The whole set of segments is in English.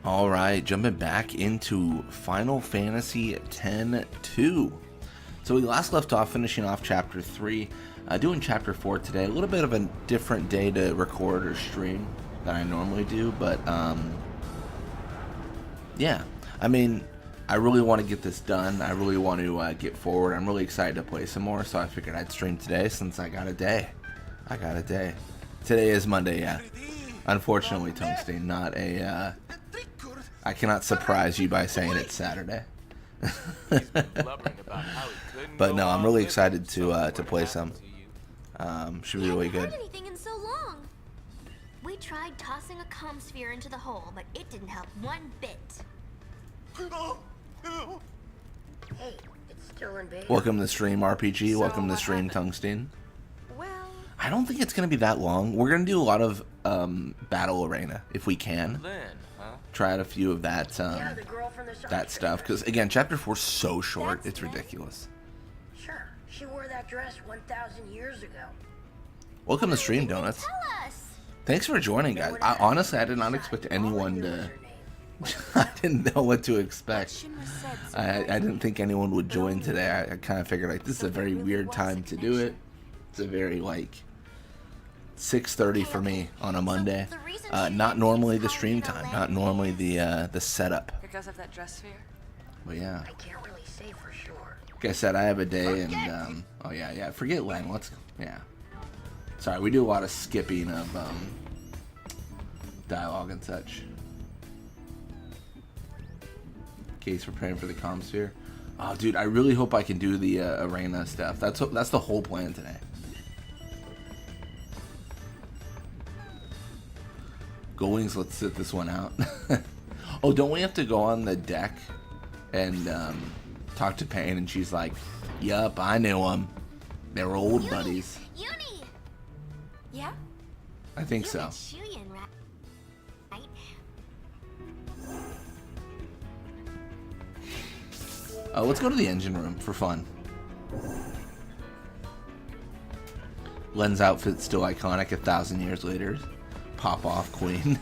Alright, jumping back into Final Fantasy X-2. So we last left off finishing off Chapter 3, doing Chapter 4 today. A little bit of a different day to record or stream than I normally do, but yeah. I mean, I really want to get this done. I really want to get forward. I'm really excited to play some more, so I figured I'd stream today since I got a day. Today is Monday, yeah. Unfortunately, Tungsten, not a... I cannot surprise you by saying it's Saturday. But no, I'm really excited to play some. Should be really good. Anything in so long. We tried tossing a comm sphere into the hole, but it didn't help one bit. Hey, it's still in base. Welcome to the stream, RPG. Welcome to the stream, Tungsten. Well, I don't think it's gonna be that long. We're gonna do a lot of battle arena if we can. Try out a few of that that stuff, because again, Chapter 4 is so short. It's ridiculous. Sure, she wore that dress 1,000 years ago. Welcome to stream, Donuts. tell us. Thanks for joining, guys. Honestly, I did not expect anyone to... I didn't know what to expect. I didn't think anyone would join today. I kind of figured, like, this is a very weird time to do it. It's a very, like, 6:30 for me on a Monday. Not normally the stream time. Not normally the setup. Because of that dress sphere? But yeah. I can't really say for sure. Like I said, I have a day, and oh yeah. Forget Len. Yeah. Sorry, we do a lot of skipping of dialogue and such. Case preparing for the comm sphere. Oh, dude, I really hope I can do the arena stuff. That's the whole plan today. Goings, let's sit this one out. Oh, don't we have to go on the deck and talk to Payne? And she's like, "Yup, I knew them. They were old buddies." Uni. Yeah. I think so. Shuyan, right? Let's go to the engine room for fun. Len's outfit still iconic 1,000 years later. Pop off queen.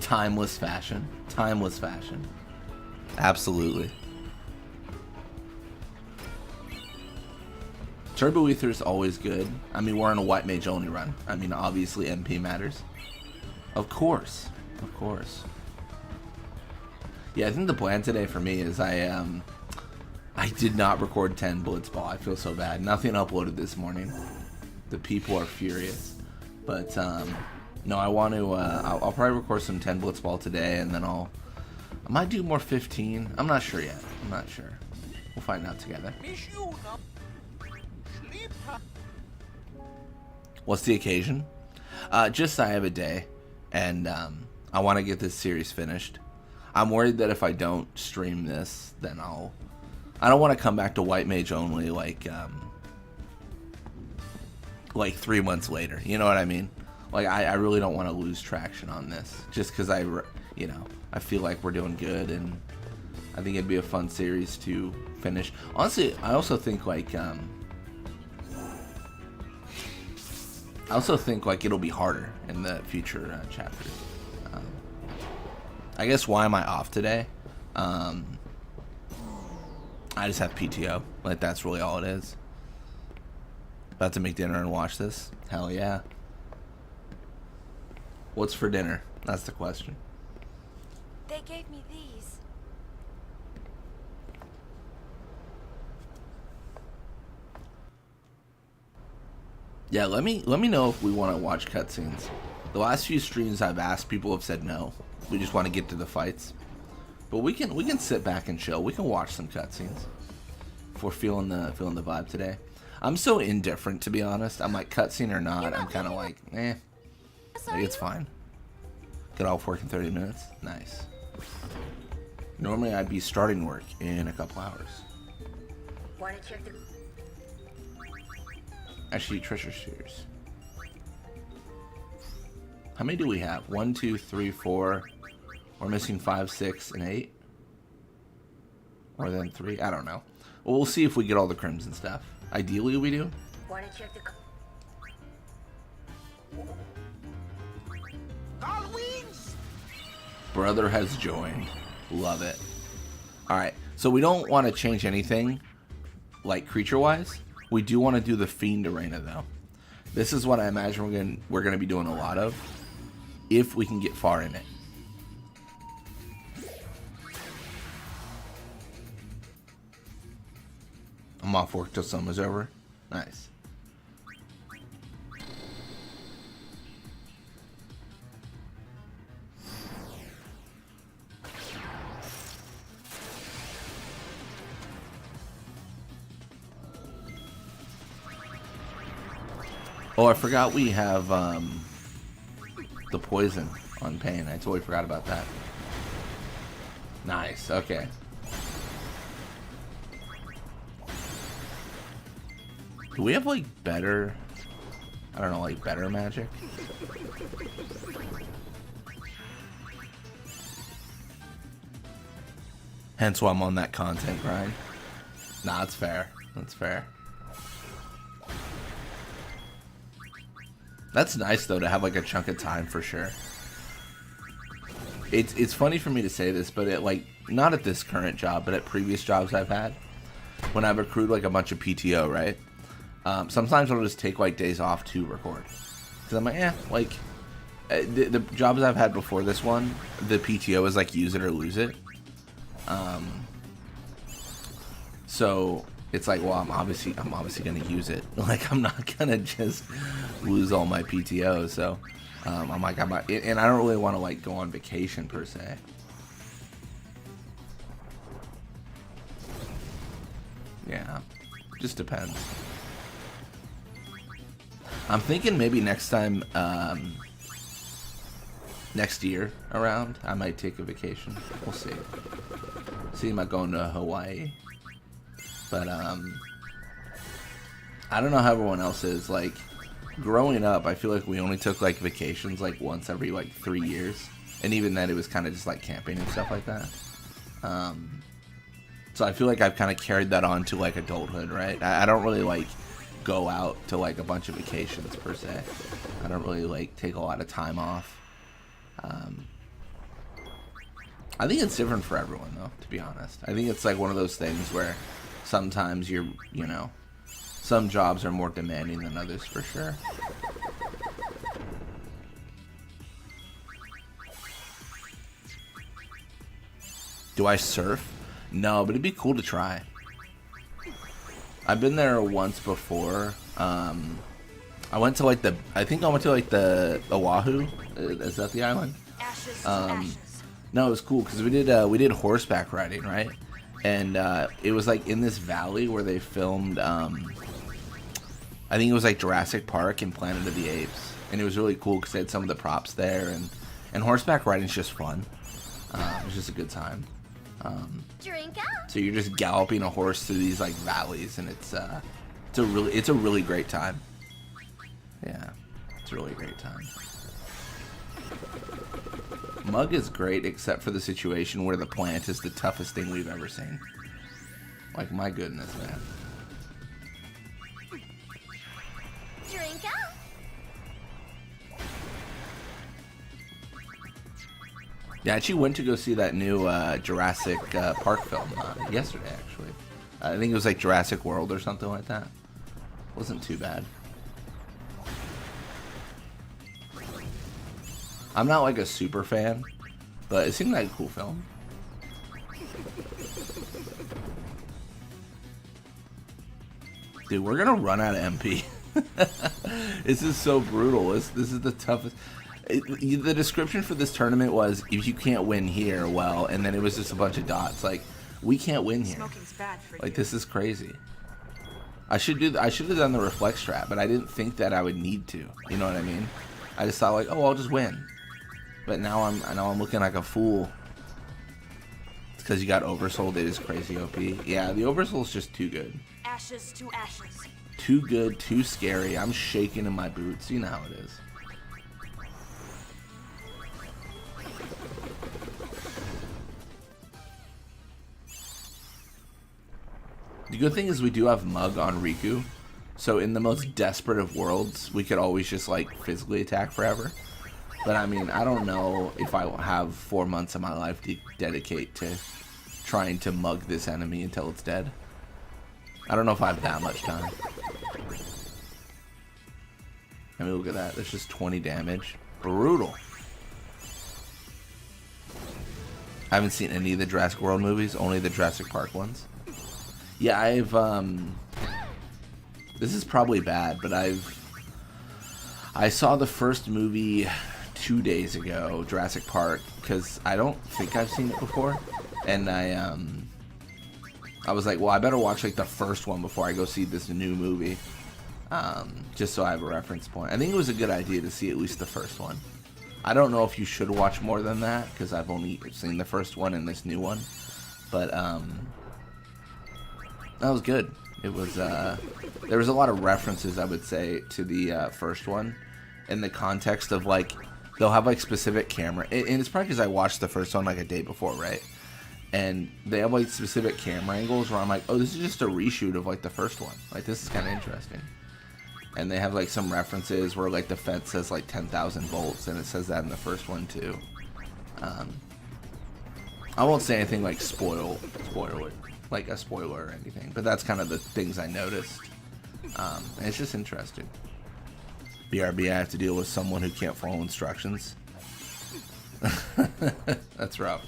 Timeless fashion. Timeless fashion. Absolutely. Turbo Ether's always good. I mean, we're on a white mage only run. I mean, obviously MP matters. Of course. Of course. Yeah, I think the plan today for me is I did not record 10 Blitzball. I feel so bad. Nothing uploaded this morning. The people are furious. But no, I want to. I'll probably record some 10 Blitzball today, and then I might do more 15. I'm not sure yet. I'm not sure. We'll find out together. What's the occasion? Just I have a day, and I want to get this series finished. I'm worried that if I don't stream this, then I don't want to come back to White Mage only like 3 months later. You know what I mean? Like, I really don't want to lose traction on this, just because I feel like we're doing good, and I think it'd be a fun series to finish. Honestly, I also think like it'll be harder in the future chapters. I guess why am I off today? I just have PTO. Like, that's really all it is. About to make dinner and watch this? Hell yeah. What's for dinner? That's the question. They gave me these. Yeah, let me know if we want to watch cutscenes. The last few streams I've asked, people have said no. We just want to get to the fights. But we can sit back and chill. We can watch some cutscenes if we're feeling the vibe today. I'm so indifferent, to be honest. I'm like, cutscene or not, I'm kind of like, eh. Like, it's fine. Get off work in 30 minutes. Nice. Normally I'd be starting work in a couple hours. Want to check the... Actually, treasure spheres. How many do we have? 1, 2, 3, 4. We're missing 5, 6, and 8. Or then 3. I don't know. Well, we'll see if we get all the crimson stuff. Ideally, we do. Want to check the... Brother has joined. Love it. Alright, so we don't want to change anything, like, creature-wise. We do want to do the Fiend Arena, though. This is what I imagine we're gonna be doing a lot of, if we can get far in it. I'm off work till summer's over. Nice. Oh, I forgot we have the poison on Pain. I totally forgot about that. Nice, okay. Do we have, like, better... I don't know, like, better magic? Hence why I'm on that content grind. Nah, that's fair. That's fair. That's nice, though, to have, like, a chunk of time, for sure. It's funny for me to say this, but it, like, not at this current job, but at previous jobs I've had, when I've accrued, like, a bunch of PTO, right? Sometimes I'll just take, like, days off to record. Because I'm like, like, the jobs I've had before this one, the PTO is, like, use it or lose it. So... it's like, well, I'm obviously gonna use it. Like, I'm not gonna just lose all my PTO. So, I'm like, and I don't really want to, like, go on vacation per se. Yeah, just depends. I'm thinking maybe next time, next year around, I might take a vacation. We'll see. See, am I going to Hawaii? But, I don't know how everyone else is. Like, growing up, I feel like we only took, like, vacations, like, once every, like, 3 years. And even then, it was kind of just, like, camping and stuff like that. So I feel like I've kind of carried that on to, like, adulthood, right? I don't really, like, go out to, like, a bunch of vacations, per se. I don't really, like, take a lot of time off. I think it's different for everyone, though, to be honest. I think it's, like, one of those things where... sometimes you know, some jobs are more demanding than others, for sure. Do I surf? No, but it'd be cool to try. I've been there once before. I went to, like, I think I went to, like, the Oahu. Is that the island? Ashes to ashes. No, it was cool because we did horseback riding, right? And it was, like, in this valley where they filmed, I think it was, like, Jurassic Park and Planet of the Apes. And it was really cool because they had some of the props there. And horseback riding is just fun. It was just a good time. Drink up. So you're just galloping a horse through these, like, valleys. And it's a really great time. Yeah, it's a really great time. Mug is great, except for the situation where the plant is the toughest thing we've ever seen. Like, my goodness, man. Drink up. Yeah, I actually went to go see that new Jurassic Park film yesterday, actually. I think it was like Jurassic World or something like that. Wasn't too bad. I'm not like a super fan, but it seemed like a cool film. Dude, we're gonna run out of MP. This is so brutal. This is the toughest. The description for this tournament was, if you can't win here, well, and then it was just a bunch of dots. Like, we can't win here. Smoking's bad for Like, you. this is crazy. I should have done the reflex trap, but I didn't think that I would need to. You know what I mean? I just thought, like, oh, I'll just win. But now I'm looking like a fool. It's because you got oversold. It is crazy OP. Yeah, the oversoul's just too good. Ashes to ashes. Too good, too scary. I'm shaking in my boots. You know how it is. The good thing is we do have Mug on Riku. So in the most desperate of worlds, we could always just, like, physically attack forever. But I mean, I don't know if I will have 4 months of my life to dedicate to trying to mug this enemy until it's dead. I don't know if I have that much time. I mean, look at that. There's just 20 damage. Brutal. I haven't seen any of the Jurassic World movies, only the Jurassic Park ones. Yeah, I've, this is probably bad, but I saw the first movie 2 days ago, Jurassic Park, because I don't think I've seen it before, and I was like, well, I better watch like the first one before I go see this new movie, just so I have a reference point. I think it was a good idea to see at least the first one. I don't know if you should watch more than that, because I've only seen the first one and this new one, but that was good. It was, there was a lot of references, I would say, to the first one, in the context of, like, they'll have, like, specific camera, and it's probably because I watched the first one, like, a day before, right? And they have, like, specific camera angles where I'm like, oh, this is just a reshoot of, like, the first one. Like, this is kind of interesting. And they have, like, some references where, like, the fence says, like, 10,000 volts, and it says that in the first one, too. I won't say anything, like, spoil it, like a spoiler or anything, but that's kind of the things I noticed. And it's just interesting. BRB, I have to deal with someone who can't follow instructions. That's rough.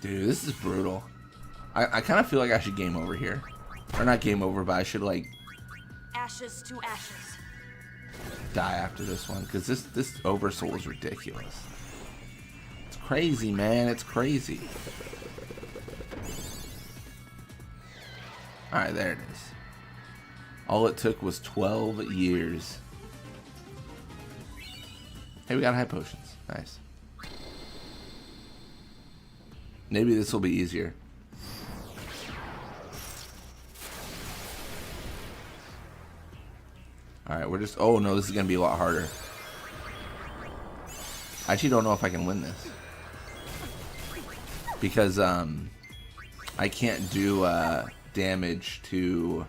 Dude, this is brutal. I kind of feel like I should game over here. Or not game over, but I should, like, Ashes to ashes. die after this one, because this oversoul is ridiculous. It's crazy, man. It's crazy. Alright, there it is. All it took was 12 years. Hey, we got high potions. Nice. Maybe this will be easier. Alright, we're just... Oh, no, this is going to be a lot harder. I actually don't know if I can win this. Because, I can't do, damage to...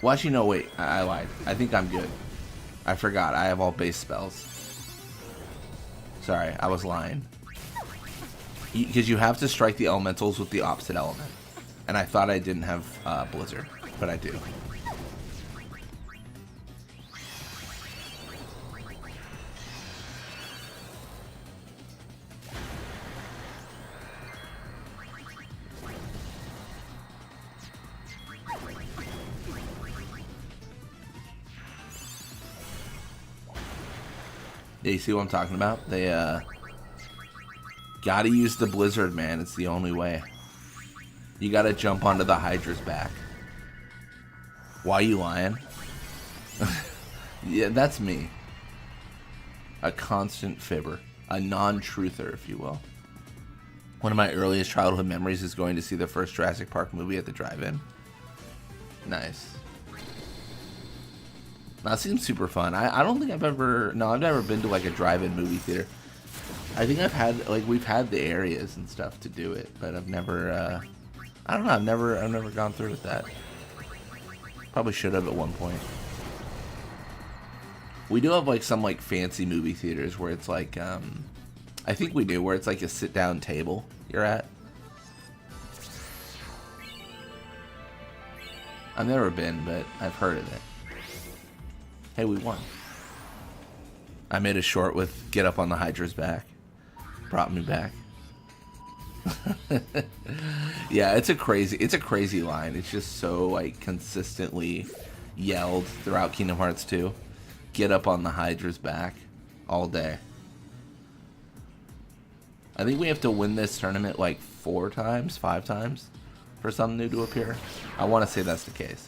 Well, actually, no, wait. I lied. I think I'm good. I forgot. I have all base spells. Sorry, I was lying. Because you have to strike the elementals with the opposite element. And I thought I didn't have, Blizzard. But I do. Yeah, you see what I'm talking about? They, gotta use the Blizzard, man. It's the only way. You gotta jump onto the Hydra's back. Why you lying? Yeah, that's me. A constant fibber. A non-truther, if you will. One of my earliest childhood memories is going to see the first Jurassic Park movie at the drive-in. Nice. That seems super fun. I don't think I've ever... No, I've never been to, like, a drive-in movie theater. I think I've had... Like, we've had the areas and stuff to do it, but I've never, I don't know. I've never gone through with that. Probably should have at one point. We do have, like, some, like, fancy movie theaters where it's, like, I think we do, where it's, like, a sit-down table you're at. I've never been, but I've heard of it. Hey, we won. I made a short with get up on the Hydra's back. Brought me back. Yeah, it's a crazy line. It's just so, like, consistently yelled throughout Kingdom Hearts 2. Get up on the Hydra's back all day. I think we have to win this tournament like 4 times, 5 times for something new to appear. I want to say that's the case.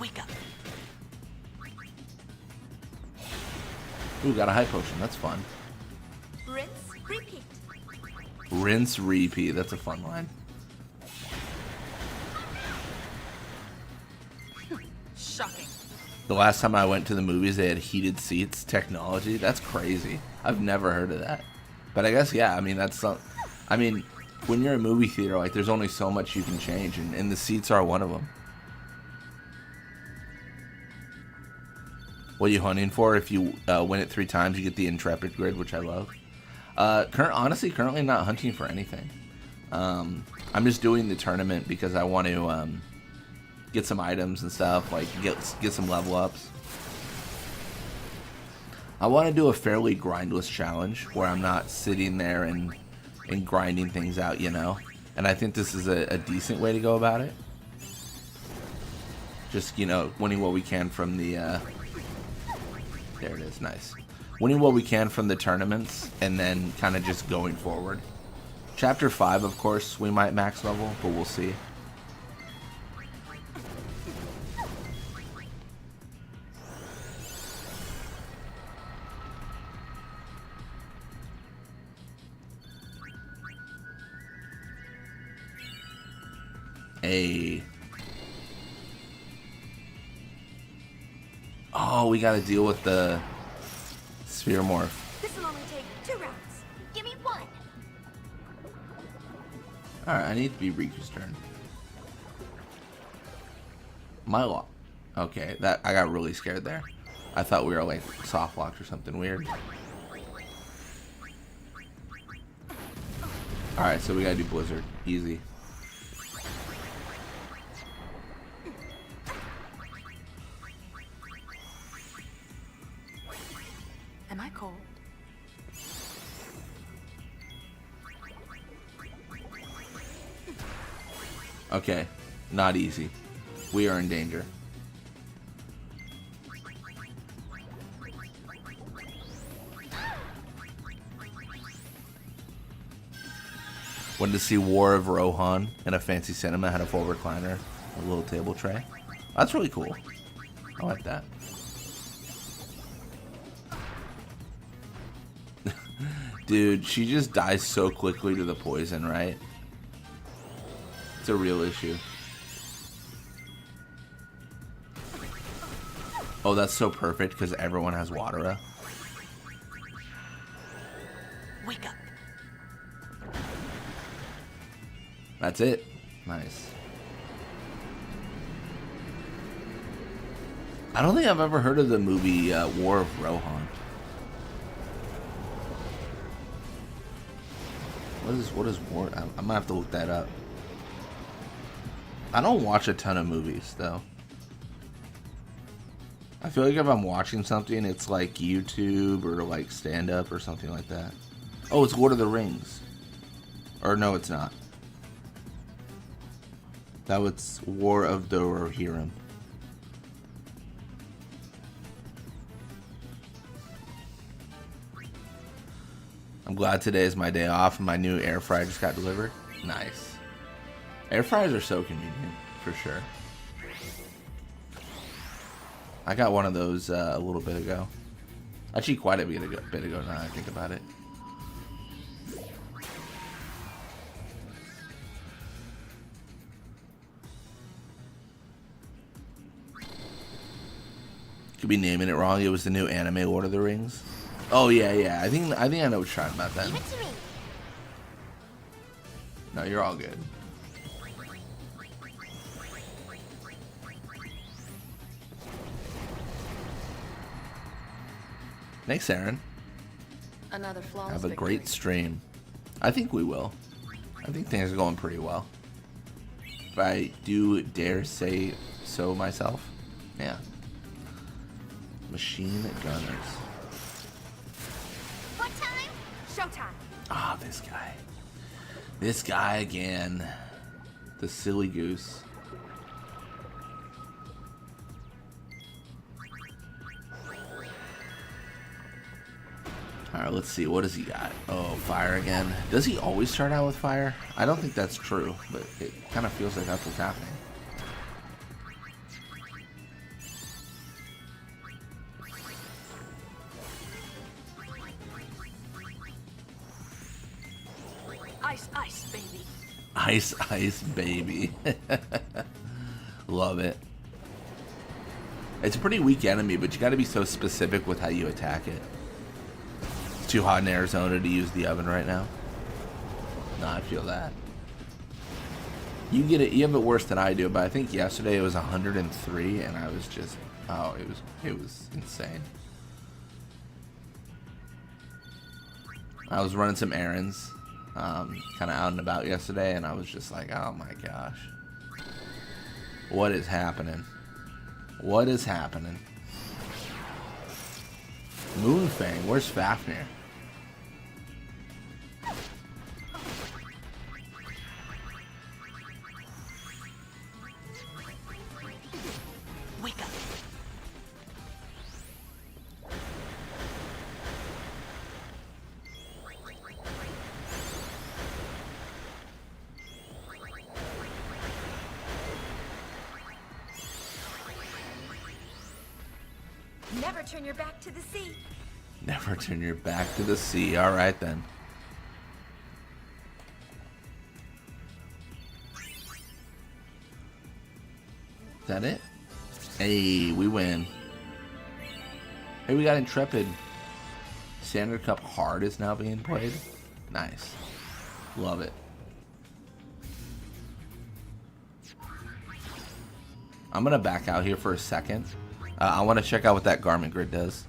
Wake up. Ooh, got a high potion. That's fun. Rinse, repeat. Rinse, repeat. That's a fun line. Shocking. The last time I went to the movies, they had heated seats technology. That's crazy. I've never heard of that. But I guess, yeah, I mean, that's some... I mean, when you're a movie theater, like, there's only so much you can change, and the seats are one of them. What are you hunting for? If you win it 3 times, you get the Intrepid grid, which I love. Honestly, currently not hunting for anything. I'm just doing the tournament because I want to get some items and stuff, like get some level ups. I want to do a fairly grindless challenge where I'm not sitting there and grinding things out, you know. And I think this is a decent way to go about it. Just, you know, winning what we can from the there it is, nice. Winning what we can from the tournaments, and then kind of just going forward. Chapter 5, of course, we might max level, but we'll see. Oh, we gotta deal with the sphere morph. This will only take 2 rounds. Give me 1. Alright, I need to be Riku's turn. My lock. Okay, that I got really scared there. I thought we were like soft locked or something weird. Alright, so we gotta do Blizzard. Easy. Am I cold? Okay, not easy. We are in danger. Wanted to see War of Rohan in a fancy cinema, had a full recliner, a little table tray. That's really cool. I like that. Dude, she just dies so quickly to the poison, right? It's a real issue. Oh, that's so perfect because everyone has Watera. Wake up. That's it. Nice. I don't think I've ever heard of the movie War of Rohan. What is War? I might have to look that up. I don't watch a ton of movies though. I feel like if I'm watching something, it's like YouTube or like stand up or something like that. Oh, it's Lord of the Rings. Or no, it's not. That was War of the Rohirrim. I'm glad today is my day off and my new air fryer just got delivered. Nice. Air fryers are so convenient, for sure. I got one of those a little bit ago. Actually, quite a bit ago now I think about it. Could be naming it wrong. It was the new anime Lord of the Rings. Oh yeah. I think I know what you're talking about then. Give it to me. No, you're all good. Thanks, Aaron. Another flawless Have a victory. great stream. I think we will. I think things are going pretty well. If I do dare say so myself. Yeah. Machine gunners. What time? Showtime. Ah, this guy. This guy again. The silly goose. Alright, let's see. What does he got? Oh, fire again. Does he always start out with fire? I don't think that's true, but it kind of feels like that's what's happening. Ice, ice, baby. Ice, ice, baby. Love it. It's a pretty weak enemy, but you got to be so specific with how you attack it. It's too hot in Arizona to use the oven right now. No, I feel that. You get it. You have it worse than I do, but I think yesterday it was 103, and I was just, oh, it was insane. I was running some errands, kind of out and about yesterday, and I was just like, oh my gosh, what is happening? What is happening? Moonfang, where's Fafnir? Wake up. Never turn your back to the sea. Never turn your back to the sea. All right then. Is that it? Hey, we win. Hey, we got Intrepid. Standard Cup Hard is now being played. Nice. Love it. I'm gonna back out here for a second. I want to check out what that garment grid does.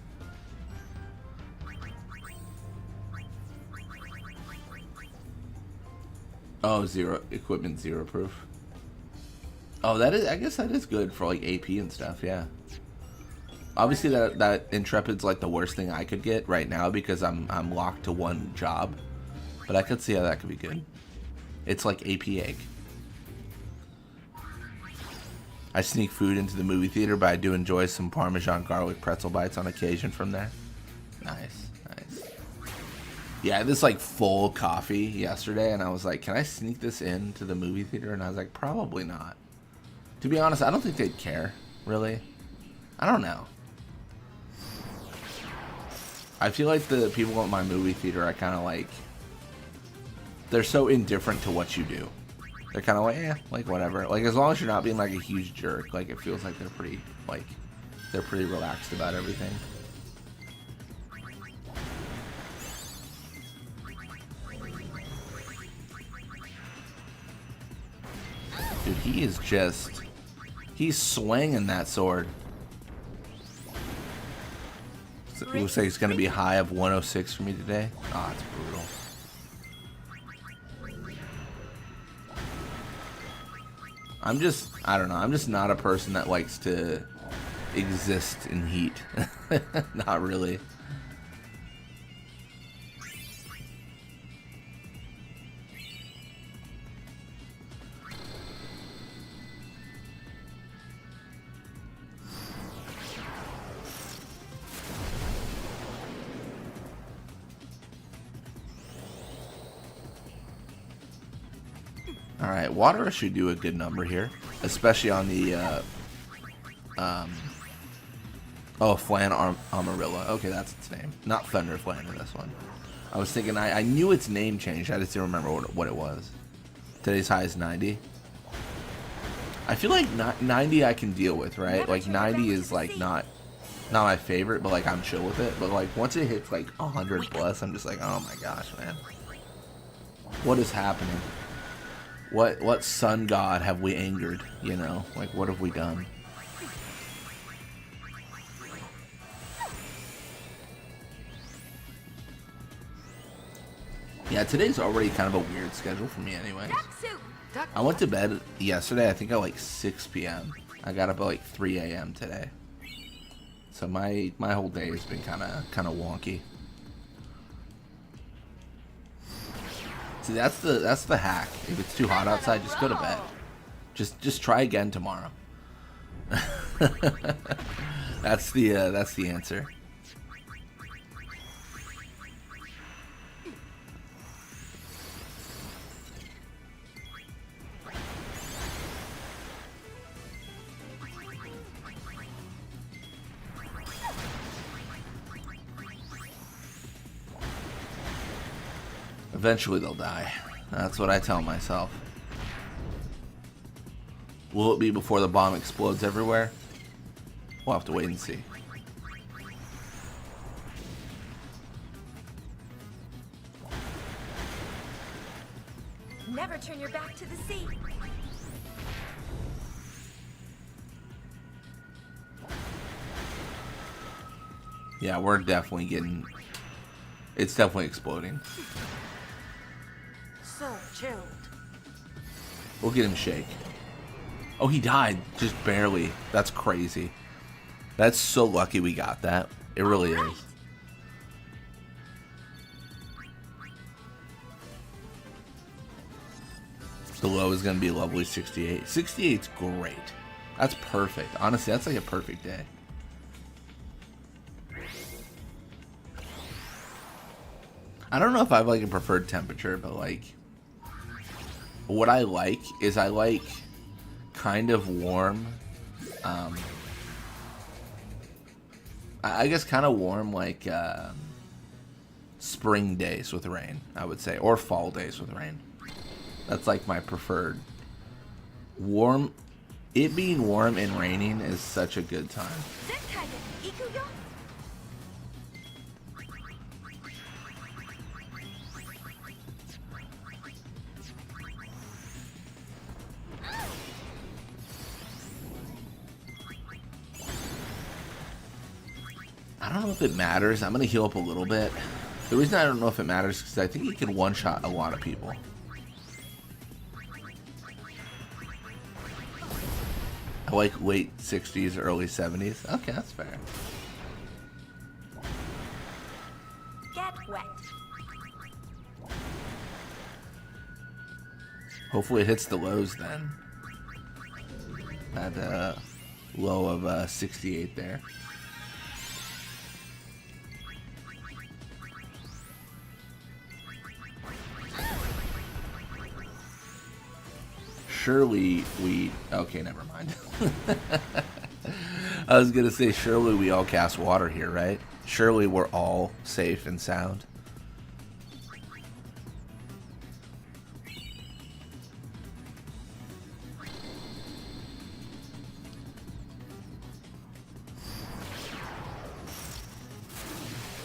Oh, zero equipment, zero proof. Oh, that is. I guess that is good for like AP and stuff. Yeah. Obviously, that Intrepid's like the worst thing I could get right now because I'm locked to one job. But I could see how that could be good. It's like AP egg. I sneak food into the movie theater, but I do enjoy some Parmesan garlic pretzel bites on occasion from there. Nice, nice. Yeah, I had this like full coffee yesterday, and I was like, can I sneak this into the movie theater? And I was like, probably not. To be honest, I don't think they'd care, really. I don't know. I feel like the people at my movie theater are kind of like, they're so indifferent to what you do. They're kind of like, eh, like whatever. Like as long as you're not being like a huge jerk, like it feels like they're pretty relaxed about everything. Dude, he's swinging that sword. So it looks like it's gonna be a high of 106 for me today. Ah, it's brutal. I don't know, I'm just not a person that likes to exist in heat. Not really. Alright, water should do a good number here. Especially on the, Flan Amarilla. Okay, that's its name. Not Thunder Flan in this one. I was thinking, I knew its name changed. I just didn't remember what it was. Today's high is 90. I feel like 90 I can deal with, right? Like 90 is like not my favorite, but like I'm chill with it. But like once it hits like 100 plus, I'm just like, oh my gosh, man. What is happening? What sun god have we angered, you know? Like, what have we done? Yeah, today's already kind of a weird schedule for me anyways. I went to bed yesterday, I think at like 6 p.m. I got up at like 3 a.m. today. So my whole day has been kind of wonky. See, that's the hack. If it's too hot outside, just go to bed. Just try again tomorrow. That's the answer. Eventually they'll die. That's what I tell myself. Will it be before the bomb explodes everywhere? We'll have to wait and see. Never turn your back to the sea. Yeah, we're definitely getting... It's definitely exploding. So chilled. We'll get him shake. Oh, he died. Just barely. That's crazy. That's so lucky we got that. It really is. The low is going to be a lovely 68. 68's great. That's perfect. Honestly, that's like a perfect day. I don't know if I have like a preferred temperature, but like what I like is I like kind of warm. I guess kind of warm, like spring days with rain, I would say, or fall days with rain. That's like my preferred. Warm, it being warm and raining is such a good time. I don't know if it matters. I'm going to heal up a little bit. The reason I don't know if it matters is because I think he can one-shot a lot of people. I like late 60s, early 70s. Okay, that's fair. Get wet. Hopefully it hits the lows then. That low of 68 there. Surely we... Okay, never mind. I was going to say, surely we all cast water here, right? Surely we're all safe and sound.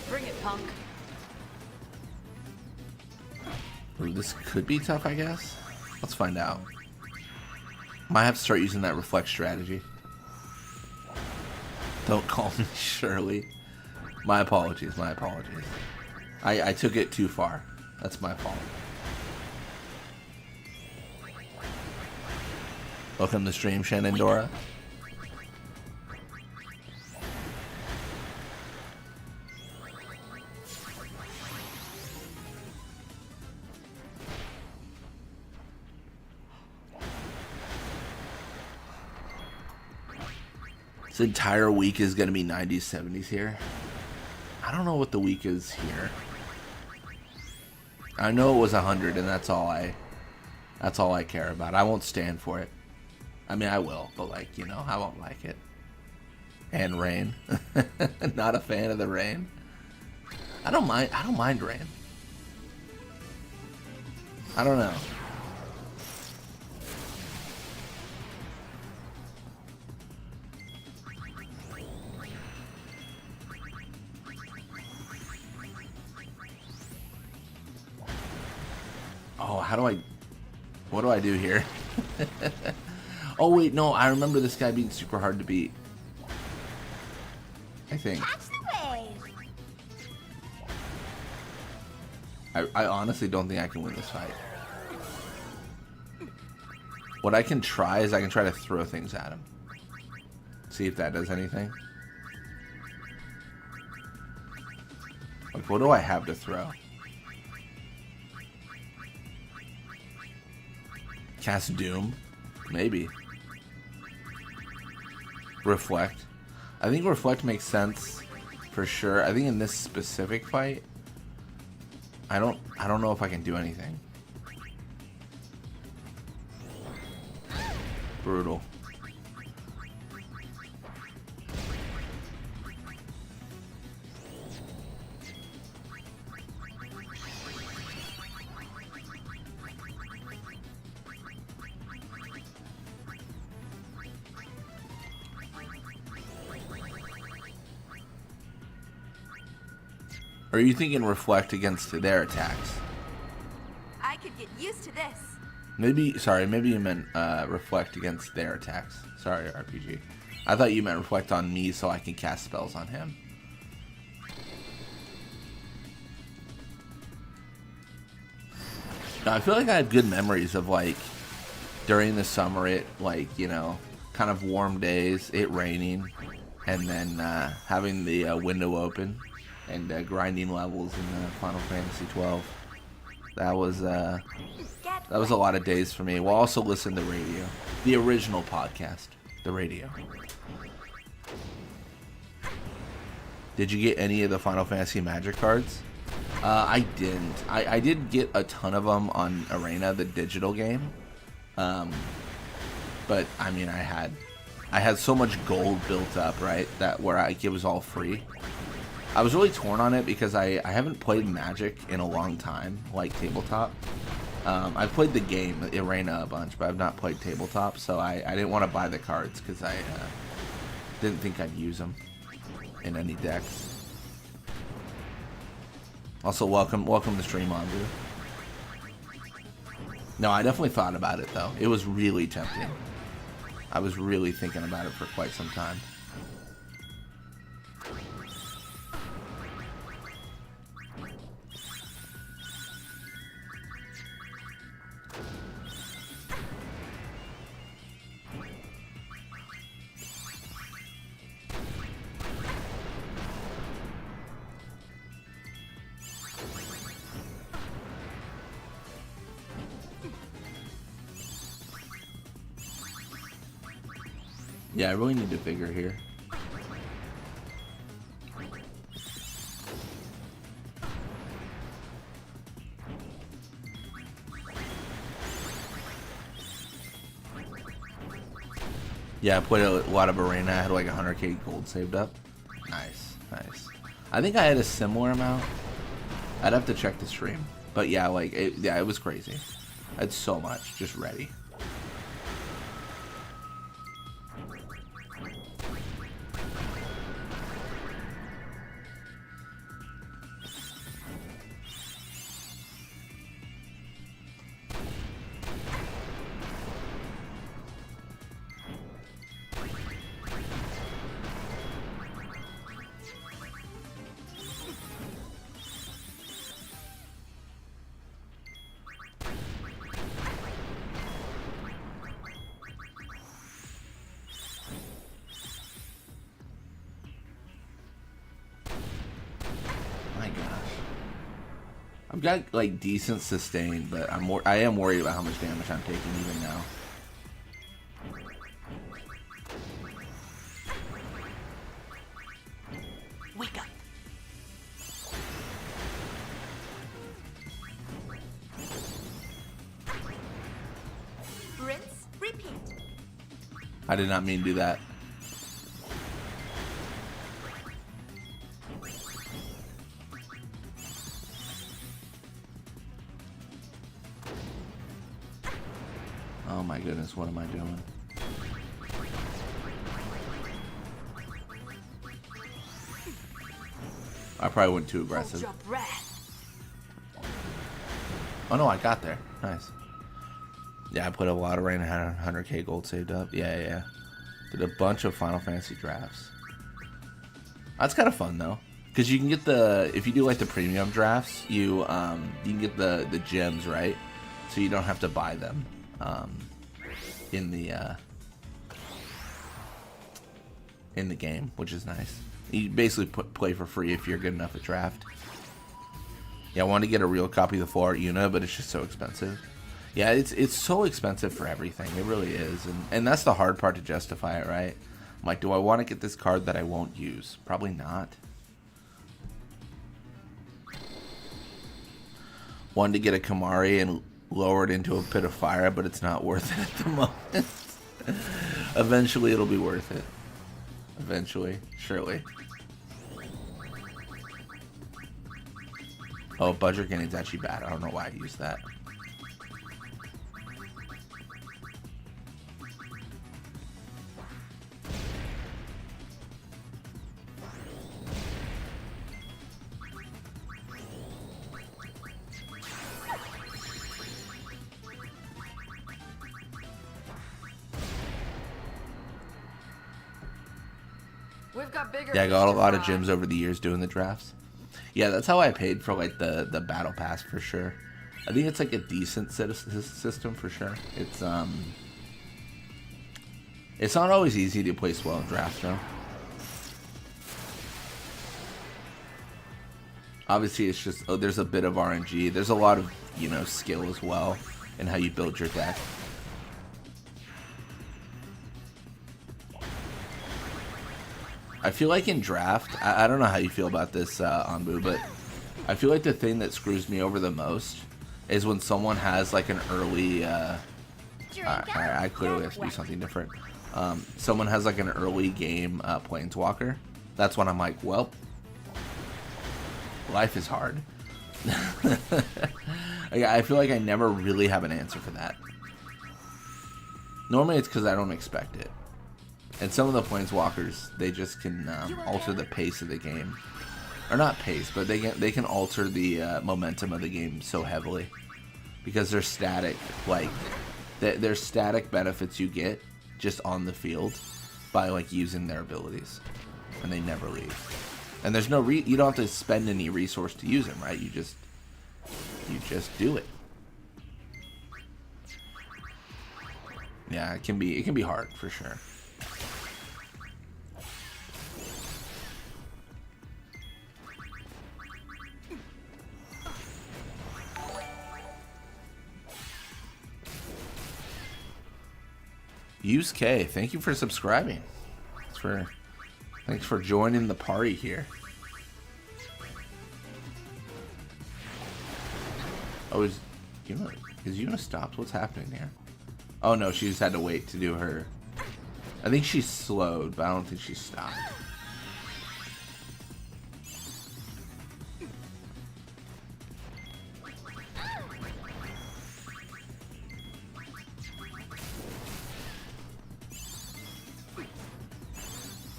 Bring it, punk. Ooh, this could be tough, I guess. Let's find out. Might have to start using that reflect strategy. Don't call me Shirley. My apologies, my apologies. I took it too far. That's my fault. Welcome to stream, Shenandoah. This entire week is going to be 90s, 70s here. I don't know what the week is here. I know it was 100, and that's all I care about. I won't stand for it. I mean, I will, but like, you know, I won't like it. And rain. Not a fan of the rain. I don't mind rain. I don't know. Oh, what do I do here? Oh wait, no, I remember this guy being super hard to beat. I think. I honestly don't think I can win this fight. What I can try is I can try to throw things at him. See if that does anything. Like, what do I have to throw? Cast Doom? Maybe. Reflect. I think Reflect makes sense for sure. I think in this specific fight, I don't know if I can do anything. Brutal. Or are you thinking reflect against their attacks? I could get used to this. Maybe you meant reflect against their attacks. Sorry, RPG. I thought you meant reflect on me so I can cast spells on him. Now, I feel like I have good memories of, like, during the summer, it, like, you know, kind of warm days, it raining, and then having the window open and grinding levels in Final Fantasy 12. That was a lot of days for me. We'll also listen to radio, the original podcast, the radio. Did you get any of the Final Fantasy Magic cards? I didn't. I did get a ton of them on Arena, the digital game. But I mean, I had so much gold built up, right? That where it was all free. I was really torn on it because I haven't played Magic in a long time, like tabletop. I've played the game Arena a bunch, but I've not played tabletop, so I didn't want to buy the cards because I didn't think I'd use them in any decks. Also, welcome to stream, Andrew. No, I definitely thought about it though. It was really tempting. I was really thinking about it for quite some time. Yeah, I really need to figure here. Yeah, I played a lot of Arena. I had like 100k gold saved up. Nice, nice. I think I had a similar amount. I'd have to check the stream. But yeah, like, it was crazy. I had so much just ready. I've got like decent sustain, but I am worried about how much damage I'm taking even now. Wake up. Rinse, repeat. I did not mean to do that. Oh my goodness, what am I doing? I probably went too aggressive. Hold your breath. Oh no, I got there. Nice. Yeah, I put a lot of rain and had 100k gold saved up. Yeah. Did a bunch of Final Fantasy drafts. That's kind of fun though, because you can get if you do like the premium drafts, you can get the gems, right? So you don't have to buy them in the game, which is nice. You basically play for free if you're good enough at draft. Yeah, I wanted to get a real copy of the full art Una, but it's just so expensive. Yeah, it's so expensive for everything. It really is, and that's the hard part to justify it, right? I'm like, do I want to get this card that I won't use? Probably not. Wanted to get a Kamari and lower it into a pit of fire, but it's not worth it at the moment. Eventually, it'll be worth it. Eventually, surely. Oh, Budget Guinea's actually bad. I don't know why I used that. We've got bigger. Yeah, I fish got a to lot of fry. gyms over the years doing the drafts. Yeah, that's how I paid for like the battle pass for sure. I think it's like a decent system for sure. It's not always easy to place well in drafts though. Obviously, it's just there's a bit of RNG. There's a lot of skill as well in how you build your deck. I feel like in draft, I don't know how you feel about this, Anbu, but I feel like the thing that screws me over the most is when someone has like an early. I clearly have to do something different. Someone has like an early game planeswalker. That's when I'm like, well, life is hard. I feel like I never really have an answer for that. Normally it's because I don't expect it. And some of the planeswalkers, they just can alter the pace of the game. Or not pace, but they can alter the momentum of the game so heavily. Because they're static, like, there's static benefits you get just on the field by, like, using their abilities. And they never leave. And there's no you don't have to spend any resource to use them, right? You just do it. Yeah, it can be hard for sure. Use K, thank you for subscribing. Thanks for joining the party here. Oh, is Yuna stopped? What's happening here? Oh no, she just had to wait to do her. I think she's slowed, but I don't think she stopped.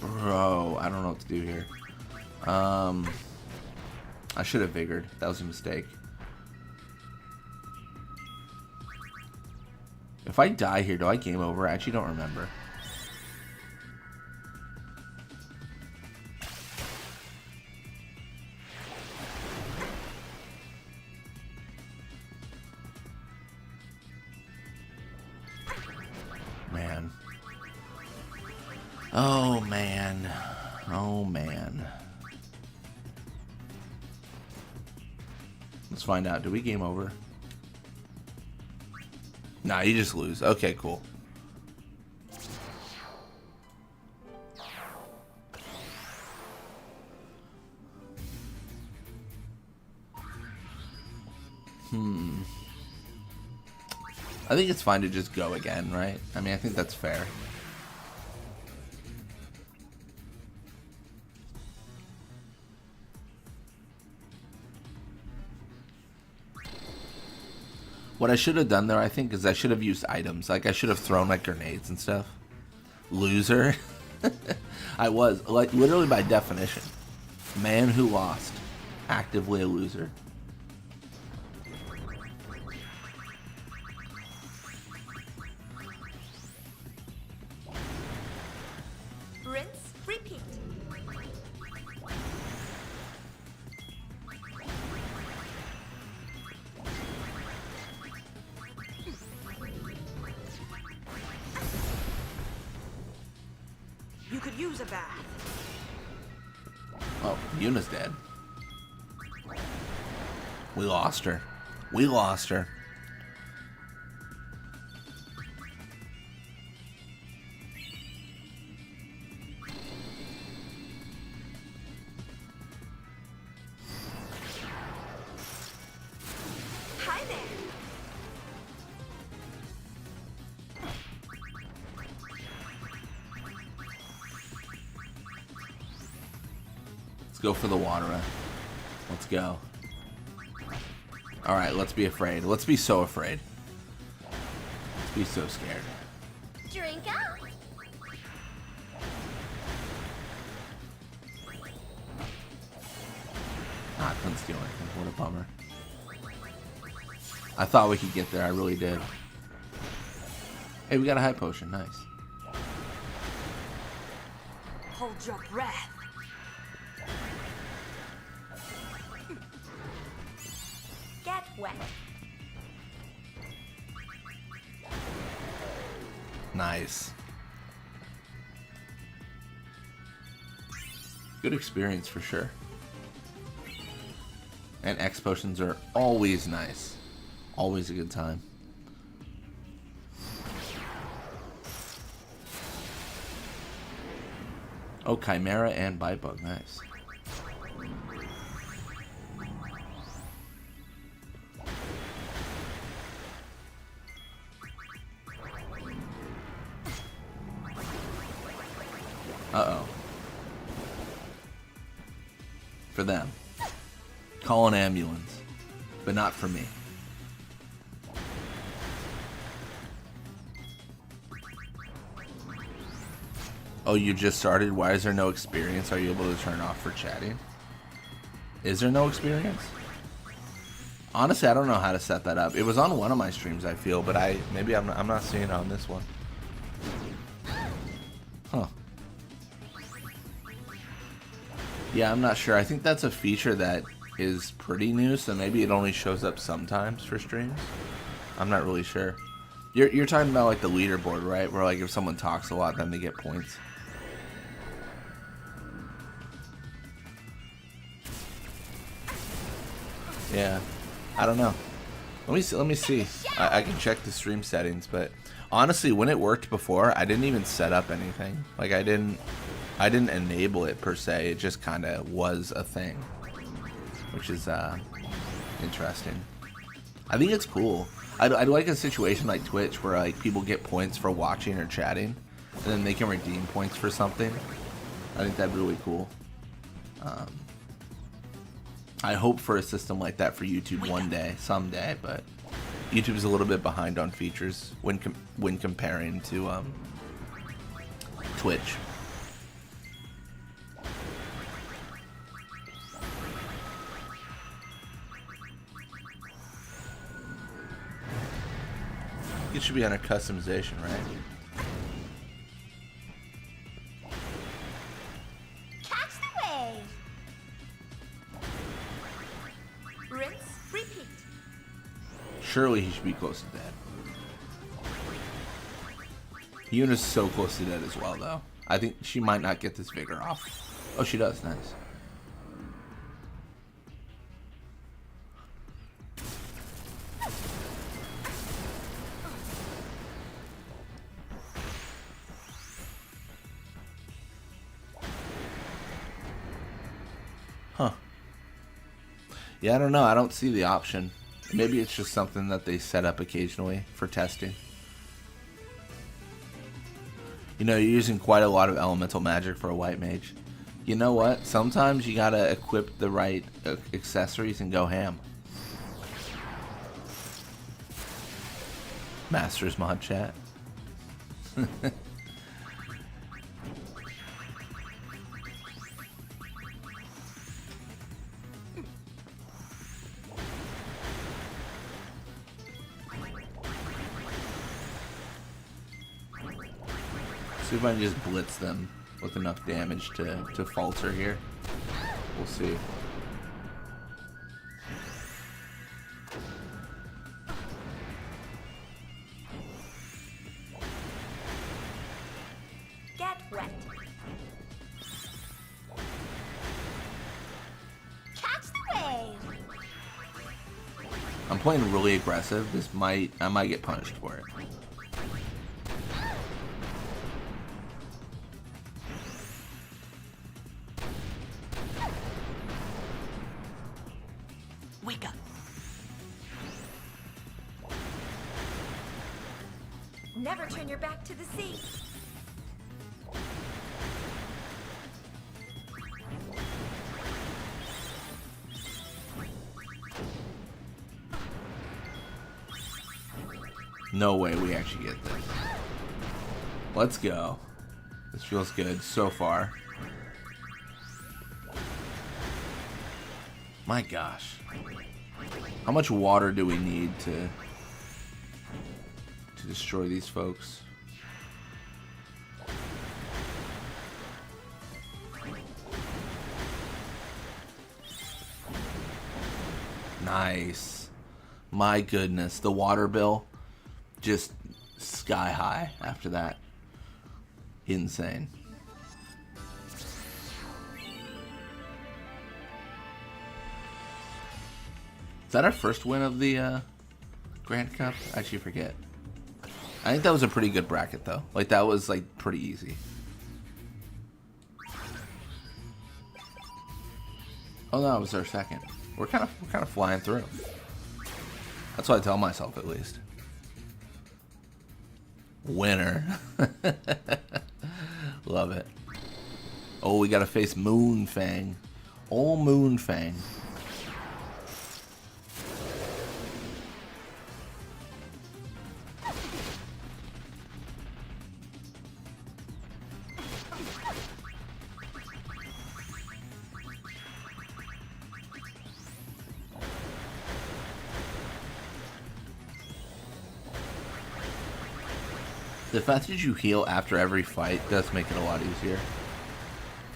Bro, I don't know what to do here. I should have vigored. That was a mistake. If I die here, do I game over? I actually don't remember. Man. Oh, man. Oh, man. Let's find out. Do we game over? Nah, you just lose. Okay, cool. I think it's fine to just go again, right? I mean, I think that's fair. What I should have done there, I think, is I should have used items. Like, I should have thrown, like, grenades and stuff. Loser. I was. Like, literally by definition. Man who lost. Actively a loser. Rinse, repeat. You could use a bath. Oh, Yuna's dead. We lost her. We lost her. Hi there. Let's go for the water. Let's go. Alright, let's be afraid. Let's be so afraid. Let's be so scared. Drink up. Ah, couldn't steal anything. What a bummer. I thought we could get there. I really did. Hey, we got a high potion. Nice. hold your breath. Get wet. Nice. Good experience for sure. And X potions are always nice. Always a good time. Oh, Chimera and Bite Bug, nice. Uh-oh. For them. Call an ambulance. But not for me. Oh, you just started? Why is there no experience? Are you able to turn off for chatting? Is there no experience? Honestly, I don't know how to set that up. It was on one of my streams, I feel, but maybe I'm not seeing it on this one. Huh. Yeah, I'm not sure. I think that's a feature that is pretty new, so maybe it only shows up sometimes for streams. I'm not really sure. You're talking about like the leaderboard, right? Where like if someone talks a lot, then they get points. Yeah, I don't know. Let me see. I can check the stream settings, but honestly, when it worked before, I didn't even set up anything. Like I didn't enable it per se. It just kind of was a thing, which is interesting. I think it's cool. I'd like a situation like Twitch where like people get points for watching or chatting, and then they can redeem points for something. I think that'd be really cool. I hope for a system like that for YouTube one day, someday, but YouTube's a little bit behind on features when comparing to Twitch. It should be under customization, right? Catch the wave. Rinse, repeat. Surely he should be close to dead. Yuna's so close to dead as well, though. I think she might not get this vigor off. Oh, she does. Nice. Huh. Yeah, I don't know. I don't see the option. Maybe it's just something that they set up occasionally for testing. You know, you're using quite a lot of elemental magic for a white mage. You know what? Sometimes you gotta equip the right accessories and go ham. Masters mod chat. See if I can just blitz them with enough damage to falter here. We'll see. Get wet. Catch the wave. I'm playing really aggressive. I might get punished for it. Wake up. Never turn your back to the sea. No way we actually get this. Let's go. This feels good so far. My gosh. How much water do we need to destroy these folks? Nice. My goodness. The water bill just sky high after that. Insane. Is that our first win of the Grand Cup? I actually forget. I think that was a pretty good bracket though. Like that was like pretty easy. Oh no, it was our second. We're kind of flying through. That's what I tell myself at least. Winner. Love it. Oh, we gotta face Moonfang. Oh, Moonfang. The fact that you heal after every fight does make it a lot easier.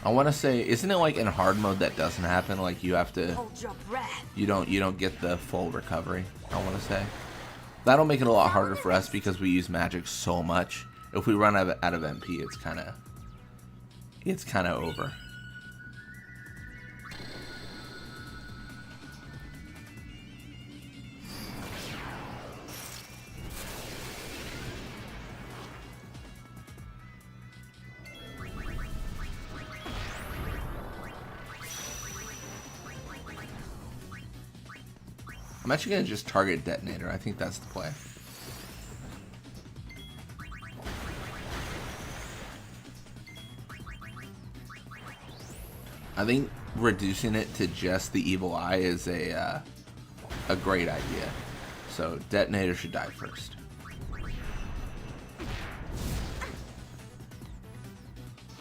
I want to say, isn't it like in hard mode that doesn't happen? Like you have to, Hold your breath. you don't get the full recovery. I want to say that'll make it a lot harder for us because we use magic so much. If we run out of MP, it's kind of over. I'm actually going to just target Detonator. I think that's the play. I think reducing it to just the Evil Eye is a great idea. So Detonator should die first.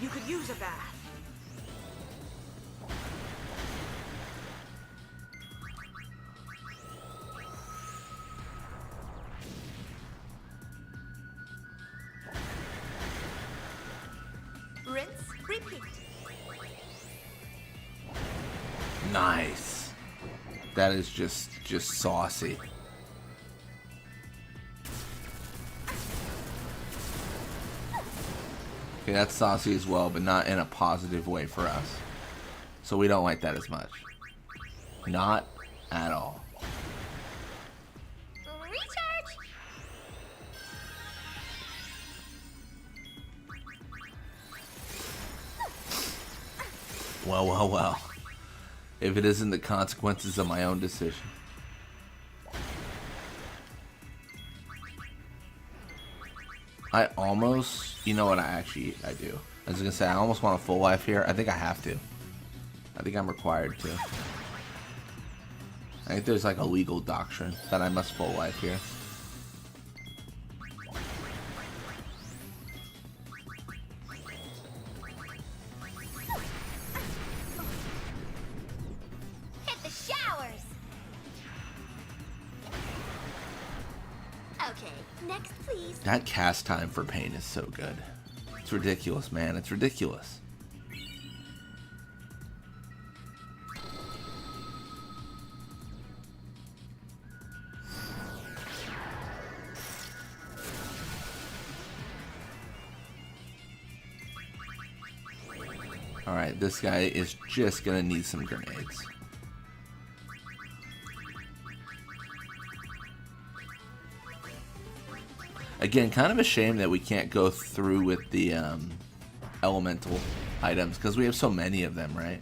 You could use a bath. Rinse, repeat. Nice. That is just saucy. Okay, that's saucy as well, but not in a positive way for us. So we don't like that as much. Not at all. Recharge! Well, well, well. If it isn't the consequences of my own decision. I almost, you know what I do. I was gonna say I almost want a full life here. I think I have to. I think I'm required to. I think there's like a legal doctrine that I must full life here. Hit the showers! Okay, next please. That cast time for pain is so good. It's ridiculous, man. It's ridiculous. Alright, this guy is just gonna need some grenades. Again, kind of a shame that we can't go through with the elemental items because we have so many of them, right?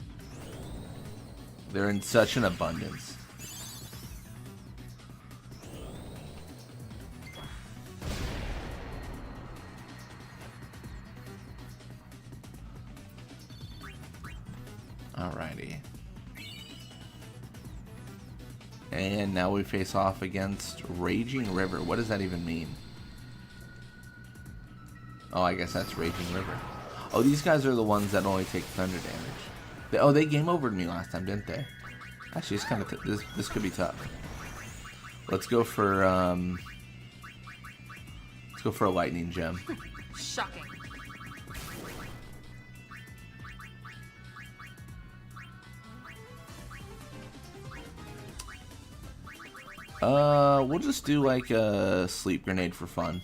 They're in such an abundance. Alrighty. And now we face off against Raging River. What does that even mean? Oh, I guess that's Raging River. Oh, these guys are the ones that only take thunder damage. They game overed me last time, didn't they? Actually, it's kind of this could be tough. Let's go for a lightning gem. Shocking. We'll just do like a sleep grenade for fun.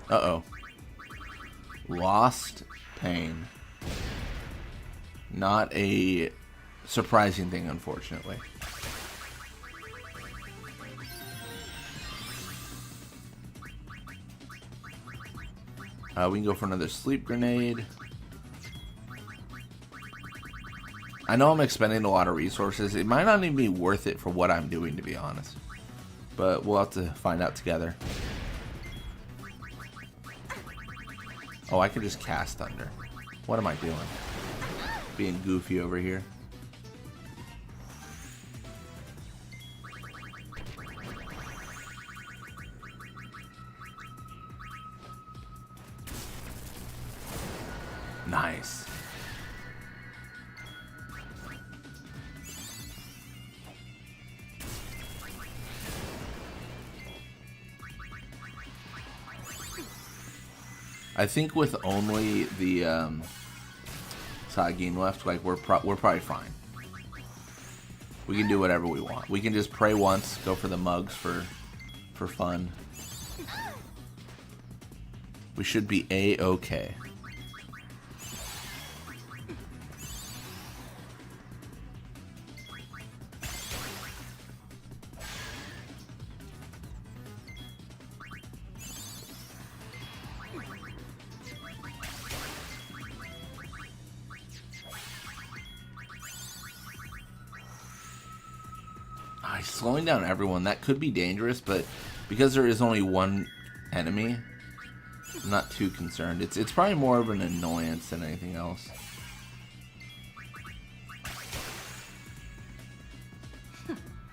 Uh-oh. Lost pain. Not a surprising thing, unfortunately. We can go for another sleep grenade. I know I'm expending a lot of resources. It might not even be worth it for what I'm doing, to be honest. But we'll have to find out together. Oh, I can just cast Thunder. What am I doing? Being goofy over here. Nice. I think with only the Sagin left, like we're probably fine. We can do whatever we want. We can just pray once, go for the mugs for fun. We should be A-okay. Slowing down everyone, that could be dangerous, but because there is only one enemy, I'm not too concerned. It's probably more of an annoyance than anything else.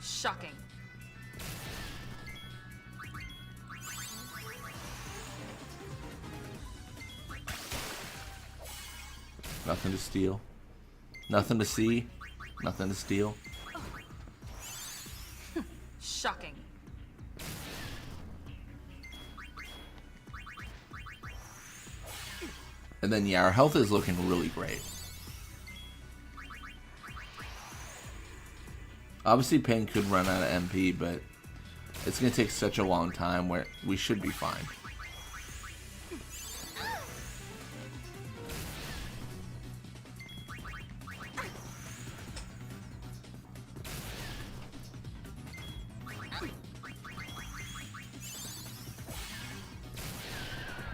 Shocking. Nothing to steal. Nothing to see. Nothing to steal. Shocking. And then, yeah, our health is looking really great. Obviously, Pain could run out of MP, but it's going to take such a long time where we should be fine.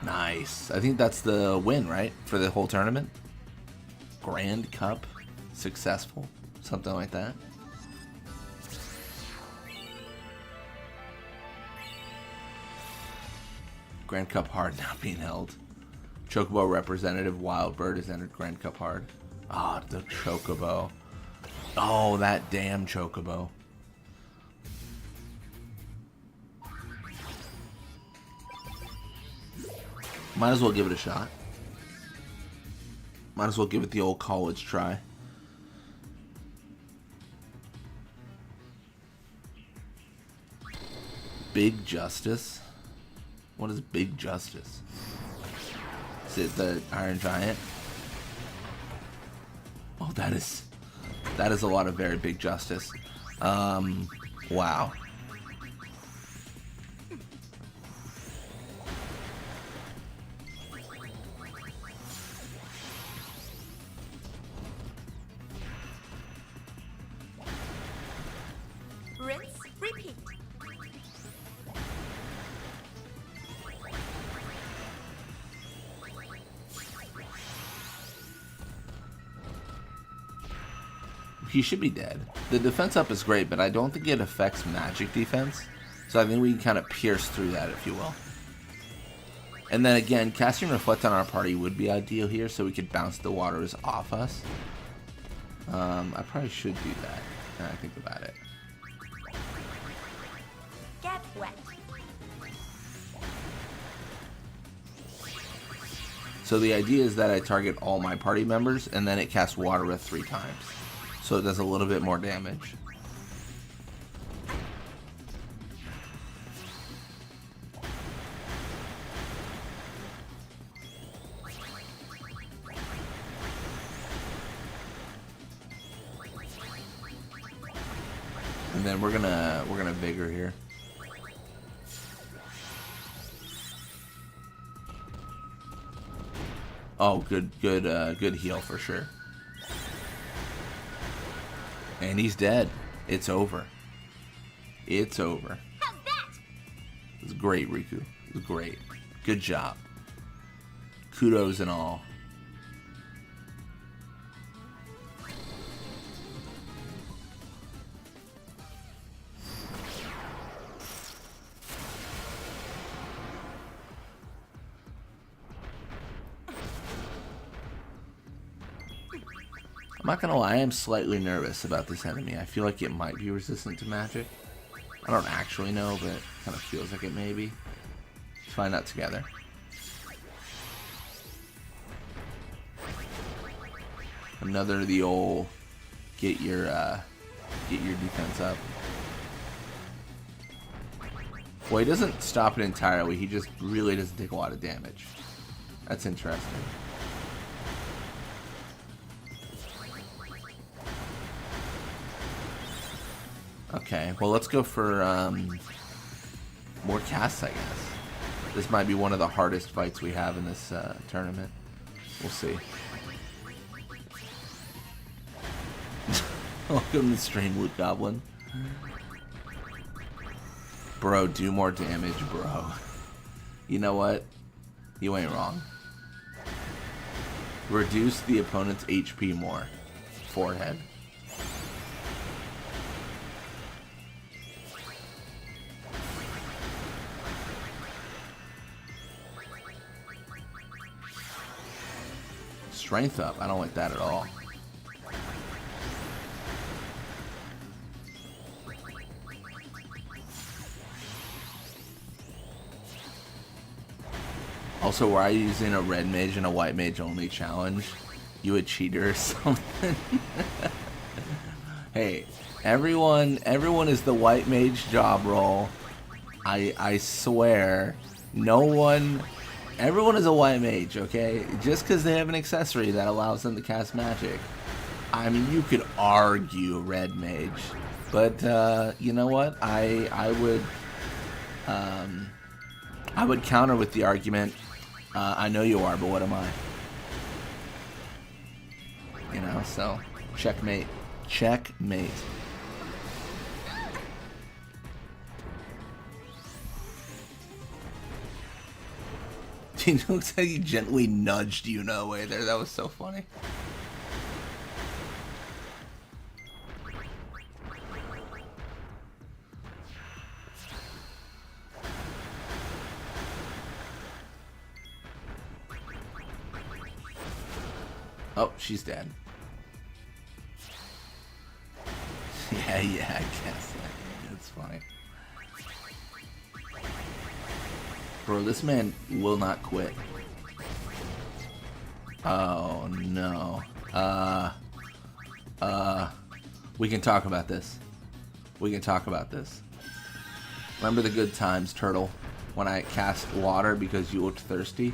Nice. I think that's the win, right? For the whole tournament? Grand Cup. Successful. Something like that. Grand Cup hard now being held. Chocobo representative Wildbird has entered Grand Cup hard. Ah, the Chocobo. Oh, that damn Chocobo. Might as well give it a shot. Might as well give it the old college try. Big Justice? What is Big Justice? Is it the Iron Giant? Oh, that is a lot of very big justice. Wow. Rinse, repeat. He should be dead. The defense up is great, but I don't think it affects magic defense. So I think we can kind of pierce through that, if you will. And then again, casting Reflect on our party would be ideal here, so we could bounce the waters off us. I probably should do that, now I think about it. Get wet. So the idea is that I target all my party members, and then it casts Water Breath 3 times. So it does a little bit more damage. then we're gonna vigor here. Oh, good heal for sure. And he's dead. It's over. It's over. How's that? It was great, Riku. It was great. Good job. Kudos and all. I'm not gonna lie, I am slightly nervous about this enemy. I feel like it might be resistant to magic. I don't actually know, but it kind of feels like it may be. Let's find out together. Another of the old get your defense up. Well, he doesn't stop it entirely. He just really doesn't take a lot of damage. That's interesting. Okay, well, let's go for more casts, I guess. This might be one of the hardest fights we have in this tournament. We'll see. Welcome to the stream, Luke Goblin. Bro, do more damage, bro. You know what? You ain't wrong. Reduce the opponent's HP more. Forehead. Strength up. I don't like that at all. Also, why are you using a red mage and a white mage only challenge? You a cheater or something? Hey, everyone is the white mage job role. I swear, no one. Everyone is a white mage, okay? Just because they have an accessory that allows them to cast magic. I mean, you could argue red mage, but you know what? I would counter with the argument. I know you are, but what am I? You know, so checkmate, checkmate. It looks like he gently nudged Yuna away there. That was so funny. Oh, she's dead. Yeah, I guess. That's funny. Bro, this man will not quit. Oh, no. We can talk about this. We can talk about this. Remember the good times, Turtle, when I cast water because you looked thirsty?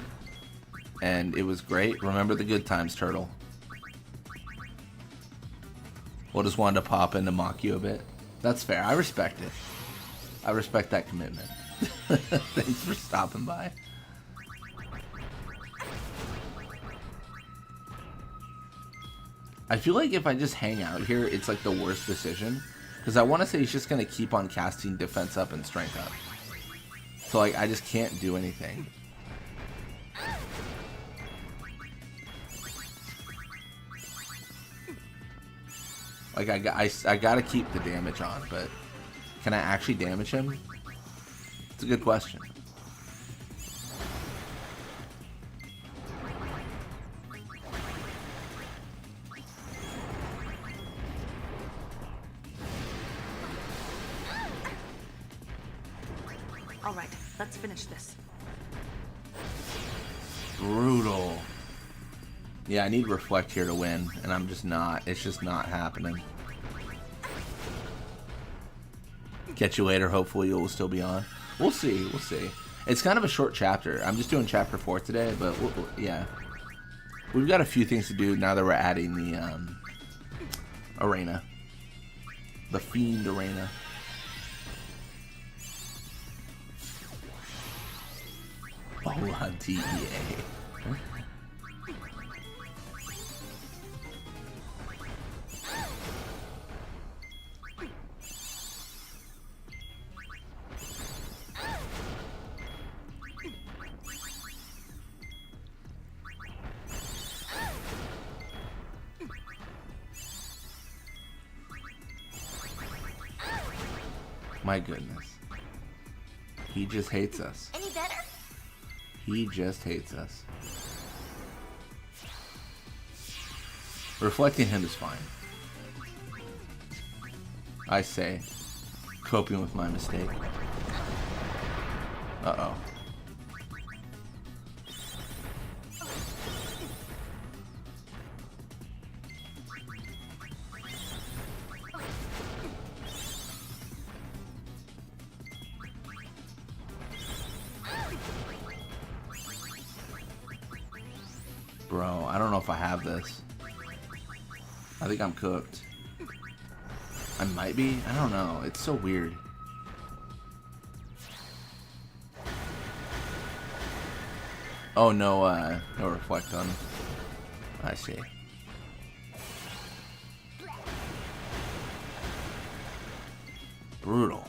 And it was great? Remember the good times, Turtle. We'll just wanted to pop in to mock you a bit. That's fair. I respect it. I respect that commitment. Thanks for stopping by. I feel like if I just hang out here, it's like the worst decision. Because I want to say he's just going to keep on casting defense up and strength up. So like, I just can't do anything. Like, I gotta keep the damage on, but can I actually damage him? It's a good question. All right, let's finish this. Brutal. Yeah, I need Reflect here to win, and I'm just not. It's just not happening. Catch you later. Hopefully you'll still be on. We'll see. We'll see. It's kind of a short chapter. I'm just doing chapter 4 today, but yeah. We've got a few things to do now that we're adding the arena. The Fiend Arena. Hola, DEA. My goodness. He just hates us. Any better? He just hates us. Reflecting him is fine. I say, coping with my mistake. Uh-oh. Bro, I don't know if I have this. I think I'm cooked. I might be. I don't know. It's so weird. Oh, no, no reflect on. I see. Brutal.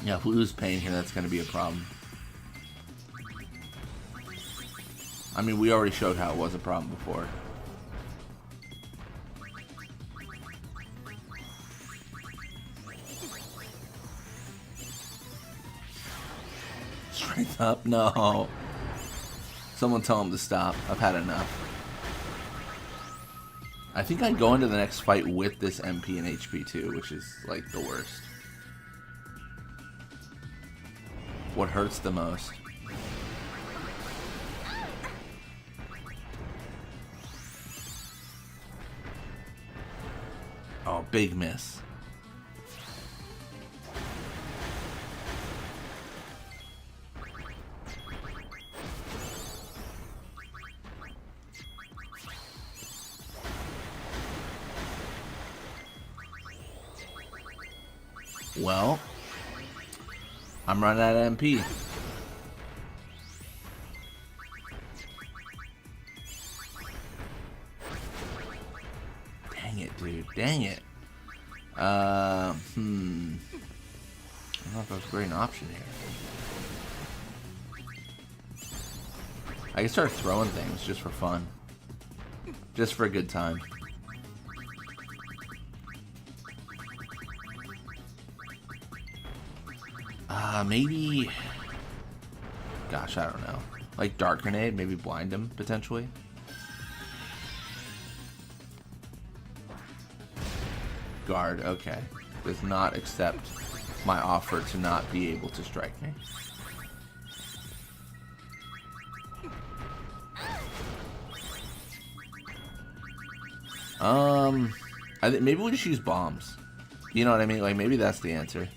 Yeah, if we lose pain here, that's going to be a problem. I mean, we already showed how it was a problem before. Strength up? No. Someone tell him to stop. I've had enough. I think I'd go into the next fight with this MP and HP too, which is like the worst. What hurts the most? Oh, big miss. Well, I'm running out of MP. Dang it, dude. Dang it. I don't know if that's a great option here. I can start throwing things just for fun. Just for a good time. Maybe... Gosh, I don't know. Like Dark Grenade, maybe blind him, potentially. Guard, okay. Does not accept my offer to not be able to strike me. I think maybe we just use bombs. You know what I mean? Like, maybe that's the answer.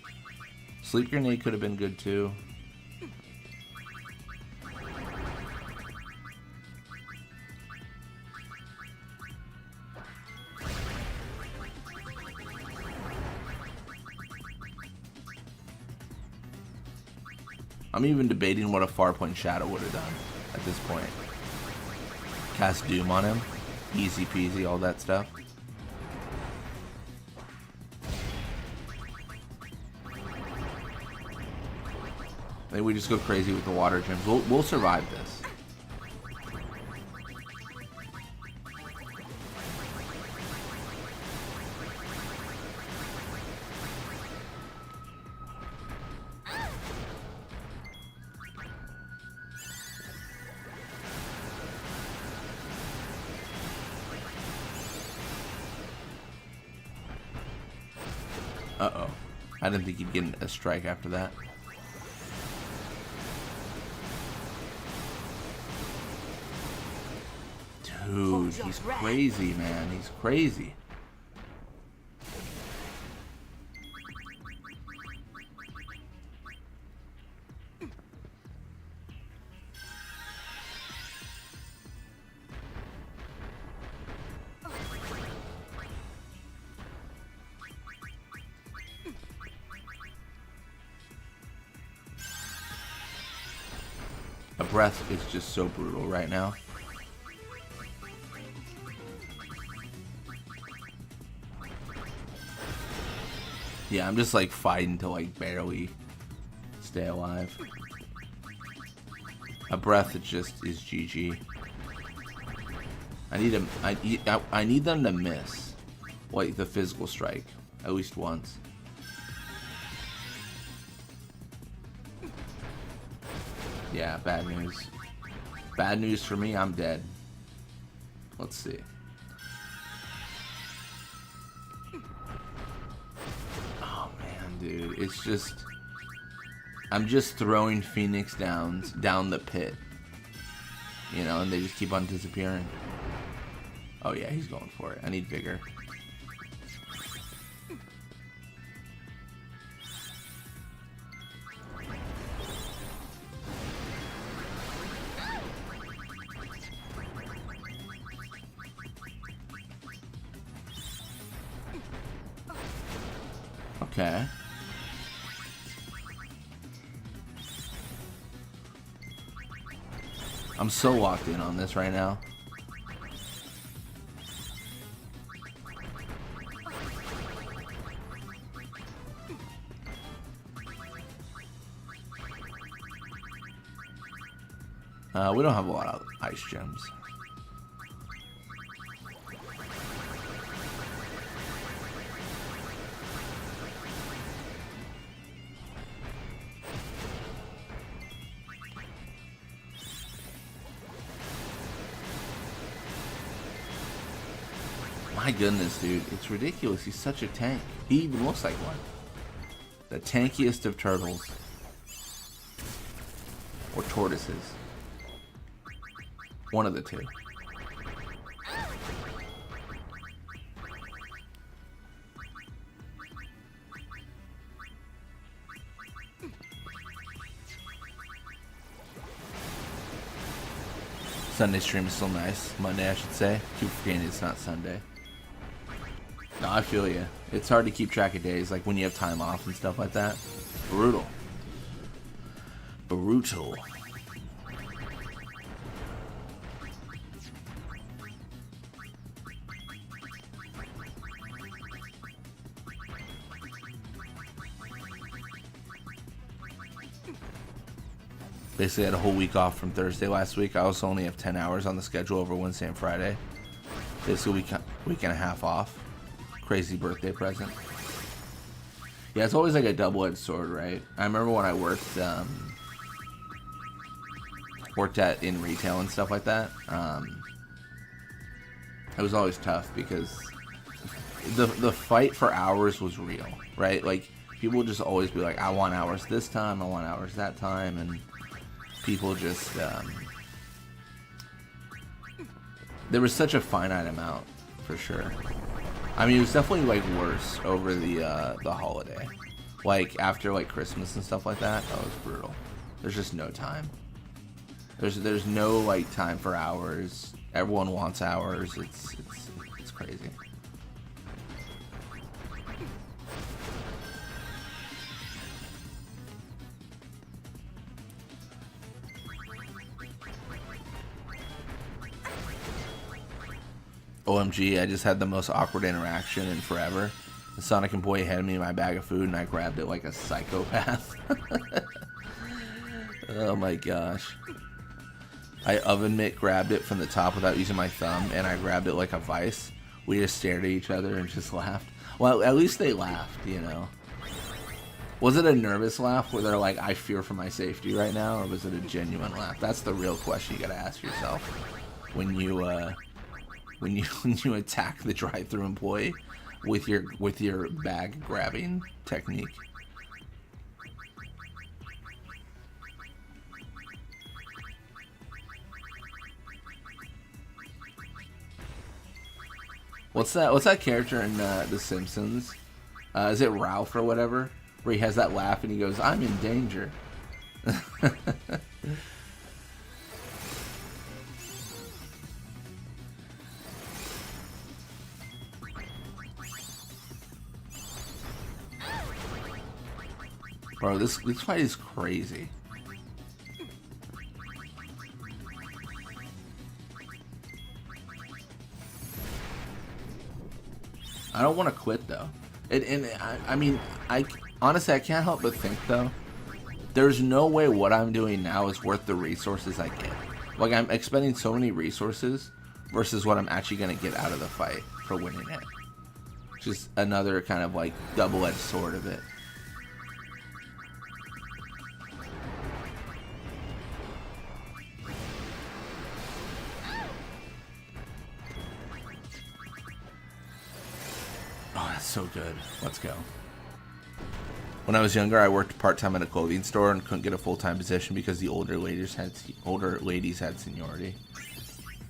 Sleep Grenade could have been good, too. I'm even debating what a Farpoint Shadow would have done at this point. Cast Doom on him. Easy peasy, all that stuff. Maybe we just go crazy with the water gems. We'll survive this. Uh-oh. I didn't think he'd get a strike after that. Dude, he's crazy, man. He's crazy. breath is just so brutal right now. Yeah, I'm just like fighting to like barely stay alive. A breath is GG. I need them to miss like the physical strike at least once. Yeah, bad news. Bad news for me, I'm dead. Let's see. Oh man, dude, it's just I'm just throwing Phoenix Downs down the pit. You know, and they just keep on disappearing. Oh yeah, he's going for it. I need vigor. Okay. I'm so locked in on this right now. We don't have a lot of ice gems. My goodness, dude. It's ridiculous. He's such a tank. He even looks like one. The tankiest of turtles. Or tortoises. One of the two. Sunday stream is still nice. Monday, I should say. Keep forgetting it's not Sunday. No, I feel you. It's hard to keep track of days, like when you have time off and stuff like that. Brutal. Brutal. Basically had a whole week off from Thursday last week. I also only have 10 hours on the schedule over Wednesday and Friday. Basically week and a half off. Crazy birthday present. Yeah, it's always like a double-edged sword, right? I remember when I worked in retail and stuff like that. It was always tough because the fight for hours was real, right? Like people would just always be like, I want hours this time, I want hours that time, and people just there was such a finite amount for sure. I mean, it was definitely like worse over the holiday, like after like Christmas and stuff like that. That was brutal. There's just no time. There's no like time for hours. Everyone wants hours. It's crazy. OMG, I just had the most awkward interaction in forever. The Sonic employee handed me my bag of food and I grabbed it like a psychopath. Oh my gosh. I oven mitt grabbed it from the top without using my thumb and I grabbed it like a vice. We just stared at each other and just laughed. Well, at least they laughed, you know. Was it a nervous laugh where they're like, I fear for my safety right now? Or was it a genuine laugh? That's the real question you gotta ask yourself when you attack the drive-thru employee with your bag grabbing technique. What's that character in The Simpsons? Is it Ralph or whatever? Where he has that laugh and he goes, "I'm in danger." Bro, this fight is crazy. I don't want to quit though. I mean, honestly, I can't help but think though, there's no way what I'm doing now is worth the resources I get. Like, I'm expending so many resources versus what I'm actually going to get out of the fight for winning it. Just another kind of like double-edged sword of it. Oh, that's so good. Let's go. When I was younger, I worked part-time at a clothing store and couldn't get a full-time position because the older ladies had seniority.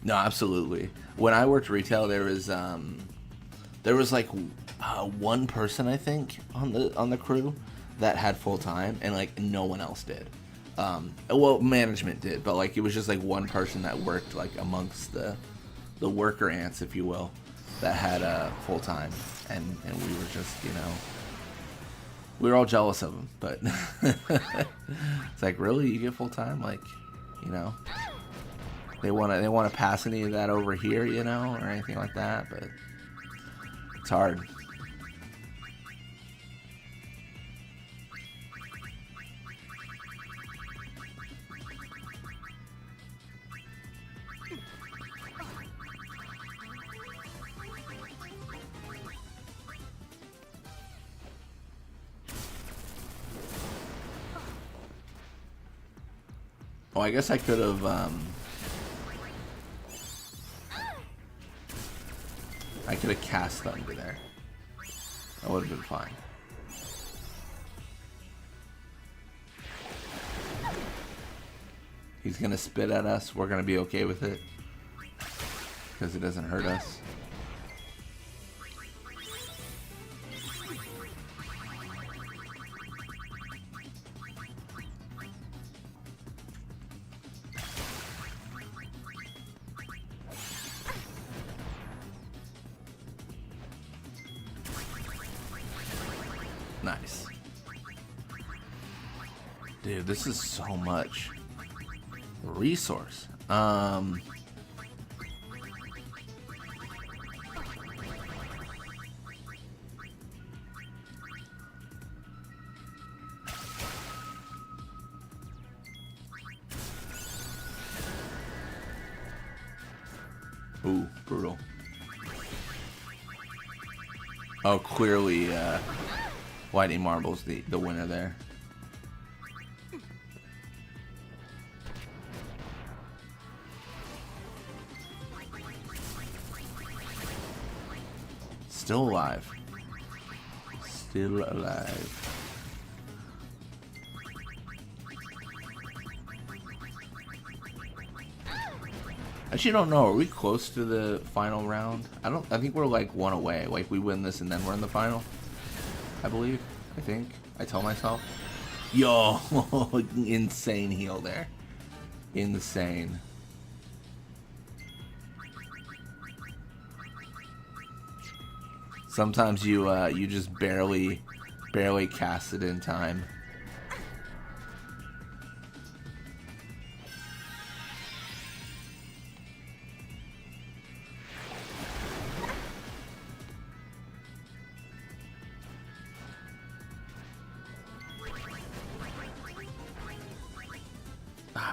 No, absolutely. When I worked retail, there was like one person, I think, on the crew that had full-time, and like no one else did. Well, management did, but like it was just like one person that worked like amongst the worker ants, if you will, that had full-time, and we were just, you know, we were all jealous of him, but it's like, really, you get full-time? Like, you know, they want to pass any of that over here, you know, or anything like that, but it's hard. Oh, I guess I could have, I could have cast Thunder there. That would have been fine. He's gonna spit at us. We're gonna be okay with it because it doesn't hurt us. Nice. Dude, this is so much resource. Ooh, brutal. Oh, clearly, Lightning Marble's the winner there. Still alive. Still alive. Actually, don't know. Are we close to the final round? I think we're like one away. Like, we win this and then we're in the final, I believe. I think. I tell myself. Yo, insane heal there. Insane. Sometimes you just barely cast it in time.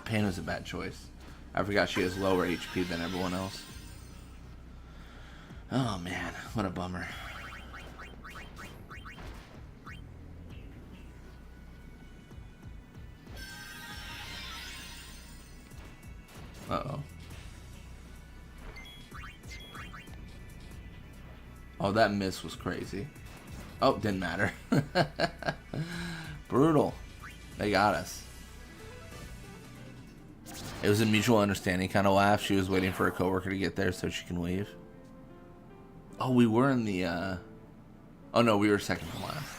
Pain was a bad choice. I forgot she has lower HP than everyone else. Oh man, what a bummer. Uh-oh. Oh, that miss was crazy. Oh, didn't matter. Brutal. They got us. It was a mutual understanding kind of laugh. She was waiting for her coworker to get there so she can leave. Oh, we were in the, oh no, we were second from last.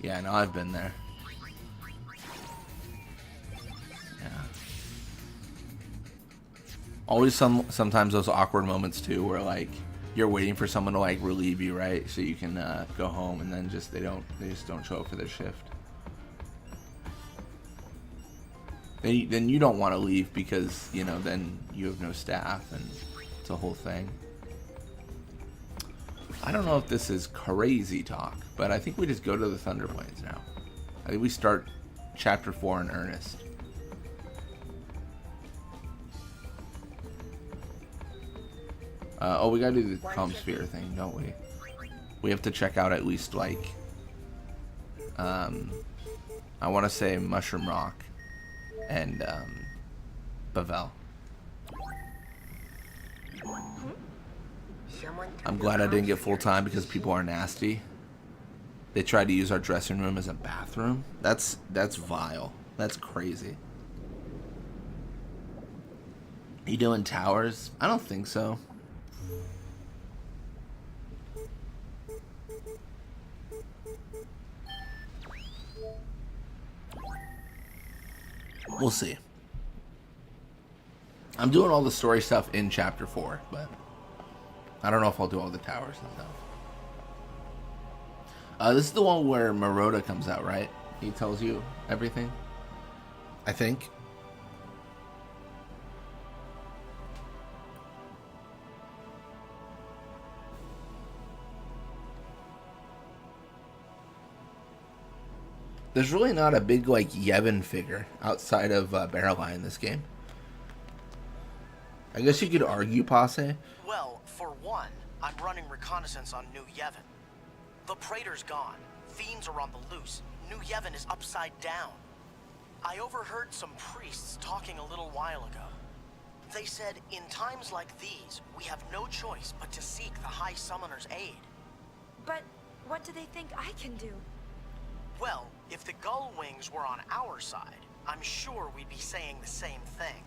Yeah, no, I've been there. Yeah. Always sometimes those awkward moments too where like you're waiting for someone to like relieve you, right? So you can go home, and then they just don't show up for their shift. then you don't want to leave because, you know, then you have no staff and it's a whole thing. I don't know if this is crazy talk, but I think we just go to the Thunder Plains now. I think we start Chapter 4 in earnest. Oh, we gotta do the calm sphere thing, don't we? We have to check out at least, like, I want to say Mushroom Rock and Bavel. I'm glad I didn't get full time because people are nasty. They tried to use our dressing room as a bathroom. That's vile. That's crazy. You doing towers? I don't think so. We'll see. I'm doing all the story stuff in Chapter 4, but I don't know if I'll do all the towers and stuff. This is the one where Maroda comes out, right? He tells you everything, I think. There's really not a big, like, Yevon figure outside of Barreleye in this game. I guess you could argue Passe. Well, for one, I'm running reconnaissance on New Yevon. The Praetor's gone. Fiends are on the loose. New Yevon is upside down. I overheard some priests talking a little while ago. They said, in times like these, we have no choice but to seek the High Summoner's aid. But what do they think I can do? Well, if the Gull Wings were on our side, I'm sure we'd be saying the same thing.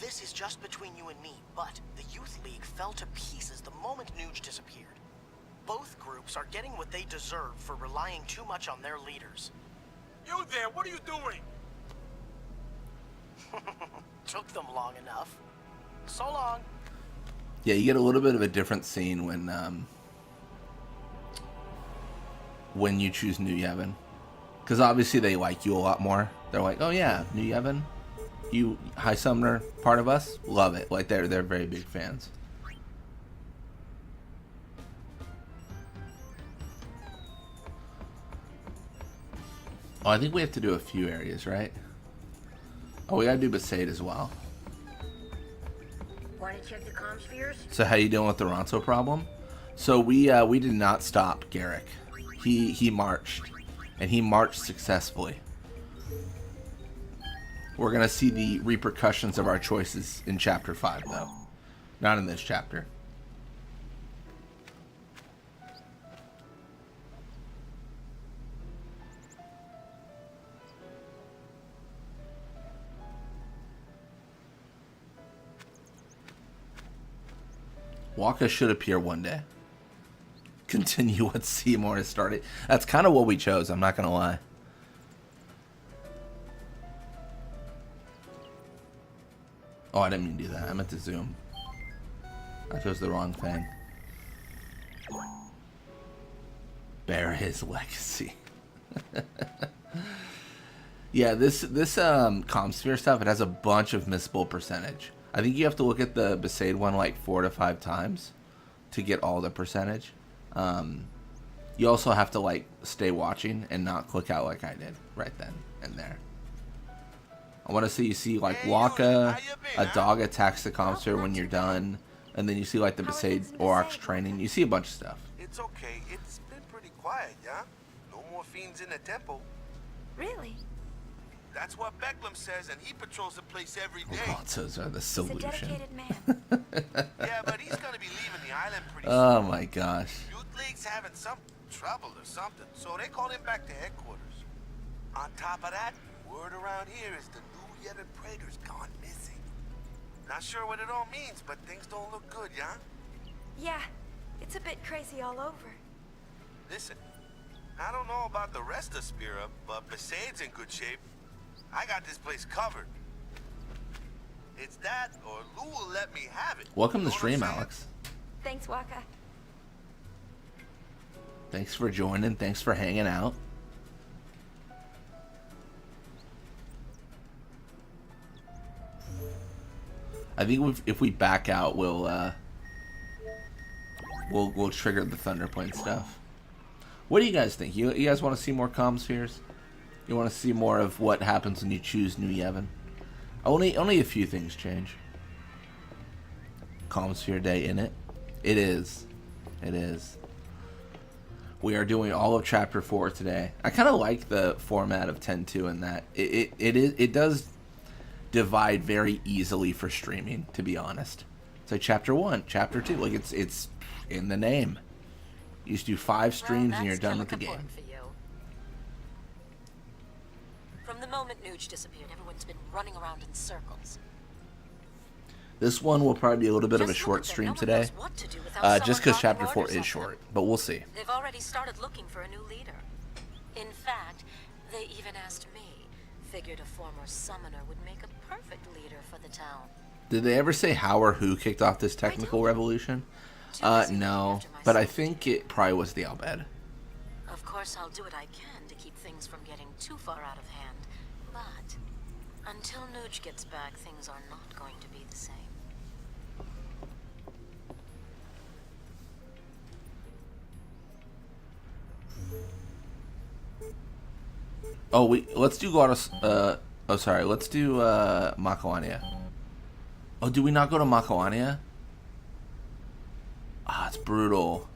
This is just between you and me, but the Youth League fell to pieces the moment Nuge disappeared. Both groups are getting what they deserve for relying too much on their leaders. You there, what are you doing? Took them long enough. So long. Yeah, you get a little bit of a different scene when you choose New Yevon. Because obviously they like you a lot more. They're like, oh yeah, New Yevon, you High Summoner, part of us, love it. Like they're very big fans. Oh, I think we have to do a few areas, right? Oh, we gotta do Besaid as well. Want to check the comm spheres? So how you doing with the Ronso problem? So we did not stop Garrick. He marched, and he marched successfully. We're gonna see the repercussions of our choices in Chapter 5, though. Not in this chapter. Waka should appear one day. Continue what Seymour has started. That's kind of what we chose, I'm not gonna lie. Oh, I didn't mean to do that. I meant to zoom. I chose the wrong thing. Bear his legacy. Yeah, this Comsphere stuff, it has a bunch of missable percentage. I think you have to look at the Besaid one like 4 to 5 times to get all the percentage. You also have to like stay watching and not click out like I did right then and there. I want to see you see like Waka, a dog attacks the Comsphere when you're done, and then you see like the Besaid Aurochs training. You see a bunch of stuff. It's okay. It's been pretty quiet, yeah? No more fiends in the temple. Really? That's what Becklem says, and he patrols the place every day. Ronsos are the He's a solution. dedicated man. Yeah, but he's gonna be leaving the island pretty soon. Oh my gosh. Youth League's having some trouble or something, so they called him back to headquarters. On top of that, word around here is the New Yevon Praetor's gone missing. Not sure what it all means, but things don't look good, yeah? Yeah, it's a bit crazy all over. Listen, I don't know about the rest of Spira, but Besaid's in good shape. I got this place covered. It's that, or Lou will let me have it. Welcome to Know the what stream, I'm saying? Alex. Thanks, Waka. Thanks for joining. Thanks for hanging out. I think if we back out, we'll trigger the Thunderpoint stuff. What do you guys think? You guys want to see more comm spheres? You want to see more of what happens when you choose New Yevon? Only a few things change. Comm sphere day in it. It is. It is. We are doing all of Chapter 4 today. I kind of like the format of 10.2 in that it does divide very easily for streaming, to be honest. It's like Chapter 1, Chapter 2. Like, it's in the name. You just do 5 streams and you're done with the game. For you. From the moment Nuge disappeared, everyone's been running around in circles. This one will probably be a little bit of a short stream today, just because Chapter 4 is short, but we'll see. They've already started looking for a new leader. In fact, they even asked me. Figured a former summoner would make a perfect leader for the town. Did they ever say how or who kicked off this technical revolution? No, but I think it probably was the Albed. Of course, I'll do what I can to keep things from getting too far out of hand. But until Nuge gets back, things are not going to be the same. Oh, let's do let's do Makoania. Oh, do we not go to Makoania? Ah, it's brutal.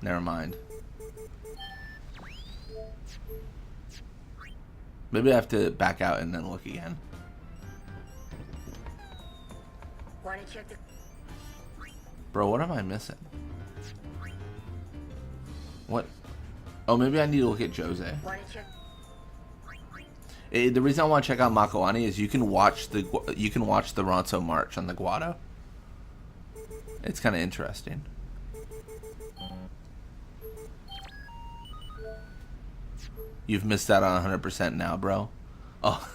Never mind. Maybe I have to back out and then look again. Wanna check the... Bro, what am I missing? What? Oh, maybe I need to look at Jose. Wanna check... The reason I want to check out Makoani is you can watch the Ronso March on the Guado. It's kind of interesting. You've missed out on 100% now, bro. Oh,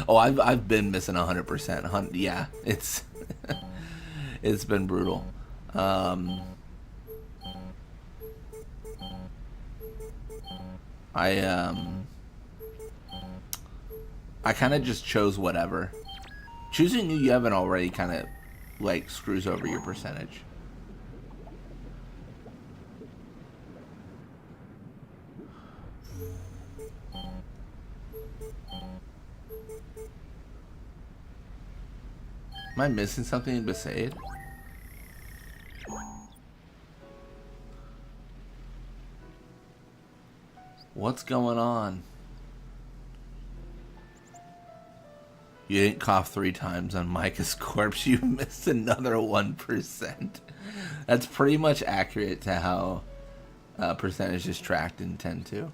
oh, I've been missing 100%. Yeah, it's it's been brutal. I kind of just chose whatever. Choosing New Yevon already kind of like screws over your percentage. Am I missing something in Besaid? What's going on? You didn't cough 3 times on Micah's corpse. You missed another 1%. That's pretty much accurate to how percentage is tracked in 10.2.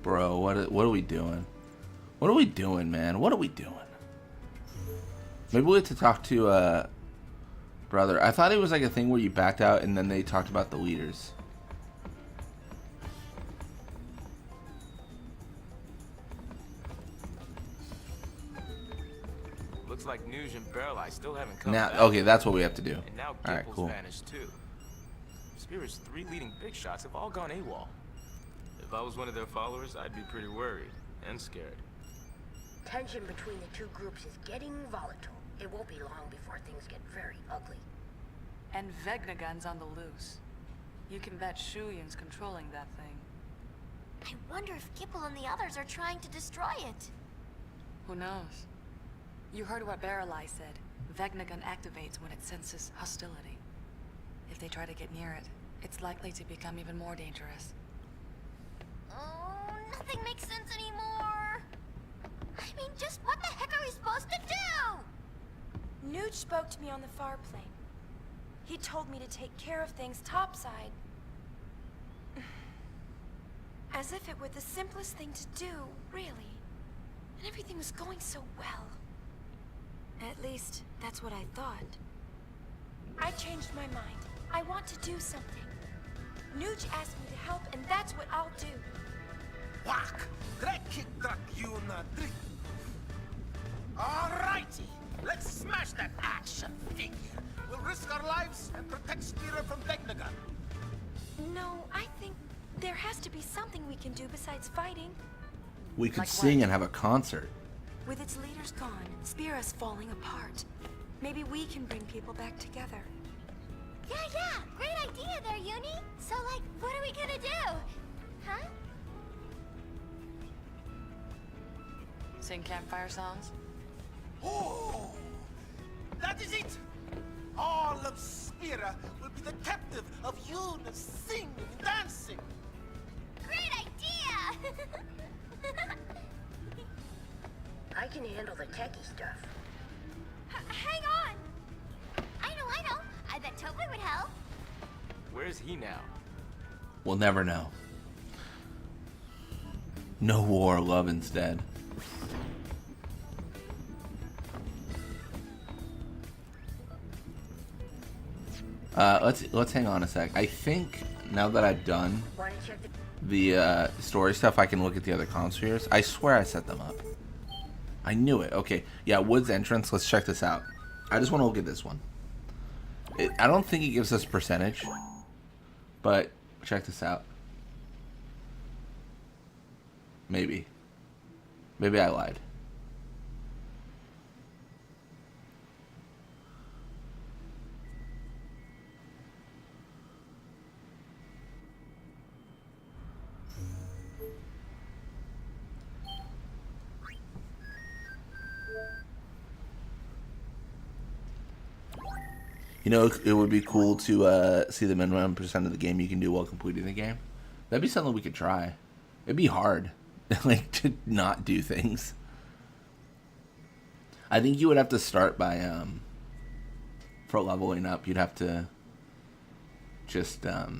Bro, what are we doing? What are we doing, man? What are we doing? Maybe we have to talk to brother. I thought it was like a thing where you backed out and then they talked about the leaders. Looks like Nuge and Barreleye still haven't come Now, back. okay, that's what we have to do. And now All right, Gipple's cool. vanished too. Spirit's 3 leading big shots have all gone AWOL. If I was one of their followers, I'd be pretty worried and scared. Tension between the two groups is getting volatile. It won't be long before things get very ugly. And Vegnagun's on the loose. You can bet Shuyin's controlling that thing. I wonder if Gipple and the others are trying to destroy it. Who knows? You heard what Barreleye said. Vegnagun activates when it senses hostility. If they try to get near it, it's likely to become even more dangerous. Oh, nothing makes sense anymore. I mean, just what the heck are we supposed to do? Nuge spoke to me on the far plane. He told me to take care of things topside. As if it were the simplest thing to do, really. And everything was going so well. At least, that's what I thought. I changed my mind. I want to do something. Nuge asked me to help, and that's what I'll do. Whack! Alrighty, let's smash that action figure. We'll risk our lives and protect Spira from Vegnagun. No, I think there has to be something we can do besides fighting. We could Like sing what? and have a concert. With its leaders gone, Spira's falling apart. Maybe we can bring people back together. Yeah, great idea there, Uni. So, like, what are we gonna do? Huh? Sing campfire songs? Oh, that is it. All of Spira will be the captive of Yuna singing and dancing. Great idea! I can handle the techie stuff. Hang on! I know. I bet Topher would help. Where's he now? We'll never know. No war, love instead. Let's hang on a sec. I think now that I've done Want to check the... the story stuff, I can look at the other conspiracies. I swear I set them up. I knew it. Okay, yeah, Wood's entrance. Let's check this out. I just want to look at this one. I don't think it gives us percentage, but check this out. Maybe I lied. You know, it would be cool to see the minimum percent of the game you can do while completing the game. That'd be something we could try. It'd be hard, like, to not do things. I think you would have to start by, for leveling up, you'd have to just, oh,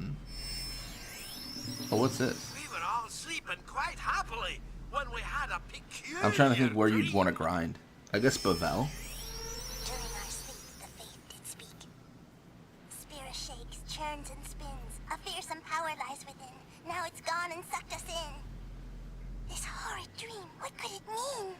what's this? We were all sleeping quite happily when we had a peculiar I'm trying to think where you'd dream. want to grind. I guess Bavel? During our sleep, the faith did speak. Spira shakes, churns, and spins. A fearsome power lies within. Now it's gone and sucked us in. This horrid dream, what could it mean?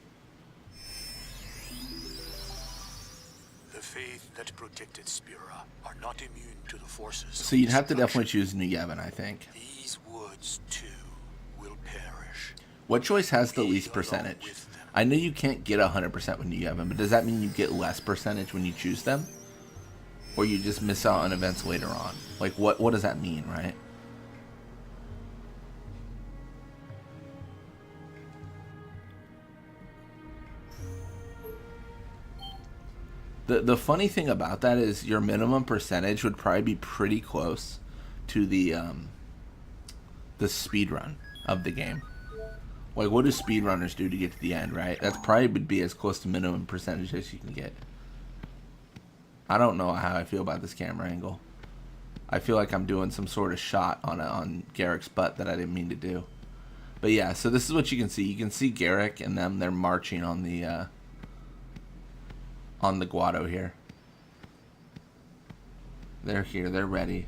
The faith that protected Spira are not immune to the forces. So you'd have to definitely choose New Yevon, I think. These woods, too, will perish. What choice has the least percentage? I know you can't get 100% when you have them, but does that mean you get less percentage when you choose them? Or you just miss out on events later on? Like, what does that mean, right? The funny thing about that is your minimum percentage would probably be pretty close to the speed run of the game. Like, what do speedrunners do to get to the end, right? That's probably would be as close to minimum percentage as you can get. I don't know how I feel about this camera angle. I feel like I'm doing some sort of shot on Garrick's butt that I didn't mean to do. But yeah, so this is what you can see. You can see Garrick and them. They're marching on the Guado here. They're here. They're ready.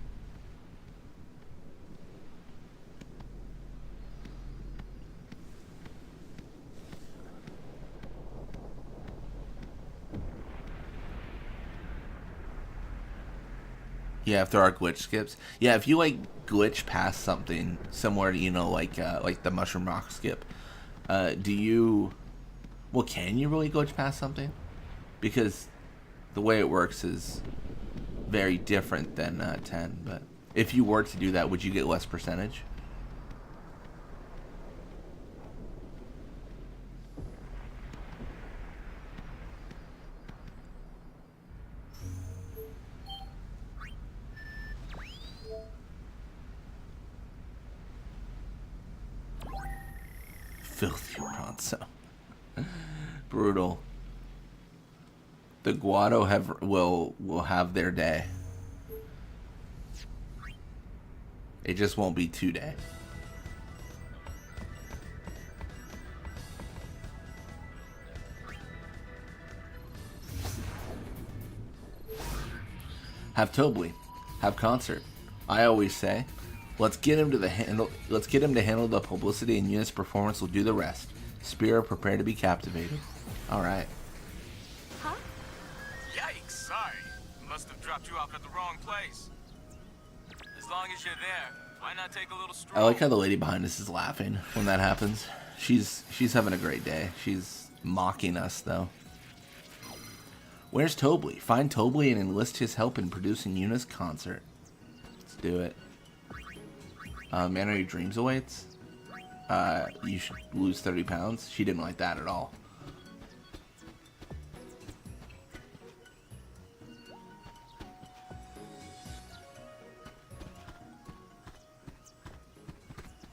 Yeah, if there are glitch skips. Yeah, if you like glitch past something similar to, you know, like the mushroom rock skip, do you? Well, can you really glitch past something? Because the way it works is very different than 10. But if you were to do that, would you get less percentage? Filthy Bronzo. Brutal. The Guado will have their day. It just won't be today. Have Tobley. Have Concert. I always say, let's get him to handle the publicity, and Eunice's performance will do the rest. Spira, prepare to be captivated. Alright. Huh? Yikes, sorry. Must have dropped you off at the wrong place. As long as you're there, why not take a little stroll? I like how the lady behind us is laughing when that happens. She's having a great day. She's mocking us, though. Where's Tobley? Find Tobley and enlist his help in producing Eunice's concert. Let's do it. Man, are your dreams awaits? You should lose 30 pounds. She didn't like that at all.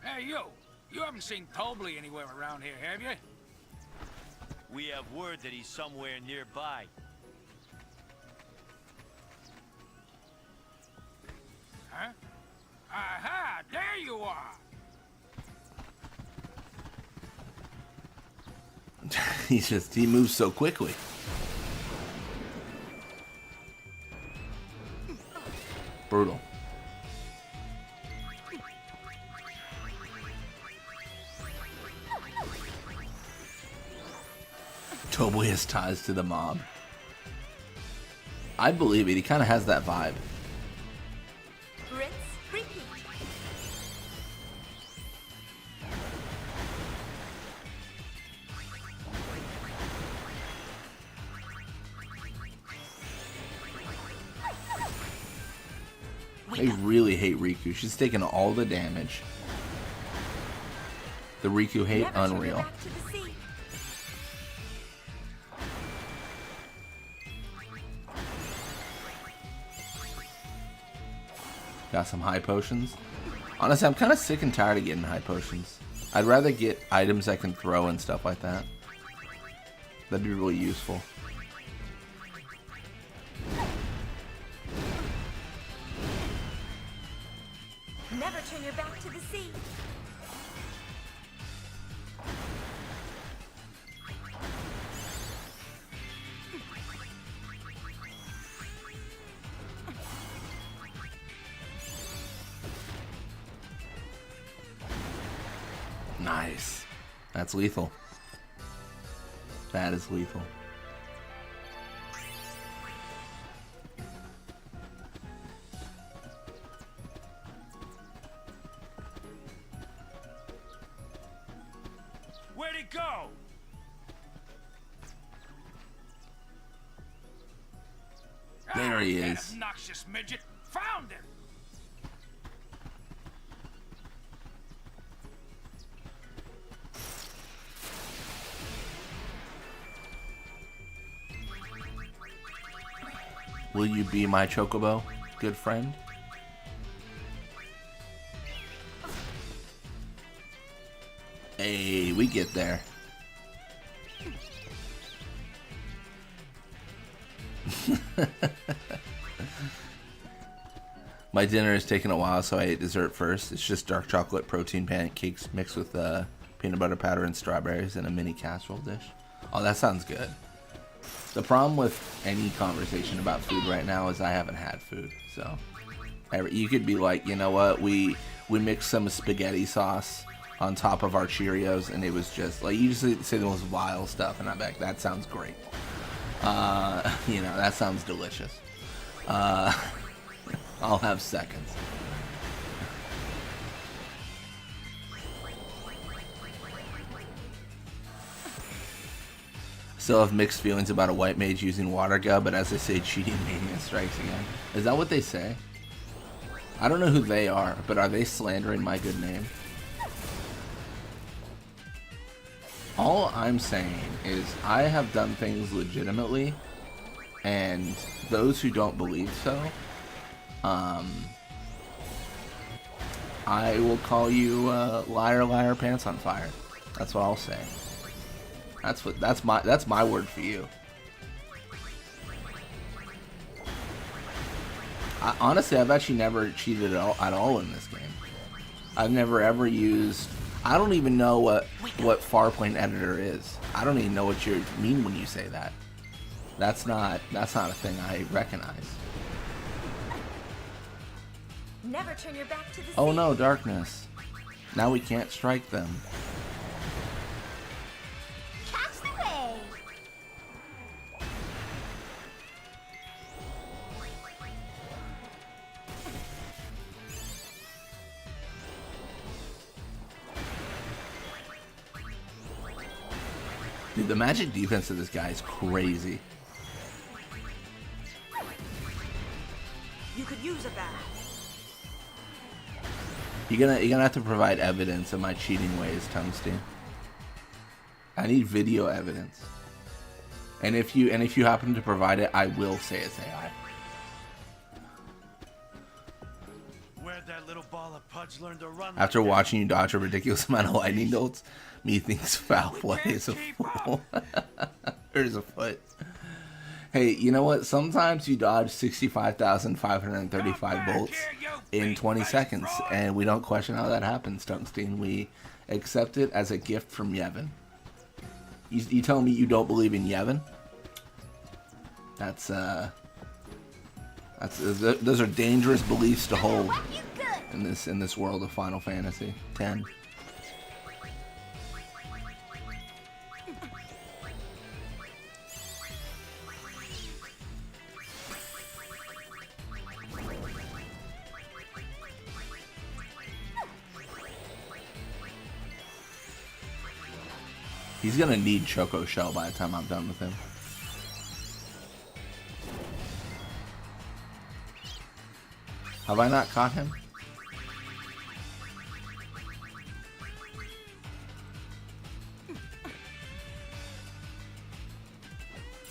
Hey, you haven't seen Tobley anywhere around here, have you? We have word that he's somewhere nearby. Huh? Aha! There you are! He moves so quickly. Brutal. Tobley has ties to the mob. I believe it. He kind of has that vibe. Rinse, repeat. I really hate Riku. She's taking all the damage. The Riku hate, Never turn your unreal. back to the sea. Got some high potions. Honestly, I'm kind of sick and tired of getting high potions. I'd rather get items I can throw and stuff like that. That'd be really useful. Never turn your back to the sea. Nice. That's lethal. That is lethal. Where'd he go? There he That is. obnoxious midget. Found him! Will you be my chocobo, good friend? Hey, we get there. My dinner is taking a while, so I ate dessert first. It's just dark chocolate protein pancakes mixed with peanut butter powder and strawberries in a mini casserole dish. Oh, that sounds good. The problem with any conversation about food right now is I haven't had food. So you could be like, you know what, we mixed some spaghetti sauce on top of our Cheerios, and it was just like, you just say the most vile stuff, and I'm like, that sounds great. You know, that sounds delicious. I'll have seconds. Still have mixed feelings about a white mage using water gun, but as I say, cheating mania strikes again. Is that what they say? I don't know who they are, but are they slandering my good name? All I'm saying is I have done things legitimately, and those who don't believe so, I will call you liar, liar, pants on fire. That's what I'll say. That's my word for you. Honestly, I've actually never cheated at all in this game. I've never ever used. I don't even know what Farplane editor is. I don't even know what you mean when you say that. That's not a thing I recognize. Never turn your back to the Oh sea. no, darkness. Now we can't strike them. Catch the wave! Dude, the magic defense of this guy is crazy. You could use a bath. You're gonna have to provide evidence of my cheating ways, Tungsten. I need video evidence. And if you happen to provide it, I will say it's AI. Where'd that little ball of pudge learn to run? After watching you dodge a ridiculous amount of lightning bolts, methinks foul play is a fool. There's a foot. Hey, you know what? Sometimes you dodge 65,535 bolts in 20 seconds, and we don't question how that happens, Tungsten. We accept it as a gift from Yevon. You tell me you don't believe in Yevon? Those are dangerous beliefs to hold in this world of Final Fantasy X. He's gonna need Choco Shell by the time I'm done with him. Have I not caught him?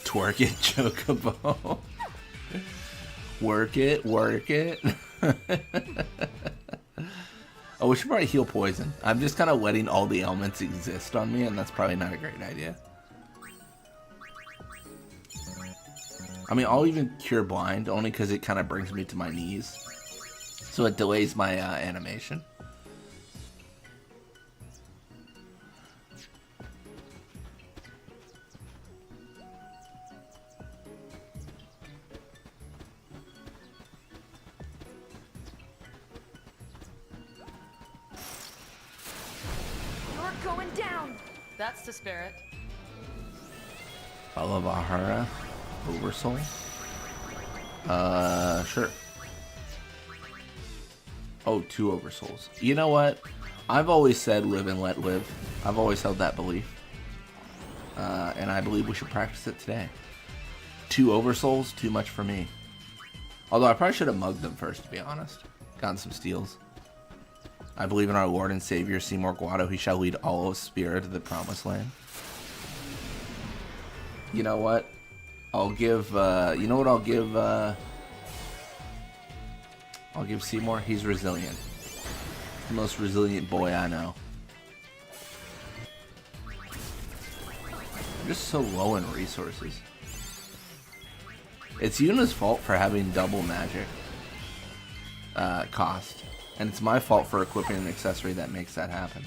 Twerk it, Chocobo. Work it, work it. Oh, we should probably heal poison. I'm just kind of letting all the elements exist on me, and that's probably not a great idea. I mean, I'll even cure blind, only because it kind of brings me to my knees. So it delays my animation. Going down. That's the spirit. Balavahara Oversoul? Sure. Oh, 2 Oversouls. You know what? I've always said live and let live. I've always held that belief. And I believe we should practice it today. 2 Oversouls? Too much for me. Although I probably should have mugged them first, to be honest. Gotten some steals. I believe in our Lord and Savior, Seymour Guado. He shall lead all of Spirit to the Promised Land. You know what? I'll give, you know what I'll give, I'll give Seymour? He's resilient. The most resilient boy I know. I'm just so low in resources. It's Yuna's fault for having double magic cost. And it's my fault for equipping an accessory that makes that happen.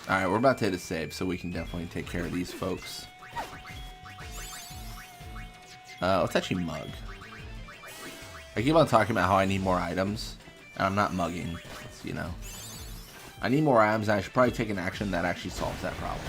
Alright, we're about to hit a save, so we can definitely take care of these folks. Let's actually mug. I keep on talking about how I need more items, and I'm not mugging. It's, you know. I need more items, and I should probably take an action that actually solves that problem.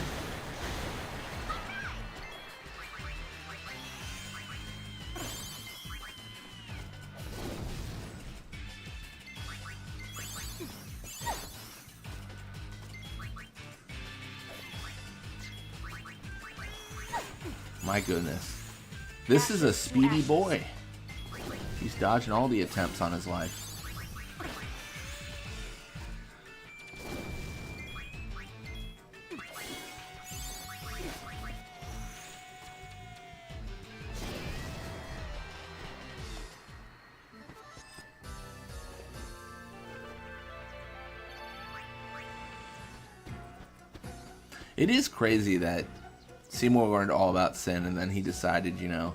My goodness. This is a speedy boy. He's dodging all the attempts on his life. It is crazy that Seymour learned all about Sin, and then he decided, you know,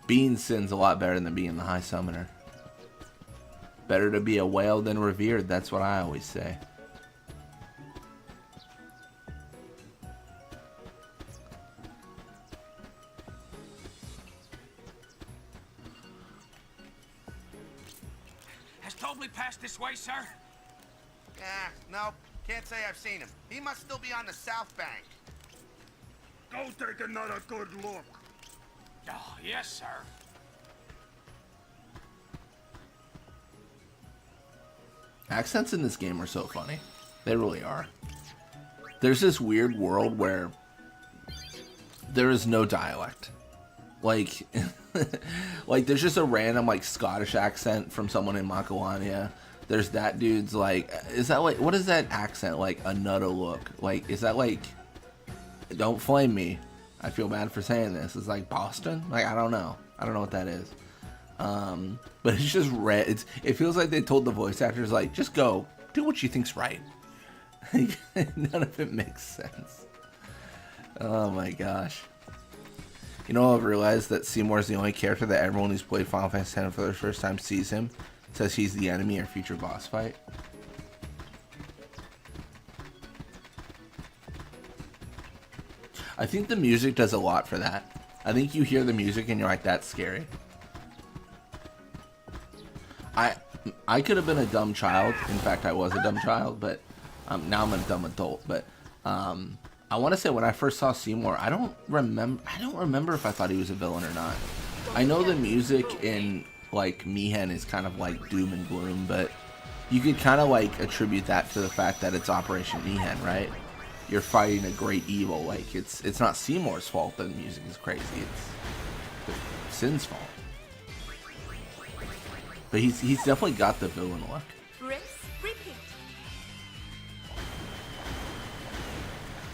being Sin's a lot better than being the High Summoner. Better to be a whale than revered, that's what I always say. Has Tobley passed this way, sir? No, can't say I've seen him. He must still be on the south bank. Go take another good look. Oh, yes, sir. Accents in this game are so funny. They really are. There's this weird world where there is no dialect. Like, like there's just a random like Scottish accent from someone in Makalania. There's that dude's like, is that like, what is that accent? Like a nutter look. Like, is that like, don't flame me. I feel bad for saying this. It's like Boston? Like, I don't know. I don't know what that is. But it's just red. It feels like they told the voice actors, like, just go, do what you think's right. None of it makes sense. Oh my gosh. You know, I've realized that Seymour's the only character that everyone who's played Final Fantasy X for the first time sees him, says he's the enemy or future boss fight. I think the music does a lot for that. I think you hear the music and you're like, that's scary. I could have been a dumb child. In fact, I was a dumb child, but now I'm a dumb adult. But I want to say when I first saw Seymour, I don't remember if I thought he was a villain or not. I know the music in like Mihen is kind of like doom and gloom, but you could kind of like attribute that to the fact that it's Operation Mihen, right? You're fighting a great evil. Like it's not Seymour's fault that the music is crazy. It's Sin's fault. But he's definitely got the villain look. Rinse, repeat.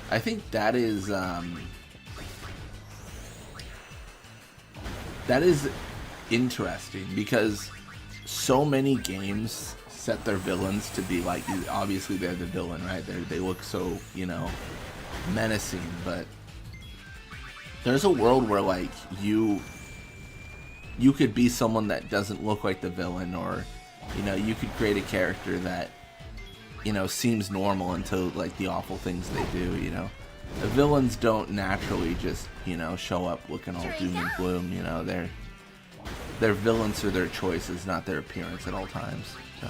I think that is interesting because so many games set their villains to be like, obviously they're the villain, right? They look so, you know, menacing, but there's a world where like you could be someone that doesn't look like the villain, or you know, you could create a character that, you know, seems normal until like the awful things they do. You know, the villains don't naturally just, you know, show up looking all doom and gloom. You know, they're villains through their choices, not their appearance at all times. So,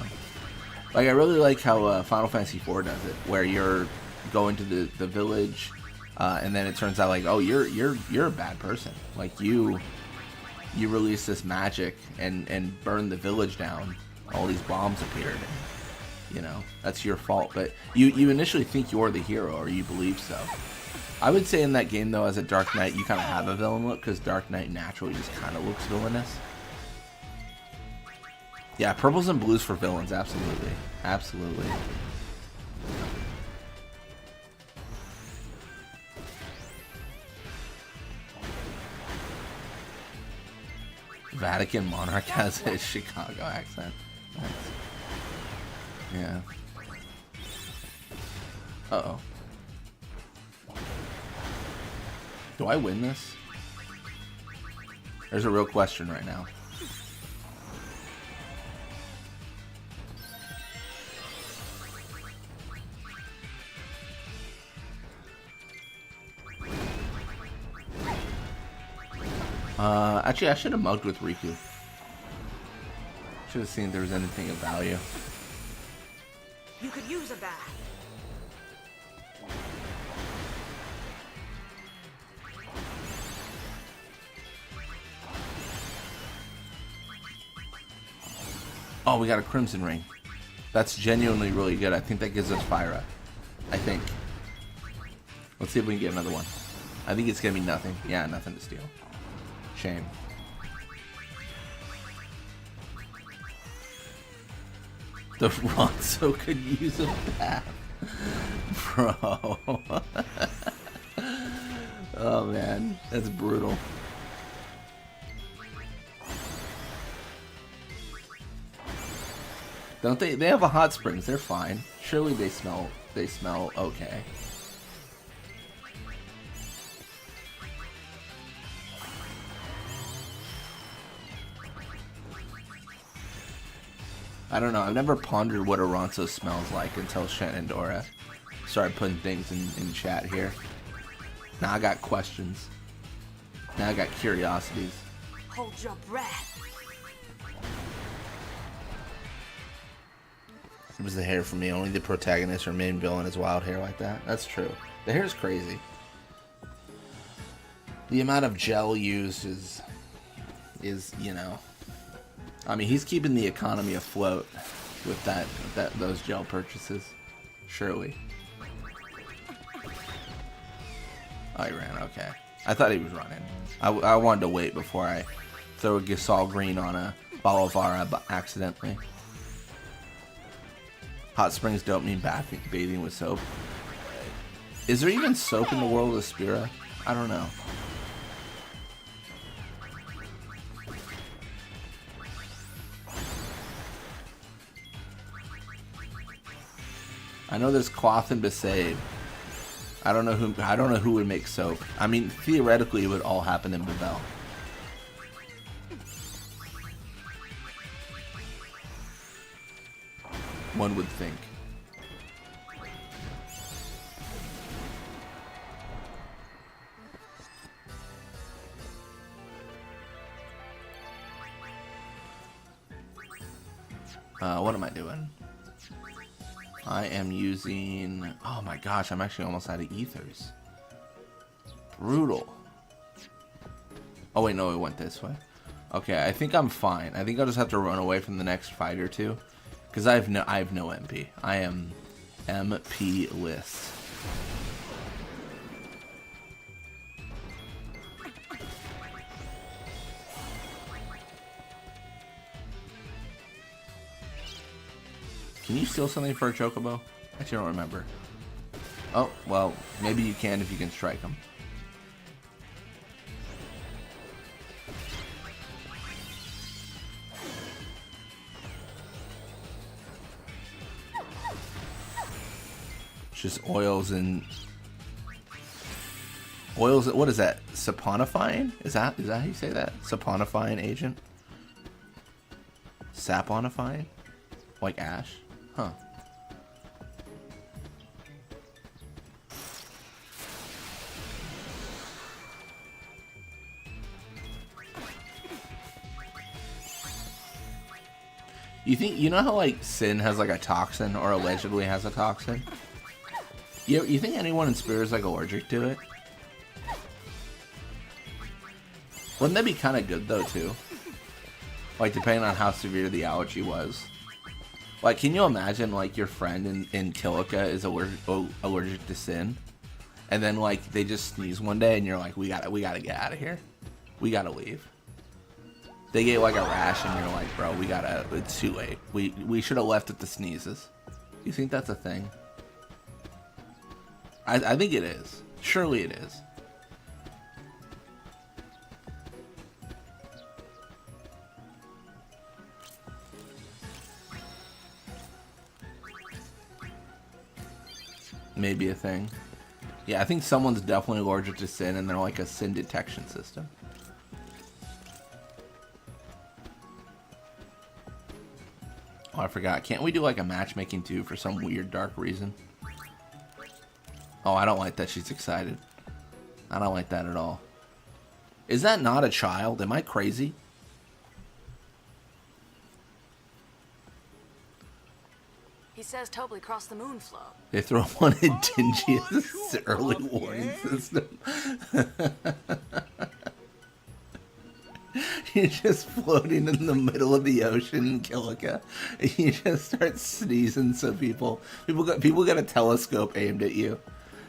like, I really like how Final Fantasy IV does it, where you're going to the village, and then it turns out like, oh, you're a bad person. Like you release this magic and burn the village down. All these bombs appeared. And, you know, that's your fault. But you initially think you're the hero, or you believe so. I would say in that game, though, as a Dark Knight, you kind of have a villain look, because Dark Knight naturally just kind of looks villainous. Yeah, purples and blues for villains, absolutely. Absolutely. Vatican monarch has a Chicago accent. Nice. Yeah. Uh-oh. Do I win this? There's a real question right now. Actually, I should have mugged with Riku. Should have seen if there was anything of value. You could use a bath. Oh, we got a Crimson Ring. That's genuinely really good. I think that gives us Fyra. I think. Let's see if we can get another one. I think it's going to be nothing. Yeah, nothing to steal. Shame. The Ronso could use a bath. Bro. Oh man, that's brutal. Don't they have a hot springs, they're fine. Surely they smell okay. I don't know. I've never pondered what Aranzo smells like until Shenandoah started putting things in chat here. Now I got questions. Now I got curiosities. Hold your breath. It was the hair for me. Only the protagonist or main villain has wild hair like that. That's true. The hair is crazy. The amount of gel used is you know. I mean, he's keeping the economy afloat with those gel purchases. Surely. Oh, he ran. Okay. I thought he was running. I wanted to wait before I throw a Gasol Green on a Balavara accidentally. Hot springs don't mean bathing with soap. Is there even soap in the world of Spira? I don't know. I know there's cloth and Besaid. I don't know who would make soap. I mean, theoretically, it would all happen in Babel. One would think. What am I doing? I am using... Oh my gosh, I'm actually almost out of ethers. Brutal. Oh wait, no, it went this way. Okay, I think I'm fine. I think I'll just have to run away from the next fight or two. Because I have no MP. I am MP-less. Can you steal something for a Chocobo? Actually, I don't remember. Oh, well, maybe you can if you can strike him. It's just oils and... Oils, what is that? Saponifying? Is that how you say that? Saponifying agent? Saponifying? Like Ash? Huh. You know how like Sin has like a toxin or allegedly has a toxin? You think anyone in Spirit is like allergic to it? Wouldn't that be kind of good though too? Like depending on how severe the allergy was. Like, can you imagine, like, your friend in Kilika is allergic to Sin? And then, like, they just sneeze one day and you're like, we gotta get out of here. We gotta leave. They get, like, a rash and you're like, bro, it's too late. We should have left at the sneezes. You think that's a thing? I think it is. Surely it is. Maybe a thing. Yeah, I think someone's definitely allergic to Sin and they're like a Sin detection system. Oh, I forgot. Can't we do like a matchmaking too for some weird dark reason? Oh, I don't like that she's excited. I don't like that at all. Is that not a child? Am I crazy? He says Tobley crossed the moon flow. They throw one in Dingy's early warning system. You're just floating in the middle of the ocean in Kilika. And you just start sneezing so people got a telescope aimed at you.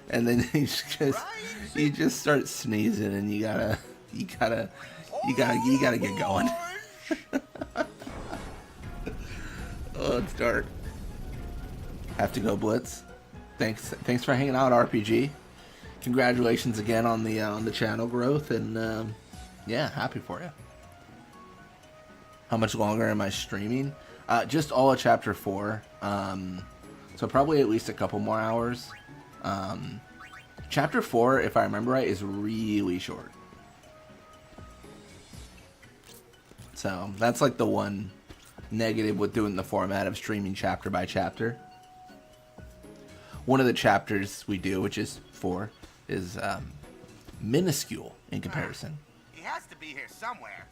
And then you just start sneezing and you gotta get going. Oh, it's dark. Have to go, Blitz. Thanks for hanging out, RPG. Congratulations again on the channel growth, and yeah, happy for you. How much longer am I streaming? Just all of chapter 4. So probably at least a couple more hours. Chapter 4, if I remember right, is really short. So that's like the one negative with doing the format of streaming chapter by chapter. One of the chapters we do, which is 4, is minuscule in comparison. He has to be here somewhere.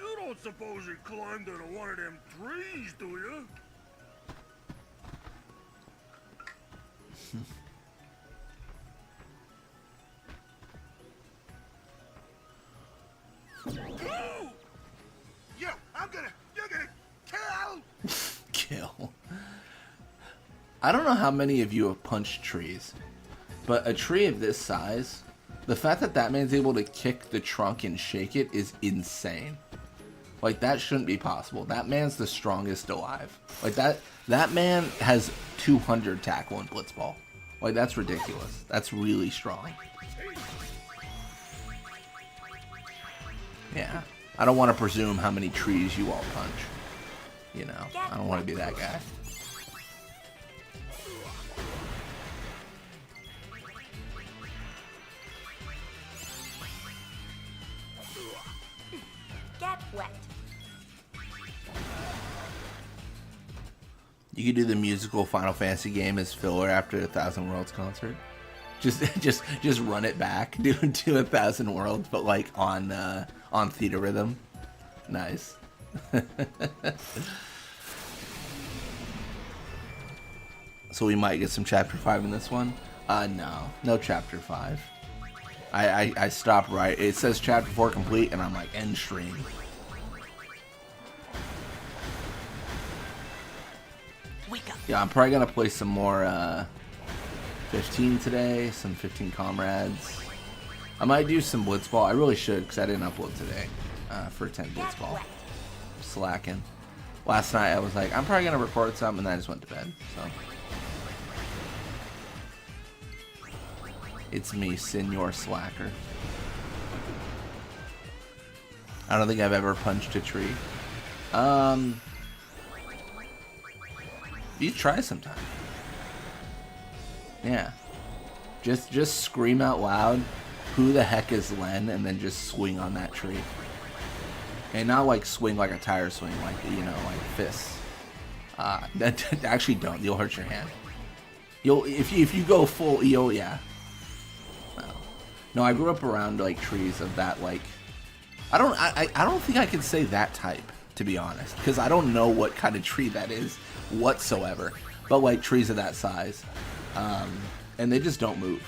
You don't suppose he climbed into one of them trees, do you? Yo, you're gonna kill! Kill. I don't know how many of you have punched trees, but a tree of this size, the fact that that man's able to kick the trunk and shake it is insane. Like, that shouldn't be possible. That man's the strongest alive. Like, that man has 200 tackle and blitzball. Like, that's ridiculous. That's really strong. Yeah. I don't want to presume how many trees you all punch. You know, I don't want to be that guy. Get wet. You could do the musical Final Fantasy game as filler after 1,000 Worlds concert. Just run it back, do 1,000 Worlds, but like on Theta Rhythm. Nice. So we might get some Chapter 5 in this one. No Chapter 5. I stopped right. It says Chapter 4 complete, and I'm like, end stream. Yeah, I'm probably gonna play some more 15 today, some 15 Comrades. I might do some Blitzball. I really should, because I didn't upload today for 10 Blitzball. Slacking. Last night I was like, I'm probably gonna record something, and then I just went to bed. So it's me, Senor Slacker. I don't think I've ever punched a tree. You try sometime. Yeah. Just scream out loud, who the heck is Len, and then just swing on that tree. And not like swing like a tire swing, like, you know, like fists. Actually don't, you'll hurt your hand. If you go full EO, yeah. No, I grew up around like trees of that, like, I don't think I can say that type, to be honest, because I don't know what kind of tree that is whatsoever, but like trees of that size, and they just don't move.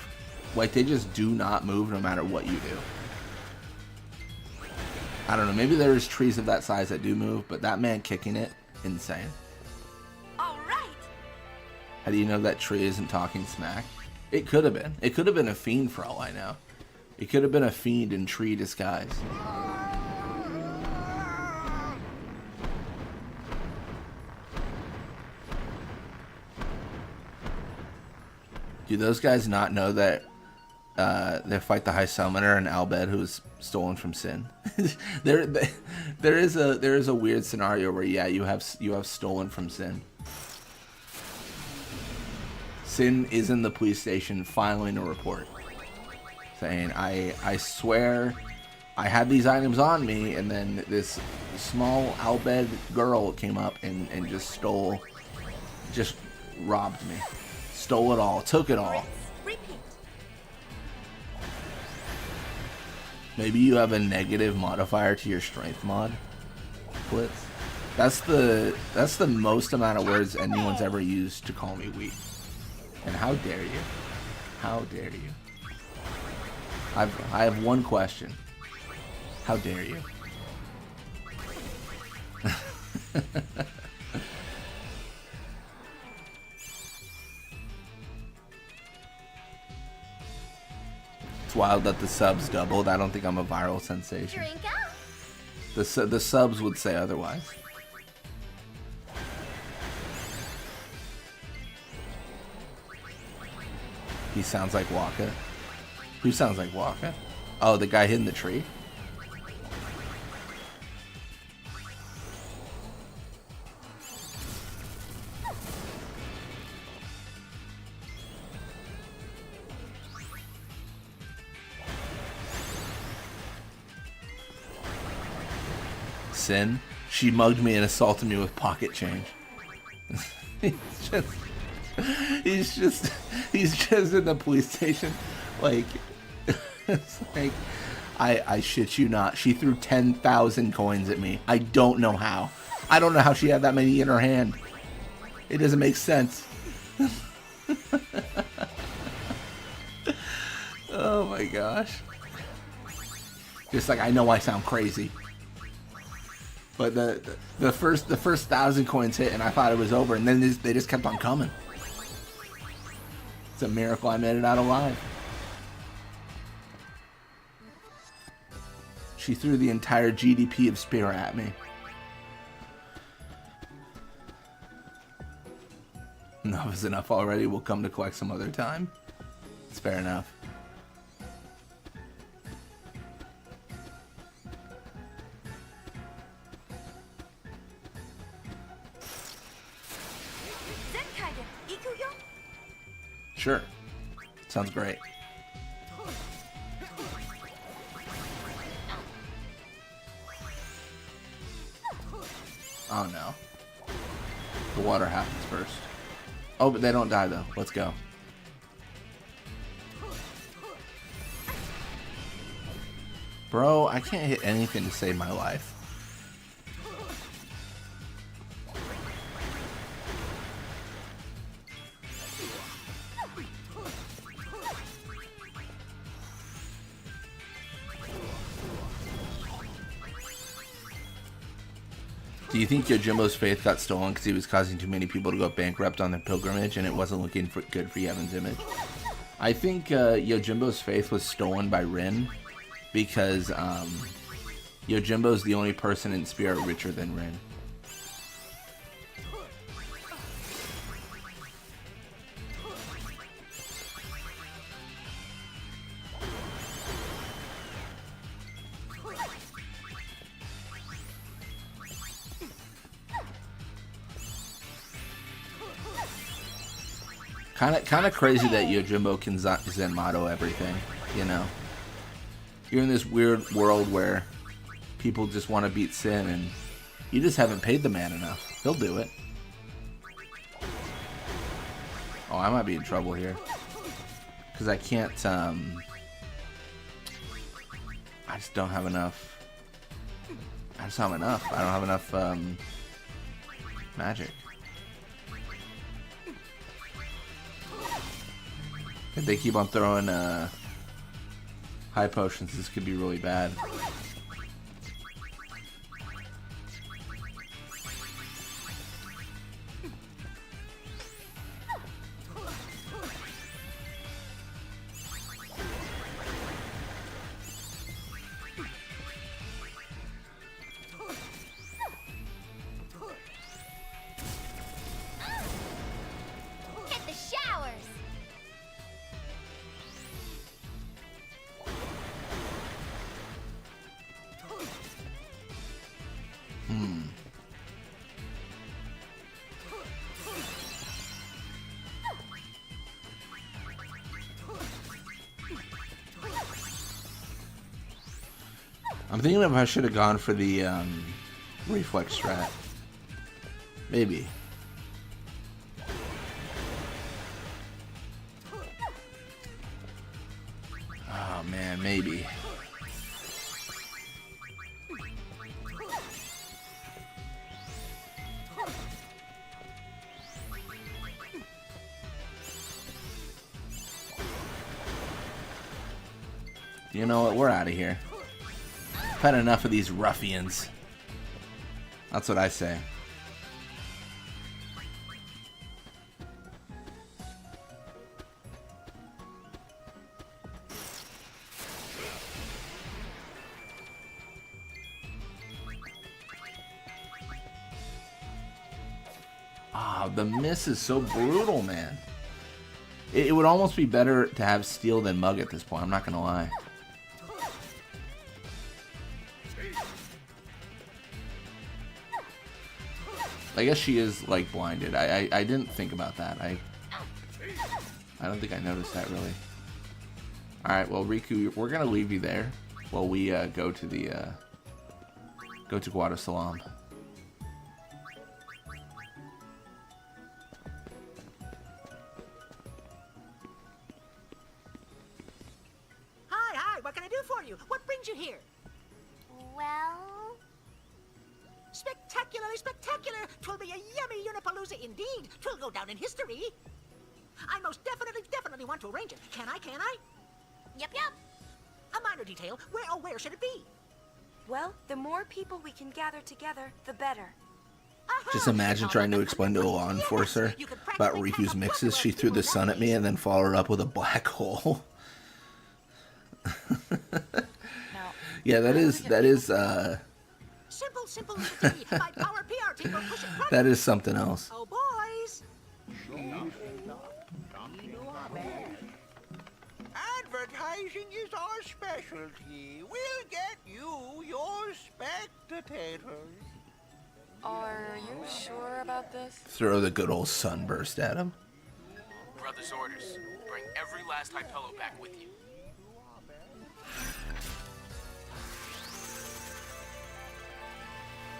Like, they just do not move no matter what you do. I don't know, maybe there's trees of that size that do move, but that man kicking it, insane. All right. How do you know that tree isn't talking smack? It could have been. It could have been a fiend for all I know. It could have been a fiend in tree disguise. Do those guys not know that they fight the High Summoner and Albed, who was stolen from Sin? there is a weird scenario where, yeah, you have stolen from Sin. Sin is in the police station filing a report, saying, I swear I had these items on me, and then this small Albed girl came up and just robbed me. Stole it all, took it all. Maybe you have a negative modifier to your strength mod, Blitz. That's the most amount of words anyone's ever used to call me weak. And how dare you? How dare you? I have one question. How dare you? It's wild that the subs doubled. I don't think I'm a viral sensation. The subs would say otherwise. He sounds like Waka. Who sounds like Waka? Oh, the guy hidden the tree? sin. She mugged me and assaulted me with pocket change. he's just in the police station, like, it's like, I shit you not. She threw 10,000 coins at me. I don't know how. I don't know how she had that many in her hand. It doesn't make sense. Oh my gosh. Just like, I know I sound crazy, but the first 1,000 coins hit and I thought it was over, and then they just kept on coming. It's a miracle I made it out alive. She threw the entire GDP of Spira at me. Enough is enough already. We'll come to collect some other time. It's fair enough. Sure. Sounds great. Oh no. The water happens first. Oh, but they don't die though. Let's go. Bro, I can't hit anything to save my life. Do you think Yojimbo's faith got stolen because he was causing too many people to go bankrupt on their pilgrimage and it wasn't looking good for Yevon's image? I think Yojimbo's faith was stolen by Rin because Yojimbo's the only person in spirit richer than Rin. Kind of crazy that Yojimbo can Zenmato everything, you know? You're in this weird world where people just want to beat Sin and you just haven't paid the man enough. He'll do it. Oh, I might be in trouble here. Because I can't, I just don't have enough. I just don't have enough. I don't have enough, magic. If they keep on throwing high potions, this could be really bad. Hit the showers! I'm thinking if I should have gone for the reflex strat. Maybe. Oh man, maybe. You know what? We're out of here. I've had enough of these ruffians. That's what I say. Ah, the miss is so brutal, man. It would almost be better to have Steel than Mug at this point, I'm not gonna lie. I guess she is, like, blinded. I didn't think about that. I don't think I noticed that, really. Alright, well, Riku, we're gonna leave you there while we go to the Go to Guadalsalam. Hi, what can I do for you? What brings you here? Well, Spectacularly spectacular! 'Twill be a yummy Unipalooza indeed. 'Twill go down in history. I most definitely want to arrange it. Can I? yep. A minor detail. Where should it be? Well, the more people we can gather together, the better. Just imagine trying to explain to a law enforcer about Riku's mixes. She threw the sun at me and then followed up with a black hole. Yeah, that is Simple duty. My power PR team will push it right. that is something else. Oh, boys. Advertising is our specialty. We'll get you your spectators. Are you sure about this? Throw the good old sunburst at him. Brother's orders. Bring every last Hypello back with you.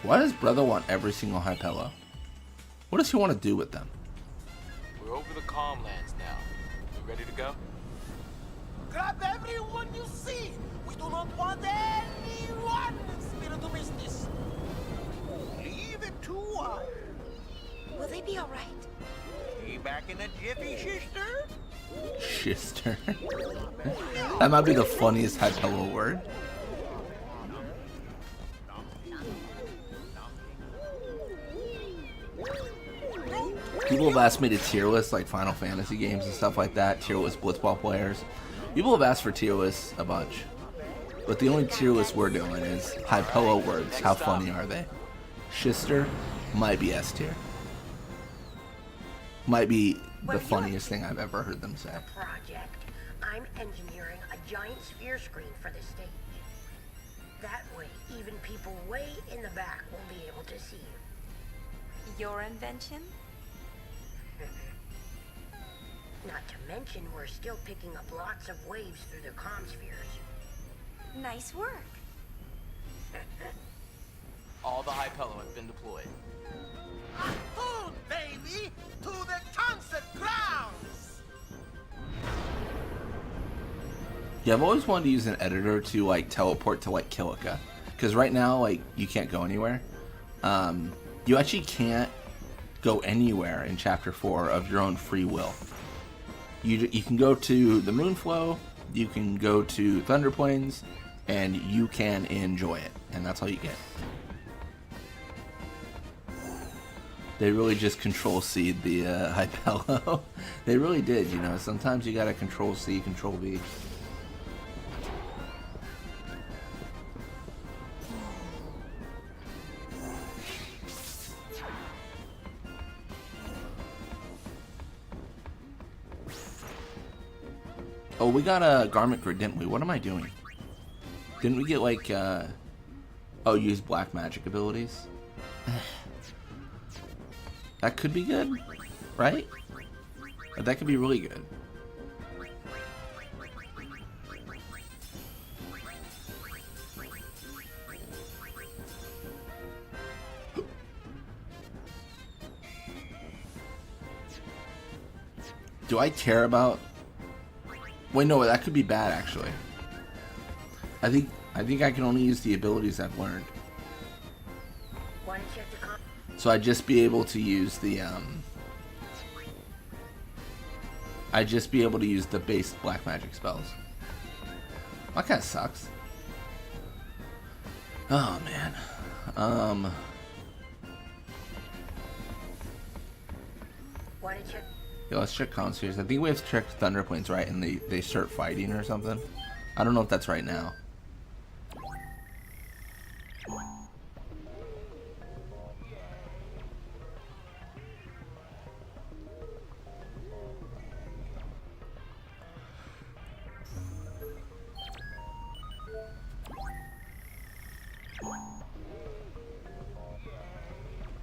Why does brother want every single Hypello? What does he want to do with them? We're over the Calmlands now. You ready to go? Grab everyone you see. We do not want anyone in spirit to miss this. Leave it to us. Will they be all right? Be back in a jiffy, sister. Shister. That might be the funniest Hypello word. People have asked me to tier list like Final Fantasy games and stuff like that, tier list Blitzball players. People have asked for tier lists a bunch. But the only tier list we're doing is Hypello words. How funny are they? Shister might be S tier. Might be the funniest thing I've ever heard them say. Project. I'm engineering a giant sphere screen for the stage. That way, even people way in the back will be able to see you. Your invention? Not to mention, we're still picking up lots of waves through the comm spheres. Nice work. All the Hypello have been deployed. Food, baby, to the concert grounds. Yeah, I've always wanted to use an editor to like teleport to like Kilika, because right now like you can't go anywhere. You actually can't go anywhere in Chapter 4 of your own free will. You can go to the Moonflow, you can go to Thunder Plains, and you can enjoy it, and that's all you get. They really just Control-C'd the Hypello. They really did, you know. Sometimes you gotta Control-C, Control-V. Oh, we got a Garment Grid, didn't we? What am I doing? Didn't we get like, oh, use black magic abilities? That could be good, right? That could be really good. Do I care about... Wait, no, that could be bad, actually. I think I can only use the abilities I've learned. So I'd just be able to use the, I'd just be able to use the base black magic spells. That kinda sucks. Oh, man. Yeah, let's check Conspheres. I think we have to check Thunder Plains, right? And they start fighting or something. I don't know if that's right now.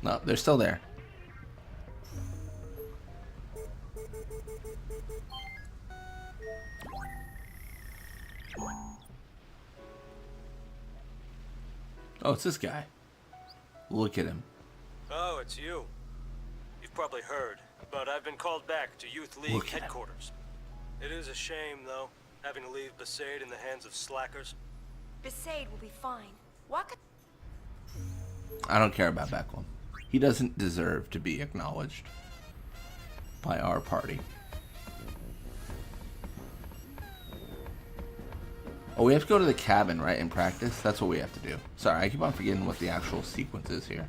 No, they're still there. Oh, it's this guy. Look at him. Oh, it's you. You've probably heard, but I've been called back to Youth League headquarters. It is a shame, though, having to leave Besaid in the hands of slackers. Besaid will be fine. Waka... I don't care about Beckham. He doesn't deserve to be acknowledged by our party. Oh, we have to go to the cabin, right, and practice? That's what we have to do. Sorry, I keep on forgetting what the actual sequence is here.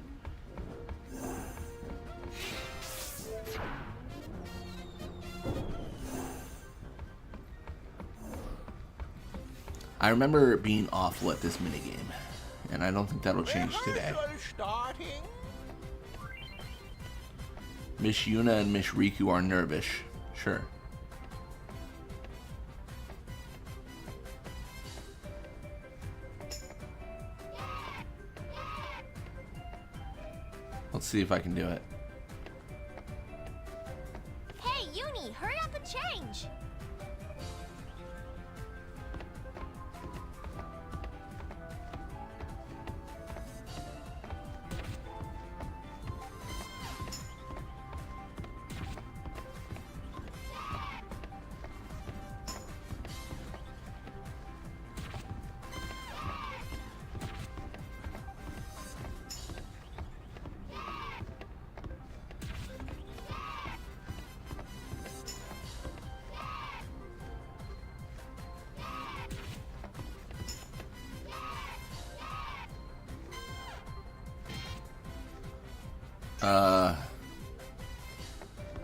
I remember being awful at this minigame, and I don't think that'll change today. Miss Yuna and Miss Riku are nervous. Sure. Let's see if I can do it. Hey, Uni, hurry up and change.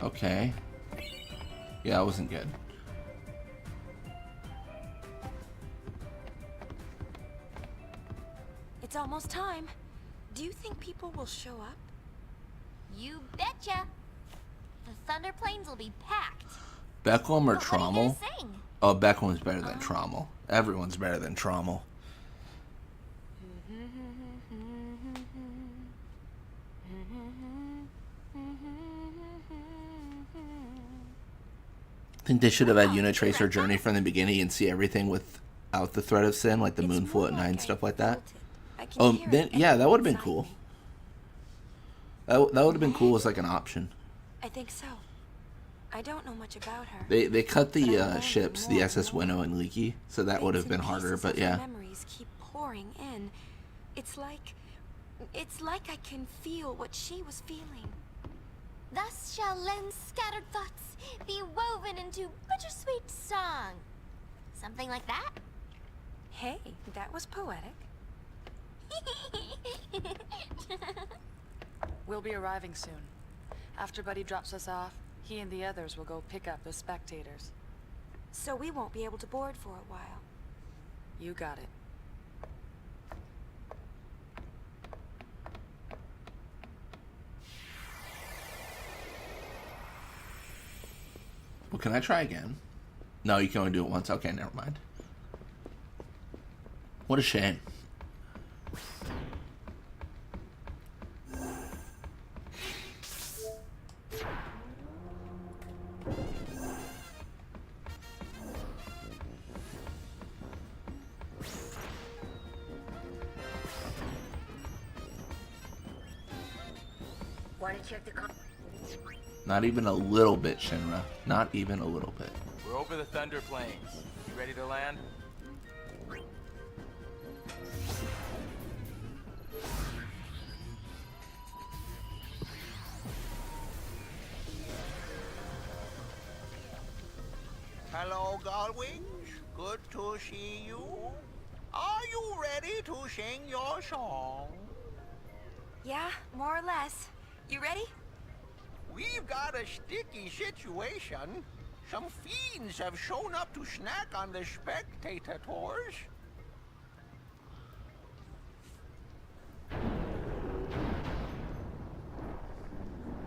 Okay. Yeah, that wasn't good. It's almost time. Do you think people will show up? You betcha. The Thunder Plains will be packed. Beckham or But what are you Trommel? gonna sing? Oh, Beckham's better than Trommel. Everyone's better than Trommel. I think they should have had Yuna trace her journey from the beginning and see everything without the threat of sin, like the Moonful at night and stuff like that. Oh, then yeah, that would have been cool. That would have been cool as like an option. I think so. I don't know much about her. They cut the ships, the SS Winnow and Leaky, so that would have been harder. But yeah. Memories keep pouring in. It's like I can feel what she was feeling. Thus shall Len's scattered thoughts be woven into bittersweet song. Something like that? Hey, that was poetic. We'll be arriving soon. After Buddy drops us off, he and the others will go pick up the spectators. So we won't be able to board for a while. You got it. Well, can I try again? No, you can only do it once. Okay, never mind. What a shame. Want to check the Not even a little bit, Shinra. Not even a little bit. We're over the Thunder Plains. You ready to land? Hello, Gullwings. Good to see you. Are you ready to sing your song? Yeah, more or less. You ready? We've got a sticky situation. Some fiends have shown up to snack on the spectators.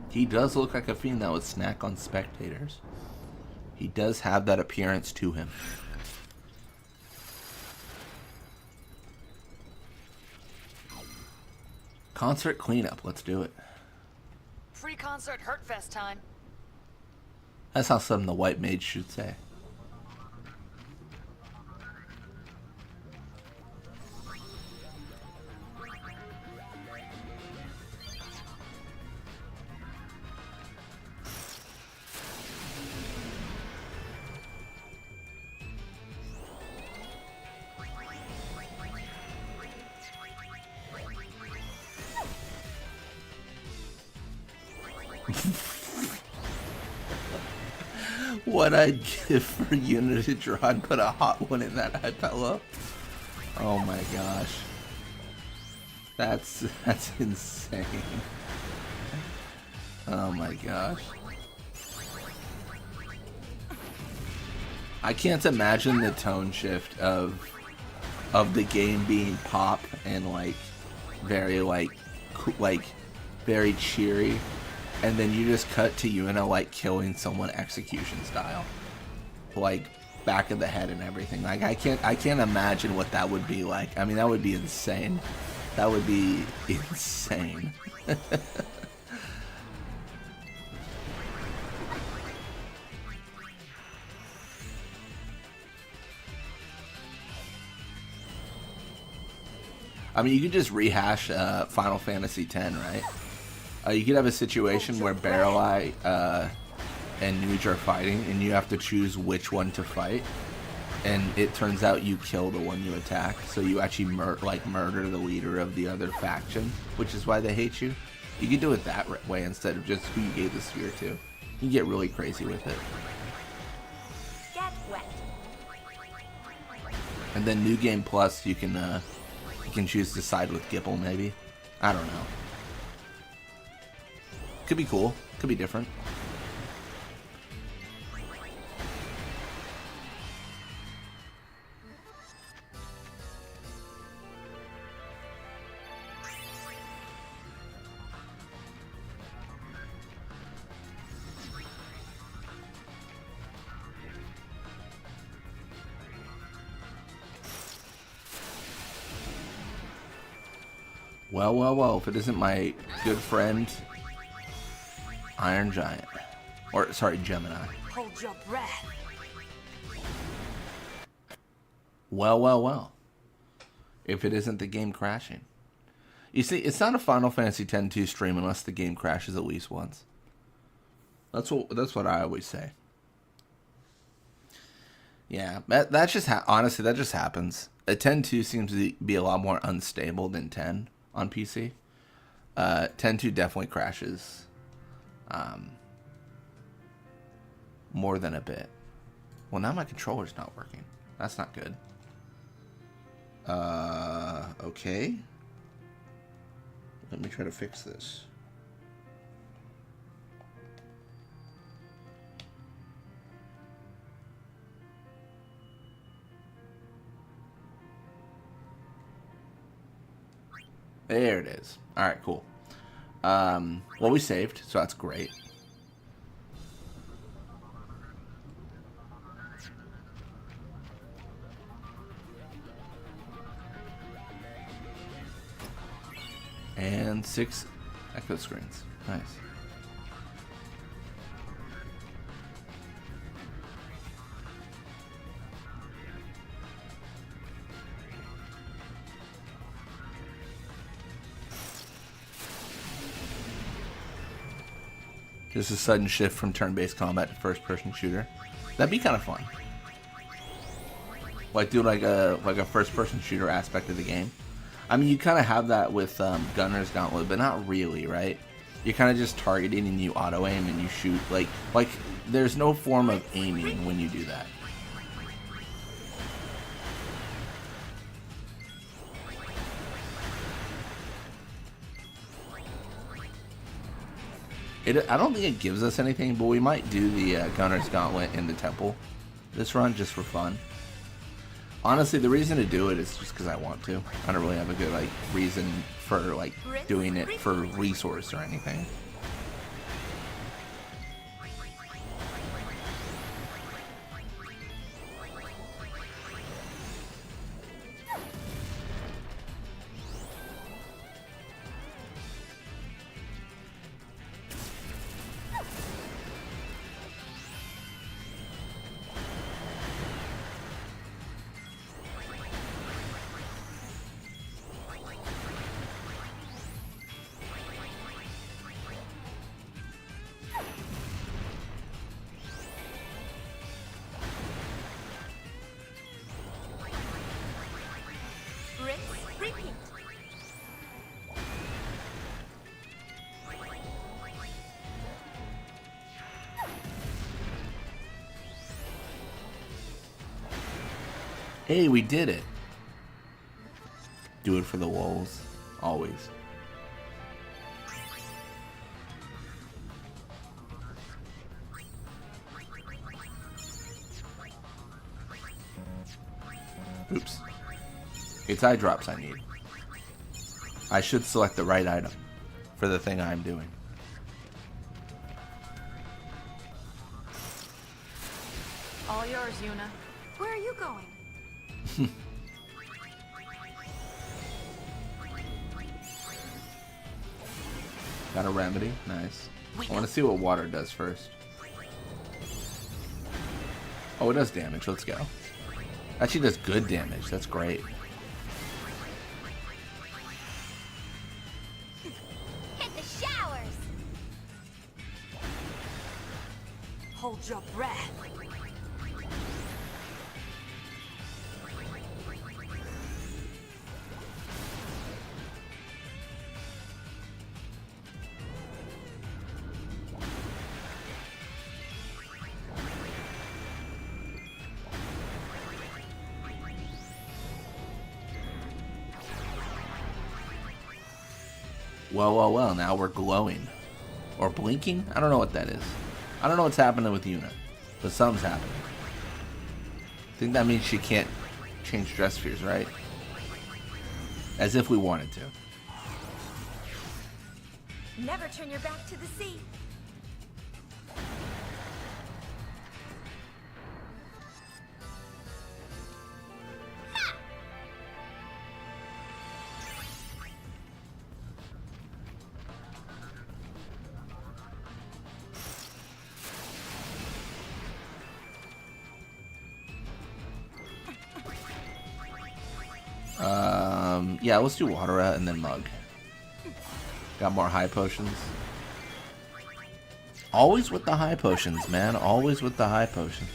He does look like a fiend that would snack on spectators. He does have that appearance to him. Concert cleanup. Let's do it. Free concert Hurtfest time. That's how something the white mage should say. What I'd give for Unit to draw and put a hot one in that Hypella. Oh my gosh. That's insane. Oh my gosh. I can't imagine the tone shift of the game being pop and like very very cheery, and then you just cut to Yuna like killing someone execution style, like back of the head and everything. Like I can't imagine what that would be like. I mean, that would be insane. That would be insane. I mean, you could just rehash Final Fantasy X, right? You could have a situation where Barreleye and Nuge are fighting, and you have to choose which one to fight. And it turns out you kill the one you attack, so you actually murder the leader of the other faction, which is why they hate you. You could do it that way instead of just who you gave the sphere to. You can get really crazy with it. Get wet. And then New Game Plus, you can choose to side with Gipple, maybe. I don't know. Could be cool. Could be different. Well, well, well, if it isn't my good friend, Iron Giant. Or, sorry, Gemini. Hold your breath. Well, well, well. If it isn't the game crashing. You see, it's not a Final Fantasy X-2 stream unless the game crashes at least once. That's what I always say. Yeah, that just honestly, that just happens. A 10.2 seems to be a lot more unstable than 10 on PC. 10.2 definitely crashes more than a bit. Well, now my controller's not working. That's not good. Okay. Let me try to fix this. There it is. Alright, cool. Well, we saved, so that's great. And 6 echo screens. Nice. Just a sudden shift from turn-based combat to first-person shooter. That'd be kind of fun. Like do like a first-person shooter aspect of the game. I mean, you kind of have that with Gunner's Gauntlet, but not really, right? You're kind of just targeting and you auto-aim and you shoot. Like there's no form of aiming when you do that. I don't think it gives us anything, but we might do the Gunner's Gauntlet in the temple this run just for fun. Honestly, the reason to do it is just because I want to. I don't really have a good reason for doing it for resource or anything. Hey, we did it. Do it for the wolves. Always. Oops. It's eye drops I need. I should select the right item for the thing I'm doing. All yours, Yuna. Where are you going? Got a remedy. Nice. I want to see what water does first. Oh, it does damage. Let's go. Actually does good damage. That's great. Hit the showers. Hold your breath. Well, now we're glowing. Or blinking? I don't know what that is. I don't know what's happening with Yuna. But something's happening. I think that means she can't change dress spheres, right? As if we wanted to. Never turn your back to the sea. Yeah, let's do Watera and then Mug. Got more high potions. Always with the high potions, man. Always with the high potions.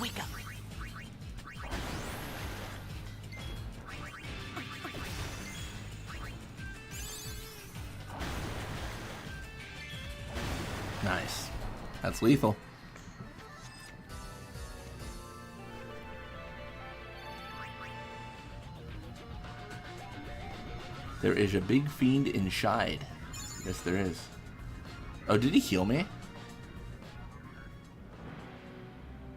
Wake up. Nice. That's lethal. There is a big fiend inside. Yes, there is. Oh, did he heal me?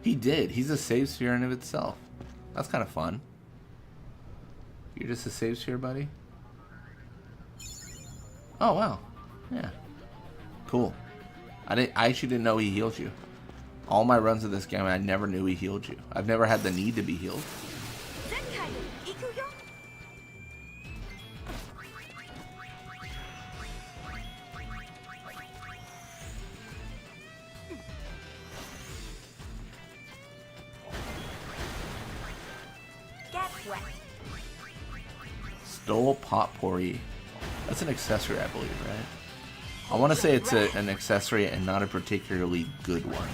He did. He's a save sphere in of itself. That's kind of fun. You're just a save sphere, buddy? Oh, wow. Yeah. Cool. I actually didn't know he healed you. All my runs of this game, I never knew he healed you. I've never had the need to be healed. Stole potpourri. That's an accessory, I believe, right? I want to say it's an accessory and not a particularly good one.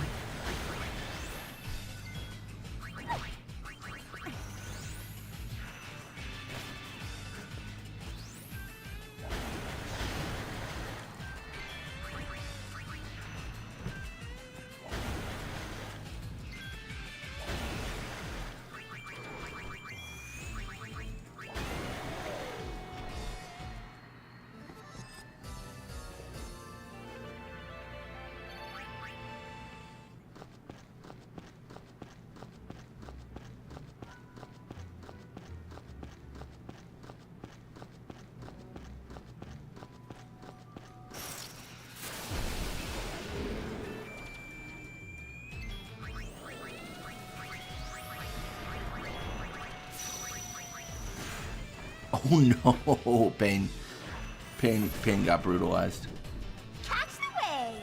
Oh no, Pain got brutalized. Catch the wave.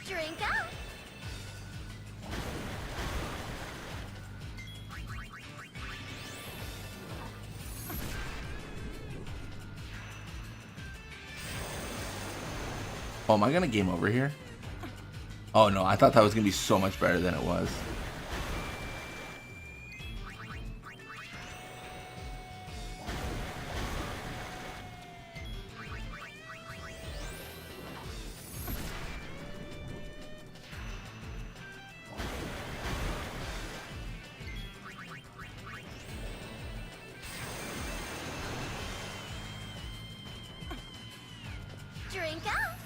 Drink up. Oh, am I gonna game over here? Oh no, I thought that was gonna be so much better than it was. Drink up.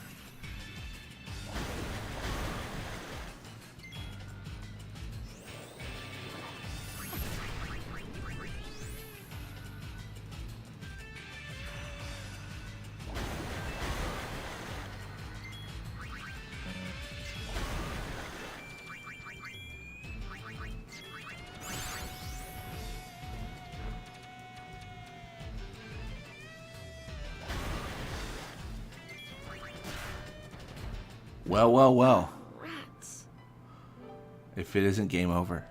Well, well, well. Rats. If it isn't game over.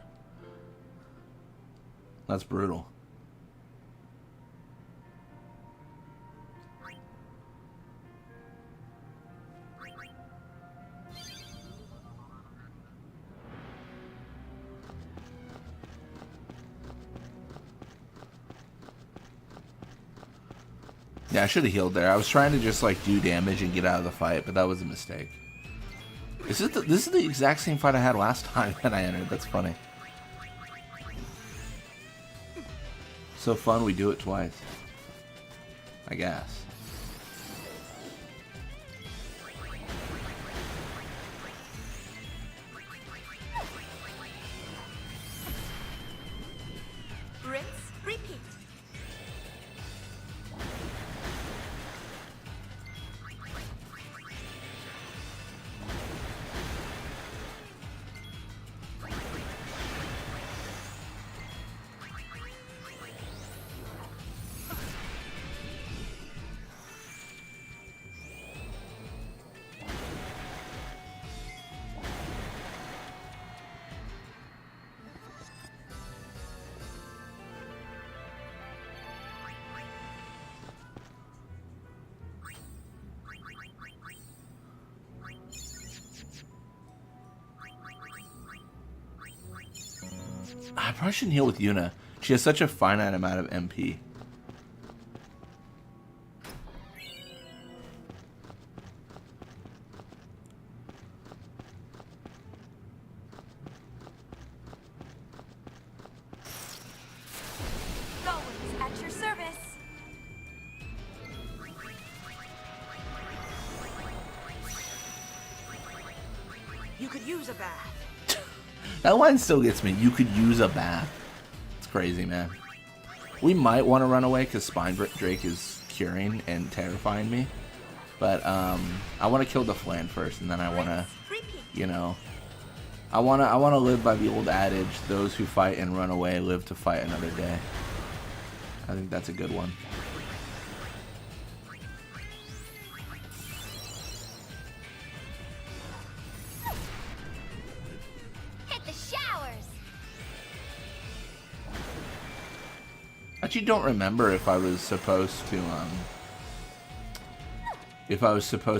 That's brutal. Yeah, I should have healed there. I was trying to just like do damage and get out of the fight, but that was a mistake. This is the exact same fight I had last time that I entered. That's funny. So fun we do it twice. I guess. Rinse, repeat. I probably shouldn't heal with Yuna. She has such a finite amount of MP. Always at your service. You could use a bath. That line still gets me. You could use a bath. It's crazy, man. We might want to run away because Spine Drake is curing and terrifying me. But I want to kill the Flan first, and then I want to, you know, I want to live by the old adage: those who fight and run away live to fight another day. I think that's a good one. Hit the showers. Actually, don't remember if I was supposed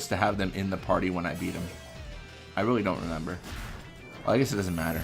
to have them in the party when I beat them. I really don't remember. Well, I guess it doesn't matter.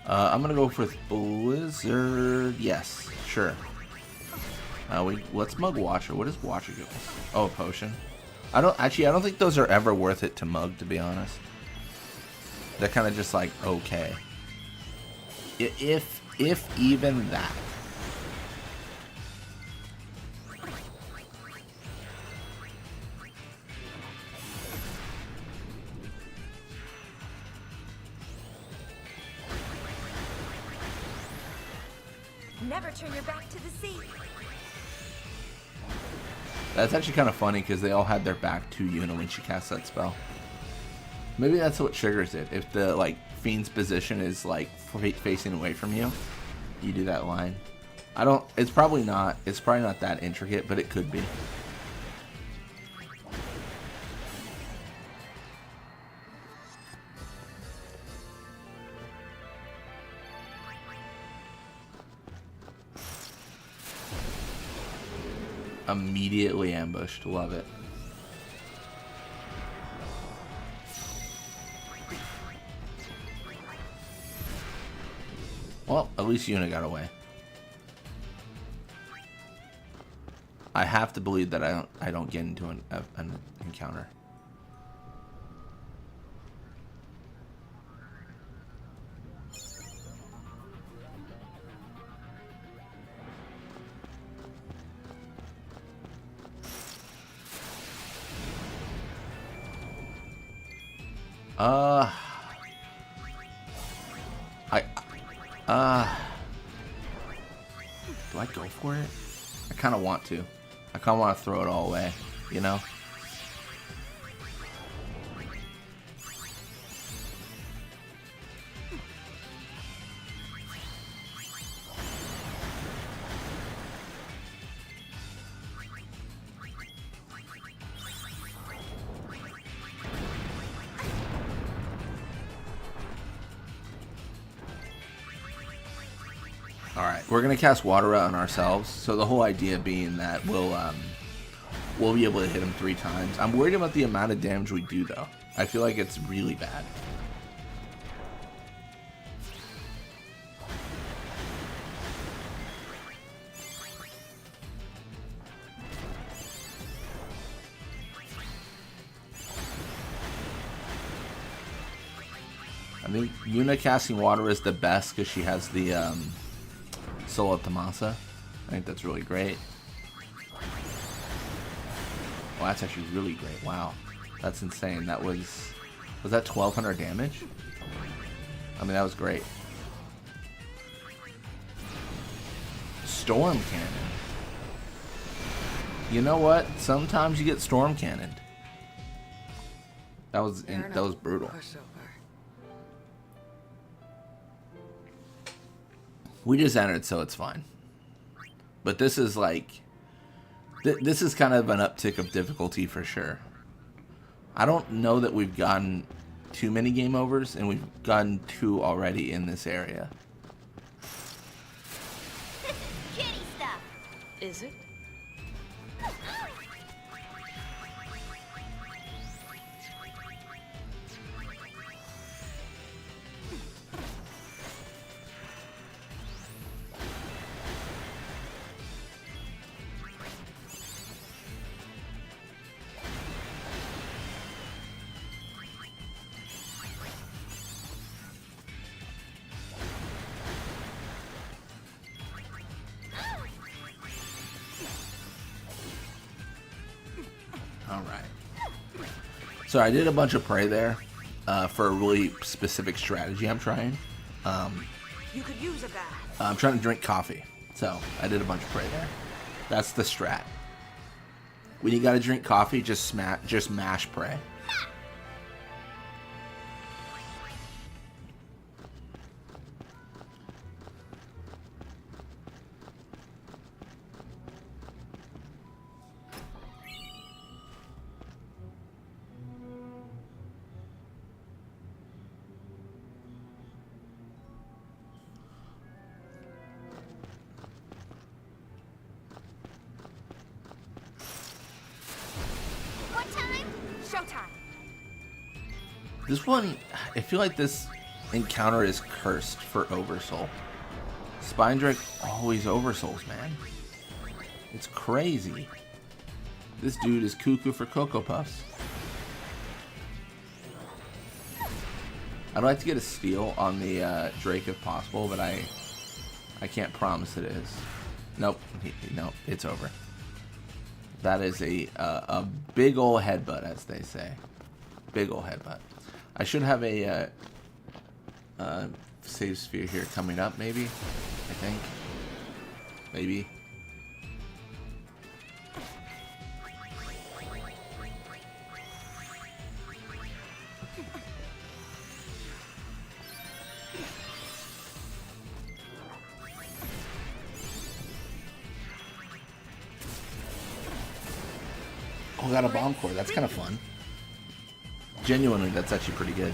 I'm gonna go for Blizzard. Yes, sure. Let's mug Watcher. What does Watcher give us? Oh, a potion. I don't think those are ever worth it to mug, to be honest. They're kind of just like okay. If even that. Never turn your back to the sea. That's actually kind of funny because they all had their back to Yuna when she cast that spell. Maybe that's what triggers it. If the like Fiend's position is like facing away from you, you do that line. I don't. It's probably not that intricate, but it could be. Immediately ambushed. Love it. Well, at least Yuna got away. I have to believe that I don't get into an encounter. Do I go for it? I kind of want to. I kind of want to throw it all away, you know? Alright, we're going to cast Water on ourselves. So the whole idea being that we'll be able to hit him 3 times. I'm worried about the amount of damage we do, though. I feel like it's really bad. I think Yuna casting Water is the best because she has the Soul of Tomasa. I think that's really great. Well, that's actually really great. Wow. That's insane. That was that 1200 damage? I mean, that was great. Storm Cannon. You know what? Sometimes you get Storm Cannoned. That was brutal. We just entered, so it's fine. But this is like... This is kind of an uptick of difficulty for sure. I don't know that we've gotten too many game overs, and we've gotten 2 already in this area. This is kitty stuff. Is it? Alright. So I did a bunch of prey there for a really specific strategy I'm trying. You could use a bath. I'm trying to drink coffee. So I did a bunch of prey there. That's the strat. When you gotta drink coffee, just mash prey. This one, I feel like this encounter is cursed for Oversoul. Spine Drake always oversouls, man. It's crazy. This dude is cuckoo for Cocoa Puffs. I'd like to get a steal on the Drake if possible, but I can't promise it is. Nope, nope, it's over. That is a big ol' headbutt, as they say. Big ol' headbutt. I should have a save sphere here coming up, maybe. I think. Maybe. Oh, got a bomb core. That's kind of fun. Genuinely, that's actually pretty good.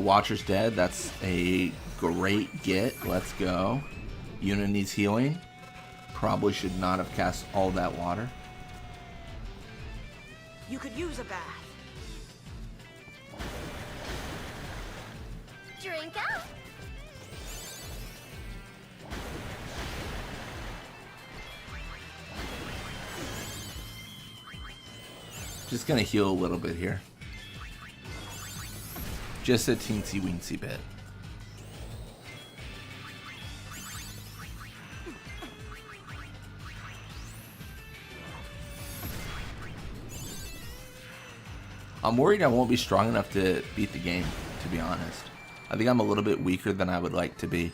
Watcher's dead. That's a great get. Let's go. Yuna needs healing. Probably should not have cast all that water. You could use a bath. Drink up. Just gonna heal a little bit here. Just a teensy weensy bit. I'm worried I won't be strong enough to beat the game, to be honest. I think I'm a little bit weaker than I would like to be.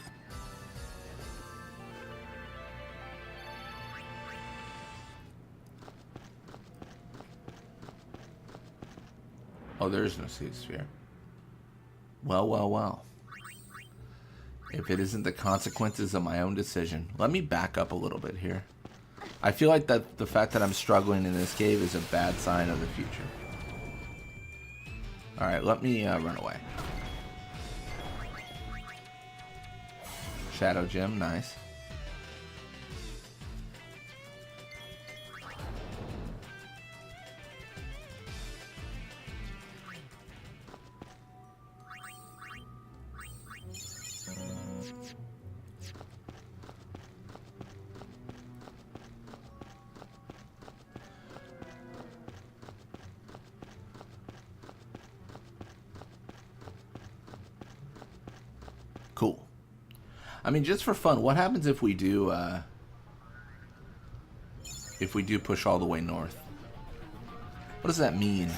Oh, there is no Sea Sphere. Well, well, well. If it isn't the consequences of my own decision. Let me back up a little bit here. I feel like that the fact that I'm struggling in this cave is a bad sign of the future. Alright, let me run away. Shadow Gem, nice. Cool. I mean, just for fun, what happens if we do push all the way north? What does that mean?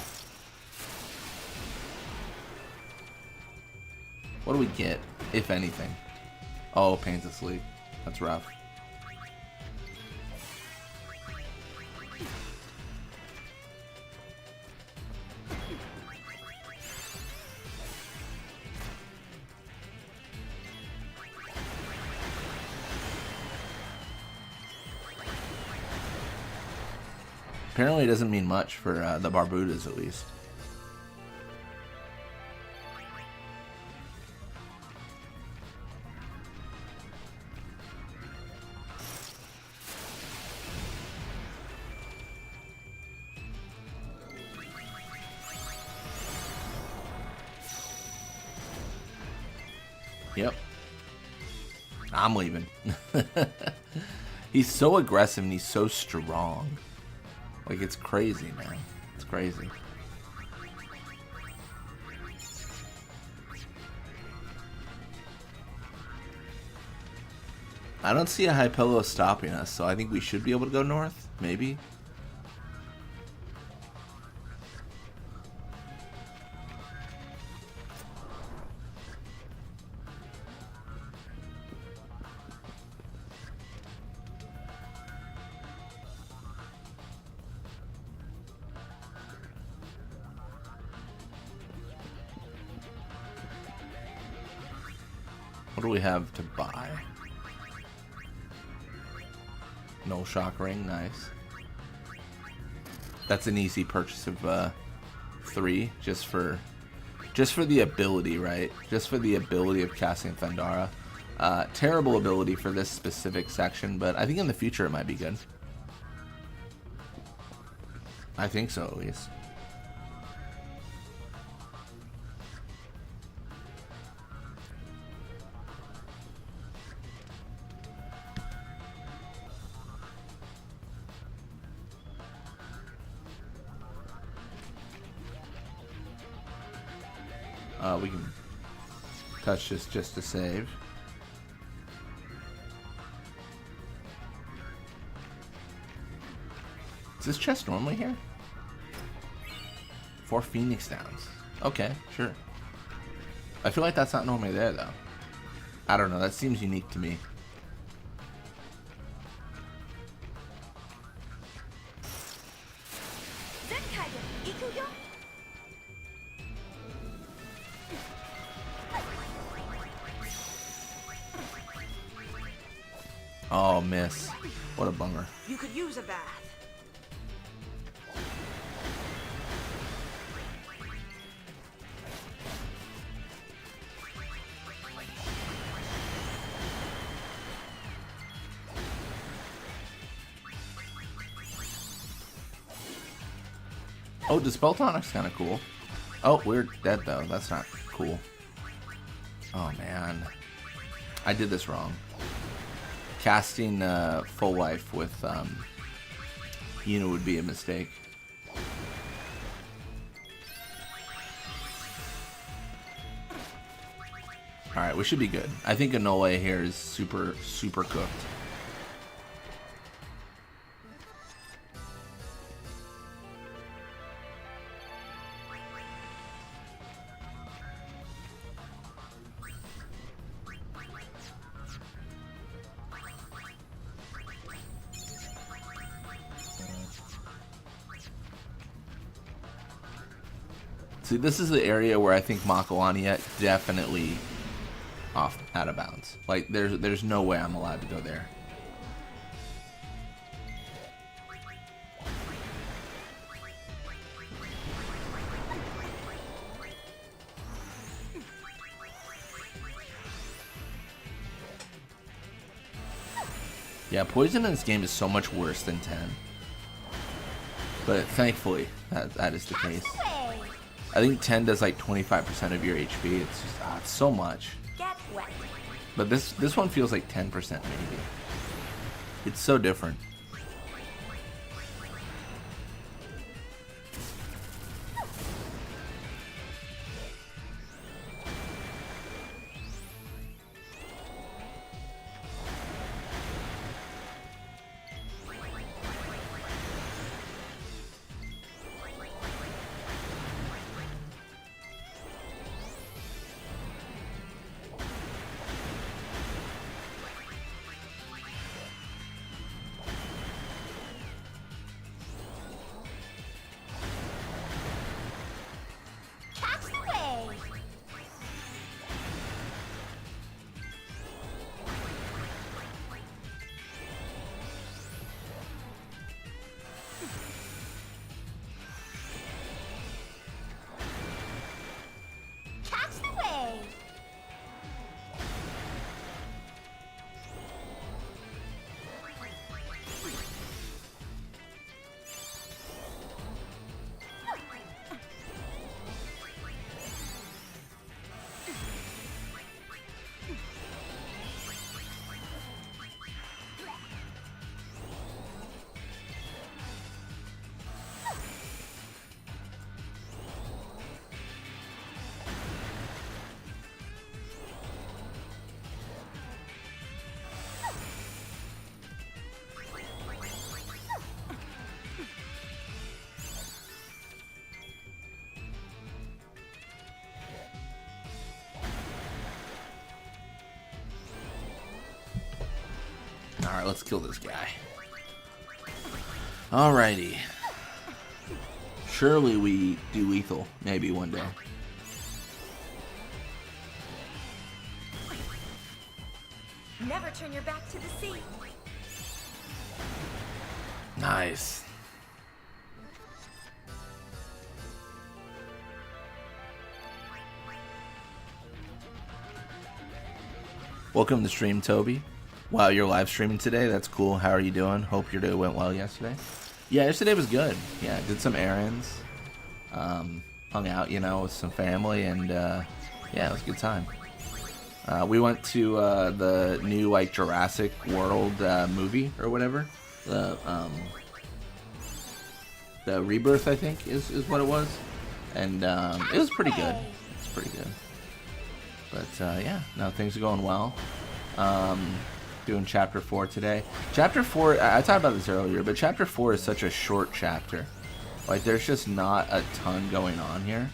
What do we get, if anything? Oh, Pain's asleep. That's rough. Apparently it doesn't mean much for the Barbudas, at least. Yep. I'm leaving. He's so aggressive and he's so strong. Like, it's crazy, man. It's crazy. I don't see a Hypello stopping us, so I think we should be able to go north, maybe. What do we have to buy? No shock ring, nice. That's an easy purchase of 3, just for the ability, right? Just for the ability of casting Thundara. Terrible ability for this specific section, but I think in the future it might be good. I think so, at least. We can touch this just to save. Is this chest normally here? 4 Phoenix Downs. Okay, sure. I feel like that's not normally there, though. I don't know, that seems unique to me. Oh, miss. What a bummer. You could use a bath. Oh, Dispel Tonic's kind of cool. Oh, we're dead though. That's not cool. Oh man, I did this wrong. Casting full life with would be a mistake. All right, we should be good. I think Anole here is super cooked. See, this is the area where I think Makawaniet definitely out of bounds. Like, there's no way I'm allowed to go there. Yeah, poison in this game is so much worse than 10. But thankfully, that is the case. I think 10 does like 25% of your HP. It's just, it's so much. Get wet. But this one feels like 10% maybe. It's so different. Alright, let's kill this guy. Alrighty. Surely we do lethal, maybe one day. Never turn your back to the sea. Nice. Welcome to the stream, Toby. Wow, you're live streaming today? That's cool. How are you doing? Hope your day went well yesterday. Yeah, yesterday was good. Yeah, did some errands. Hung out, with some family, and yeah, it was a good time. We went to the new like Jurassic World movie or whatever. The Rebirth, I think, is what it was, and it was pretty good. It's pretty good. But yeah, no, things are going well. Doing chapter 4 today. Chapter 4, I talked about this earlier, but chapter 4 is such a short chapter. Like, there's just not a ton going on here.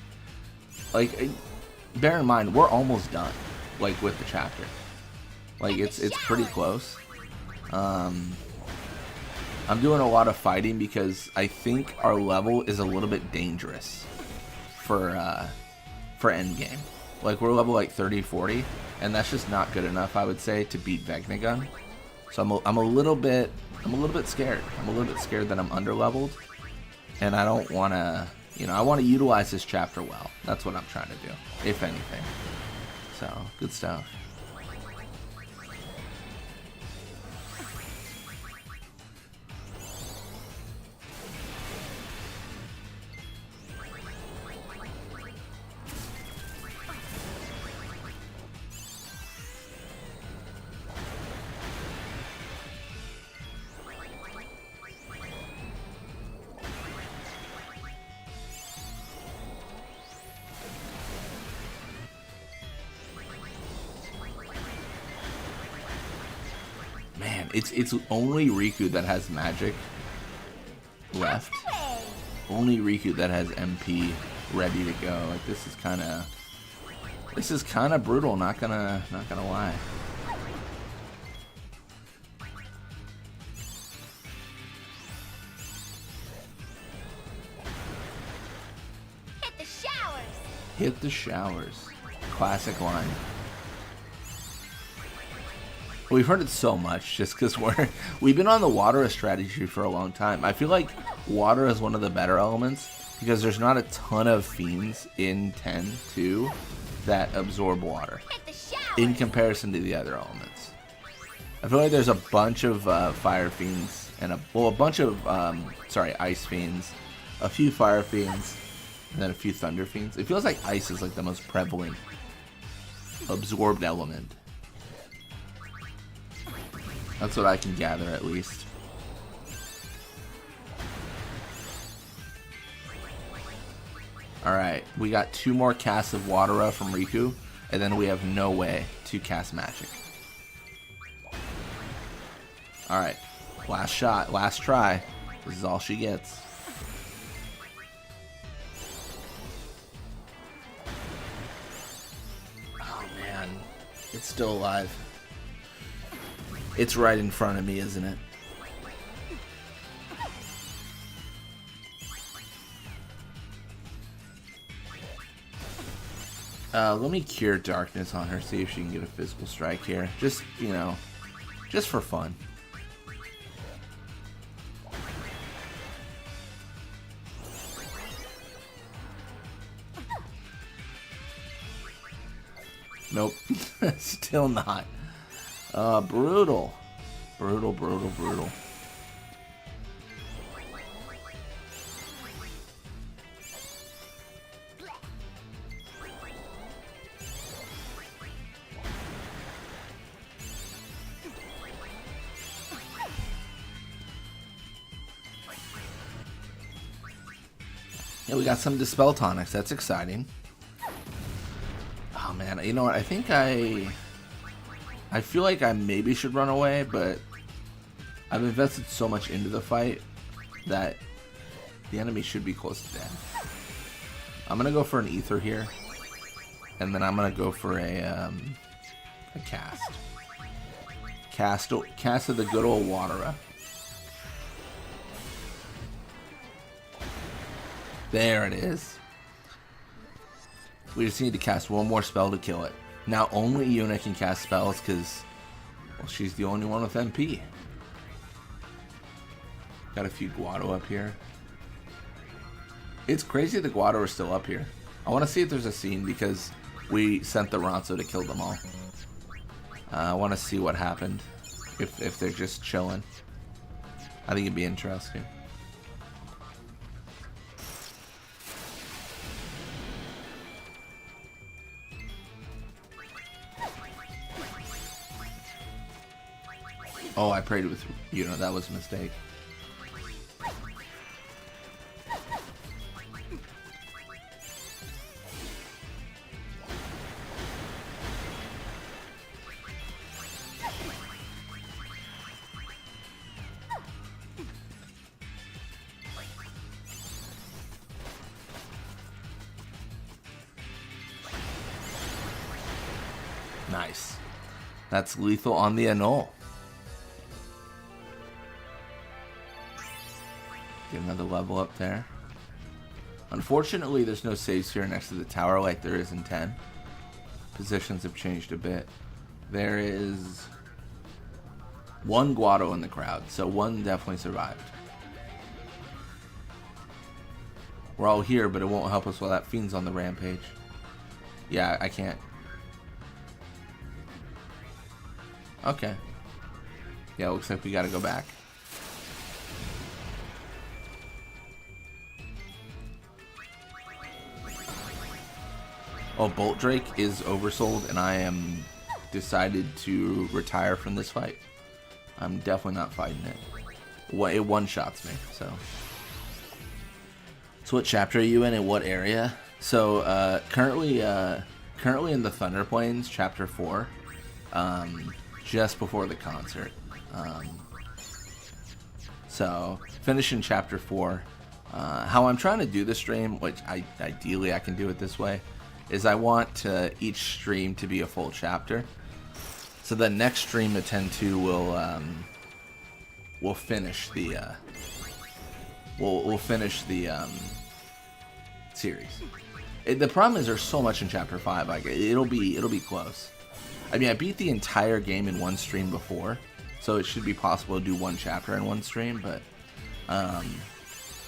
Like, bear in mind, we're almost done, like, with the chapter. Like, it's pretty close. I'm doing a lot of fighting because I think our level is a little bit dangerous for endgame. Like, we're level like 30, 40, and that's just not good enough, I would say, to beat Vegnagun. So I'm a little bit scared. I'm a little bit scared that I'm underleveled, and I don't want to, you know, I want to utilize this chapter well. That's what I'm trying to do, if anything. So, good stuff. Man, it's only Riku that has magic left. Only Riku that has MP ready to go. Like, this is kind of brutal. Not gonna lie. Hit the showers. Hit the showers. Classic line. We've heard it so much just because we've been on the water strategy for a long time. I feel like water is one of the better elements because there's not a ton of fiends in 10-2 that absorb water in comparison to the other elements. I feel like there's a bunch of fire fiends and a bunch of ice fiends, a few fire fiends, and then a few thunder fiends. It feels like ice is like the most prevalent absorbed element. That's what I can gather, at least. Alright, we got 2 more casts of Watera from Riku, and then we have no way to cast magic. Alright, last shot, last try. This is all she gets. Oh man, it's still alive. It's right in front of me, isn't it? Let me cure darkness on her, see if she can get a physical strike here. Just, you know, just for fun. Nope. Still not. Brutal. Brutal, brutal, brutal. Yeah, we got some Dispel Tonics. That's exciting. Oh man, you know what? I think I feel like I maybe should run away, but I've invested so much into the fight that the enemy should be close to death. I'm gonna go for an ether here, and then I'm gonna go for a cast. Cast of the good old Watera. There it is. We just need to cast one more spell to kill it. Now only Yuna can cast spells because, well, she's the only one with MP. Got a few Guado up here. It's crazy the Guado are still up here. I want to see if there's a scene because we sent the Ronso to kill them all. I want to see what happened if they're just chilling. I think it'd be interesting. Oh, I prayed with, you know, that was a mistake. Nice. That's lethal on the annul. Get another level up there. Unfortunately, there's no save sphere next to the tower like there is in 10. Positions have changed a bit. There is one Guado in the crowd, so one definitely survived. We're all here, but it won't help us while that fiend's on the rampage. Yeah, I can't. Okay. Yeah, looks like we gotta go back. Oh, Bolt Drake is oversold, and I am decided to retire from this fight. I'm definitely not fighting it. It one-shots me, so. So what chapter are you in and what area? So currently in the Thunder Plains, chapter 4, just before the concert. So finishing chapter 4. How I'm trying to do the stream, which ideally I can do it this way, is I want each stream to be a full chapter. So the next stream at 10-2 will finish the we'll finish the series. The problem is there's so much in chapter 5. Like it'll be close. I mean, I beat the entire game in one stream before, so it should be possible to do one chapter in one stream. But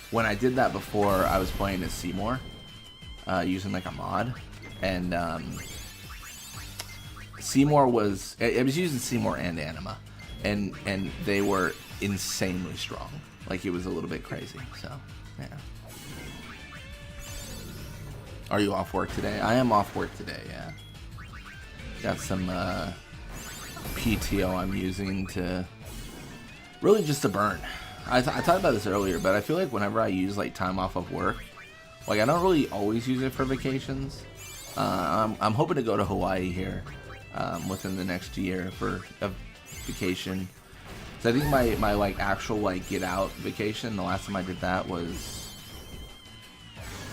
when I did that before, I was playing as Seymour using like a mod, and Seymour was I was using Seymour and Anima, and they were insanely strong. Like it was a little bit crazy. So yeah. Are you off work today? I am off work today, yeah. Got some PTO I'm using to really just to burn. I talked about this earlier, but I feel like whenever I use like time off of work, like I don't really always use it for vacations. I'm hoping to go to Hawaii here within the next year for a vacation. So I think my like actual like get out vacation, the last time I did that was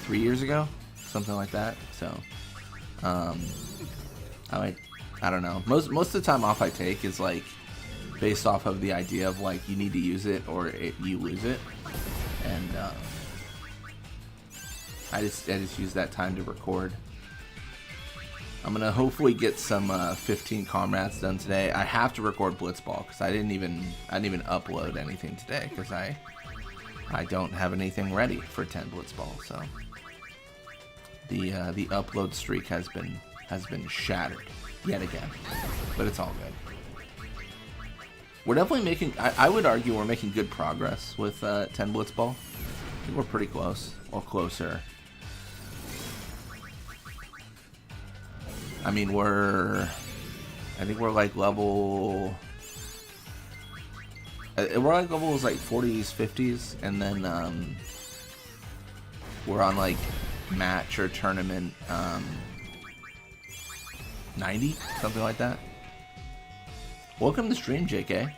3 years ago. Something like that. So I don't know. Most of the time off I take is like based off of the idea of like you need to use it or you lose it, and I just use that time to record. I'm gonna hopefully get some 15 comrades done today. I have to record Blitzball because I didn't even upload anything today because I don't have anything ready for 10 Blitzball. So the upload streak has been shattered yet again, but it's all good. We're definitely making. I would argue we're making good progress with 10 Blitzball. I think we're pretty close, or closer. I mean, I think we're like level. We're like levels like 40s, 50s, and then we're on like match or tournament 90, something like that. Welcome to stream, JK.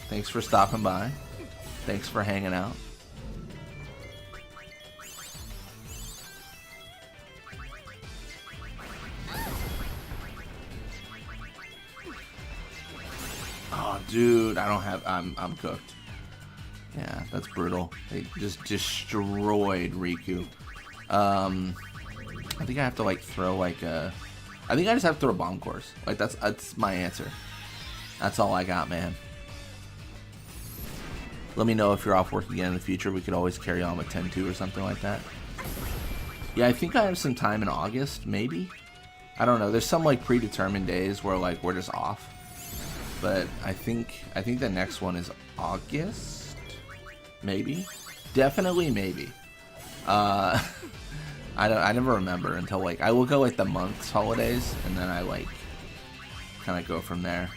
Thanks for stopping by. Thanks for hanging out. Oh, dude, I don't have. I'm cooked. Yeah, that's brutal. They just destroyed Riku. I think I have to like throw like a. I think I just have to throw a bomb course. Like that's my answer. That's all I got, man. Let me know if you're off work again in the future. We could always carry on with 10-2 or something like that. Yeah, I think I have some time in August, maybe. I don't know. There's some like predetermined days where like we're just off. But I think the next one is August, maybe. Definitely maybe. I never remember until like I look at like the month's holidays and then I like kind of go from there.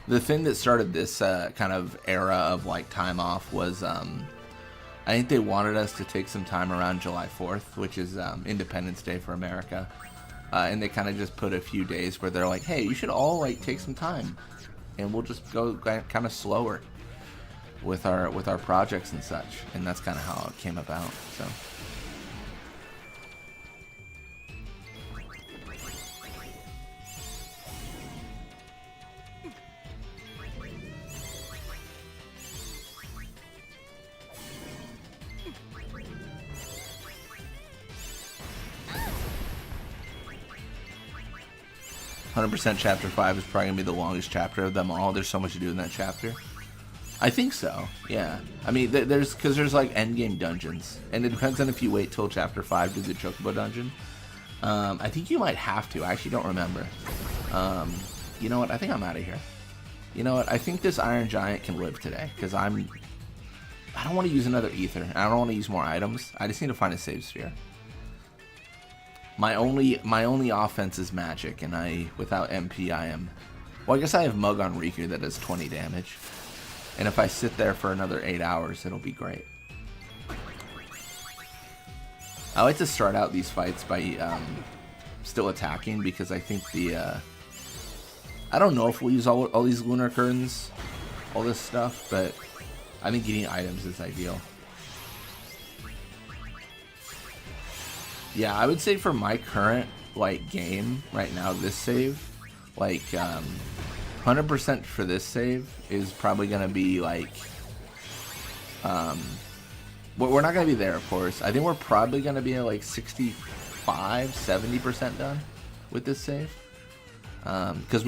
The thing that started this kind of era of like time off was I think they wanted us to take some time around July 4th, which is Independence Day for America, and they kind of just put a few days where they're like, hey, you should all like take some time and we'll just go kind of slower with our projects and such, and that's kind of how it came about. So 100% Chapter 5 is probably going to be the longest chapter of them all. There's so much to do in that chapter. I think so, yeah. I mean, there's like endgame dungeons. And it depends on if you wait till Chapter 5 to do the Chocobo dungeon. I think you might have to. I actually don't remember. You know what? I think I'm out of here. You know what? I think this Iron Giant can live today. Because I don't want to use another ether. I don't want to use more items. I just need to find a save sphere. My only offense is magic, and without MP I am... Well, I guess I have Mug on Riku that does 20 damage. And if I sit there for another 8 hours, it'll be great. I like to start out these fights by still attacking, because I think I don't know if we'll use all these lunar curtains, all this stuff, but I think getting items is ideal. Yeah, I would say for my current like game right now, this save, like 100% for this save is probably gonna be like, we're not gonna be there, of course. I think we're probably gonna be at like 65, 70% done with this save, because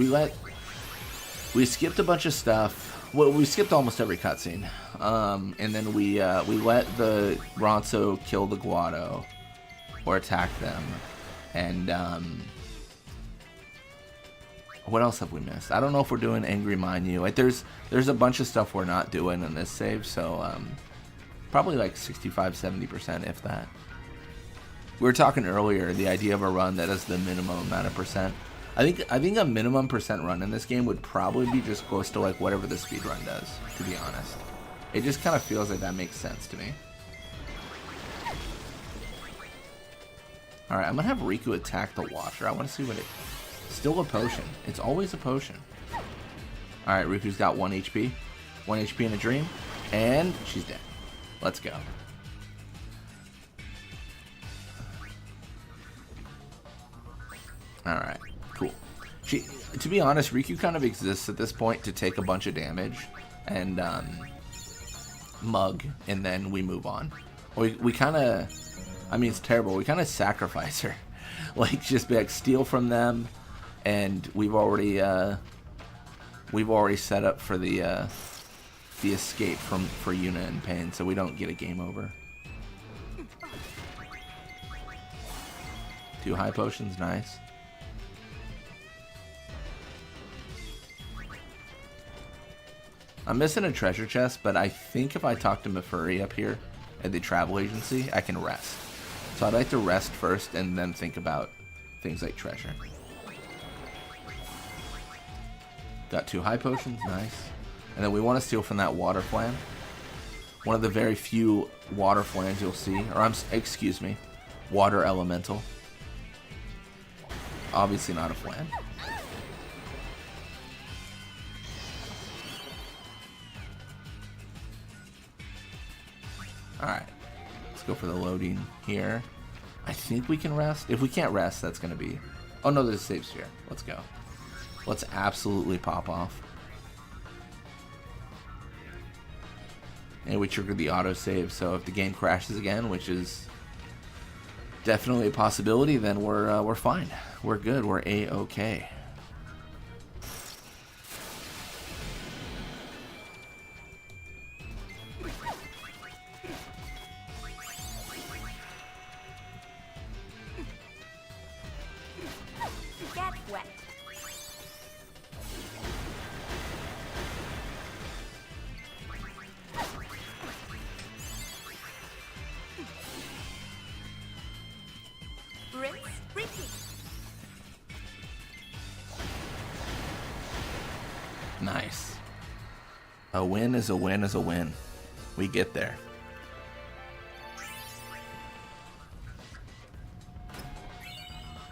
we skipped a bunch of stuff. Well, we skipped almost every cutscene, and then we let the Ronso kill the Guado. Or attack them, and what else have we missed? I don't know if we're doing Angry Manu. Like there's a bunch of stuff we're not doing in this save, so probably like 65-70%, if that. We were talking earlier the idea of a run that is the minimum amount of percent. I think a minimum percent run in this game would probably be just close to like whatever the speedrun does. To be honest, it just kind of feels like that makes sense to me. Alright, I'm gonna have Riku attack the washer. I want to see what it... Still a potion. It's always a potion. Alright, Riku's got 1 HP. 1 HP in a dream. And she's dead. Let's go. Alright, cool. To be honest, Riku kind of exists at this point to take a bunch of damage and mug, and then we move on. We kind of... I mean, it's terrible. We kind of sacrifice her. Like, just be like, steal from them, and we've already set up for the escape for Yuna and Pain, so we don't get a game over. 2 high potions, nice. I'm missing a treasure chest, but I think if I talk to Mifuri up here at the travel agency, I can rest. So I'd like to rest first and then think about things like treasure. Got 2 high potions, nice. And then we want to steal from that water flam. One of the very few water flams you'll see, or excuse me, water elemental. Obviously not a flam. Alright. Go for the loading here. I think we can rest. If we can't rest, that's gonna be... Oh no, there's a save sphere. Let's go. Let's absolutely pop off. And we triggered the autosave, so if the game crashes again, which is definitely a possibility, then we're fine. We're good. We're A-okay. Nice. A win is a win is a win. We get there.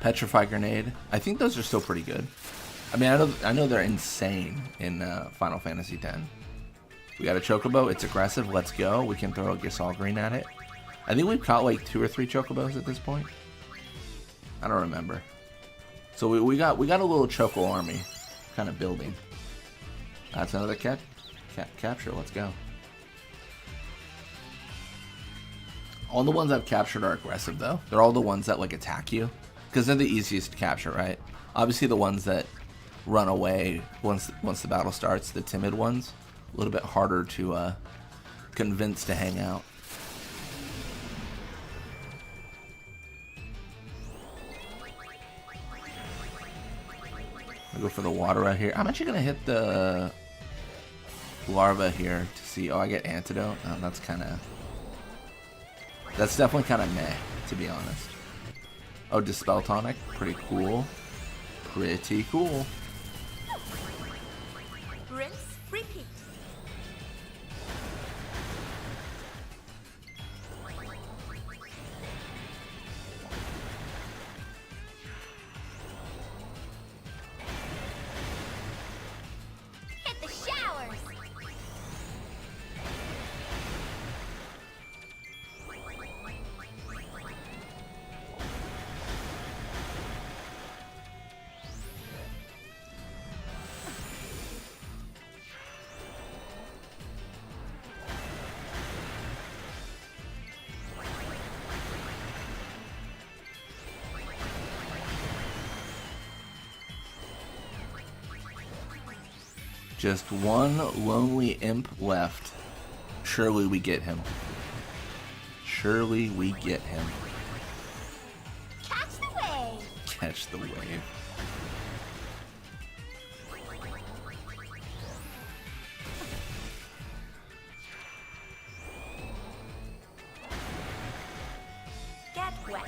Petrify Grenade. I think those are still pretty good. I mean, I know they're insane in Final Fantasy X. We got a Chocobo. It's aggressive. Let's go. We can throw a Gisal Green at it. I think we've caught like 2 or 3 Chocobos at this point. I don't remember. So we got a little Choco army kind of building. That's another capture. Let's go. All the ones I've captured are aggressive though. They're all the ones that like attack you because they're the easiest to capture, right? Obviously the ones that run away once the battle starts, the timid ones, a little bit harder to convince to hang out. I'll go for the water right here. I'm actually gonna hit the larva here to see. Oh, I get antidote. Oh, that's definitely kind of meh, to be honest. Oh, dispel tonic. Pretty cool. Pretty cool. Rinse, repeat. Hit the showers. Just one lonely imp left. Surely we get him. Surely we get him. Catch the wave. Catch the wave. Get wet.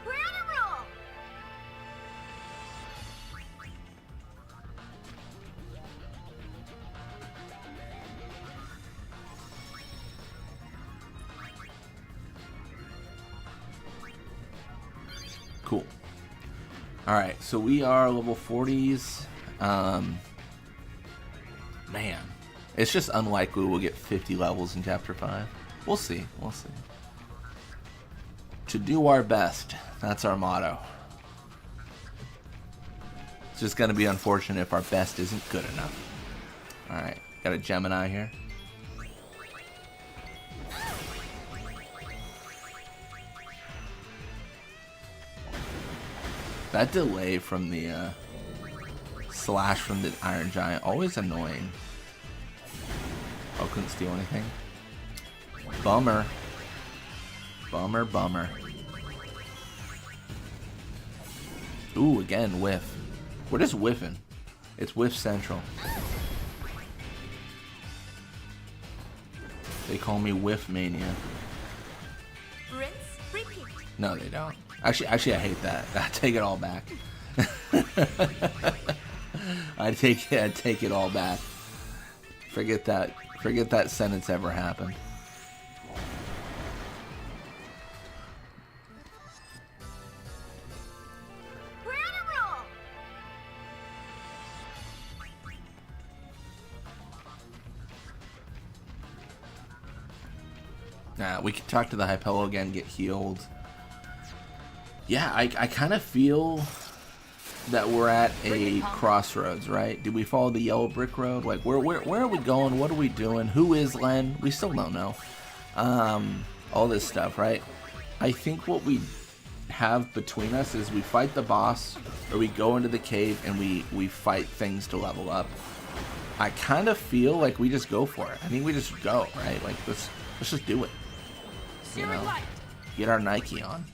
We're on a roll. Cool. Alright, so we are level 40s. Man, it's just unlikely we'll get 50 levels in Chapter 5. We'll see, we'll see. To do our best, that's our motto. It's just gonna be unfortunate if our best isn't good enough. Alright, got a Gemini here. That delay from the slash from the Iron Giant, always annoying. Oh, couldn't steal anything. Bummer. Bummer, bummer. Ooh, again, whiff. We're just whiffing. It's whiff central. They call me Whiff Mania. Rinse, repeat. No, they don't. Actually, I hate that. I take it all back. I take it all back. Forget that sentence ever happened. We're on a roll. We can talk to the Hypello again, get healed. Yeah, I kind of feel that we're at a crossroads, right? Do we follow the yellow brick road? Like, where are we going? What are we doing? Who is Len? We still don't know. All this stuff, right? I think what we have between us is we fight the boss, or we go into the cave and we fight things to level up. I kind of feel like we just go for it. I think we just go, right? Like, let's just do it. You know, get our Nike on.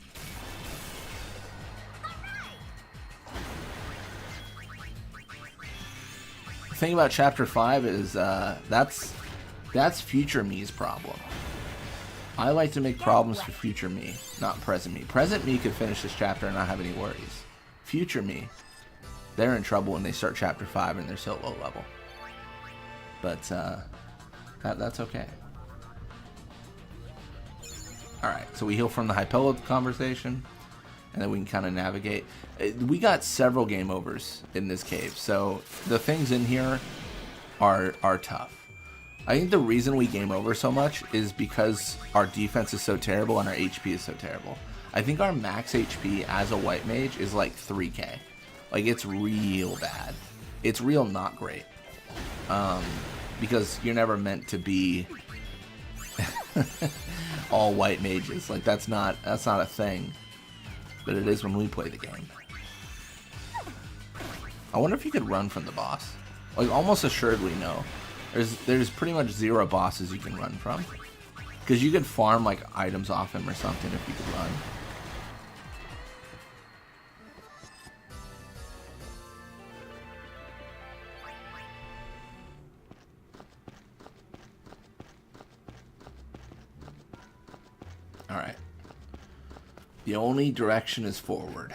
The thing about Chapter 5 is that's future me's problem. I like to make problems for future me, not present me. Present me could finish this chapter and not have any worries. Future me, they're in trouble when they start Chapter 5 and they're so low level. But that's okay. Alright, so we heal from the Hypello conversation, and then we can kind of navigate. We got several game overs in this cave, so the things in here are tough. I think the reason we game over so much is because our defense is so terrible and our HP is so terrible. I think our max HP as a white mage is like 3k. Like, it's real bad. It's real not great. Because you're never meant to be all white mages. Like that's not a thing. But it is when we play the game. I wonder if you could run from the boss. Like almost assuredly no. There's pretty much 0 bosses you can run from. Because you could farm like items off him or something if you could run. Alright. The only direction is forward.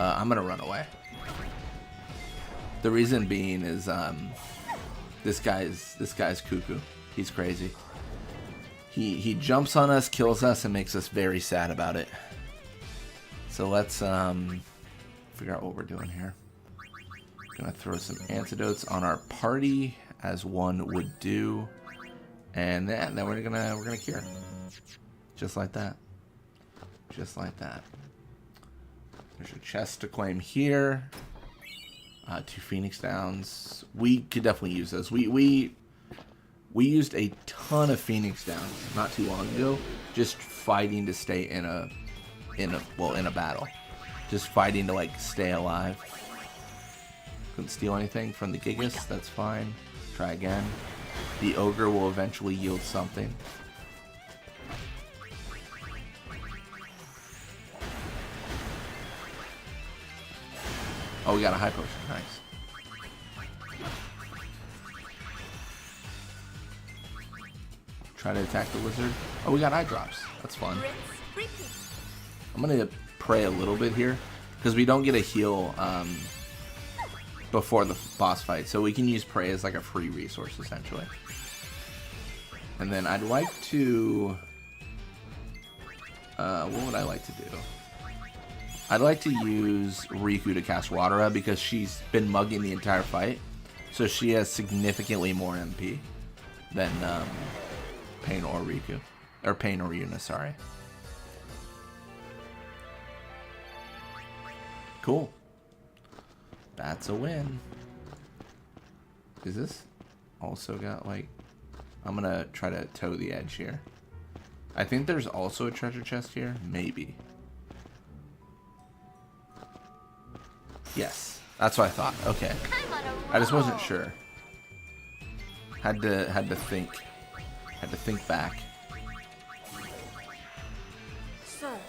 I'm gonna run away. The reason being is this guy's cuckoo. He's crazy. He jumps on us, kills us, and makes us very sad about it. So let's figure out what we're doing here. Gonna throw some antidotes on our party, as one would do, and then we're gonna cure, just like that, just like that. There's a chest to claim here. 2 Phoenix Downs. We could definitely use those. We used a ton of Phoenix Downs not too long ago, just fighting to stay in a battle, just fighting to like stay alive. Couldn't steal anything from the Gigas. That's fine. Try again. The ogre will eventually yield something. Oh, we got a high potion. Nice. Try to attack the wizard. Oh, we got eye drops. That's fun. I'm going to pray a little bit here because we don't get a heal before the boss fight. So we can use pray as like a free resource essentially. And then I'd like to... what would I like to do? I'd like to use Riku to cast Watera because she's been mugging the entire fight. So she has significantly more MP than Pain or Riku. Or Pain or Yuna, sorry. Cool. That's a win. Is this also got like... I'm gonna try to toe the edge here. I think there's also a treasure chest here. Maybe. Yes, that's what I thought. Okay, I just wasn't sure. Had to think back.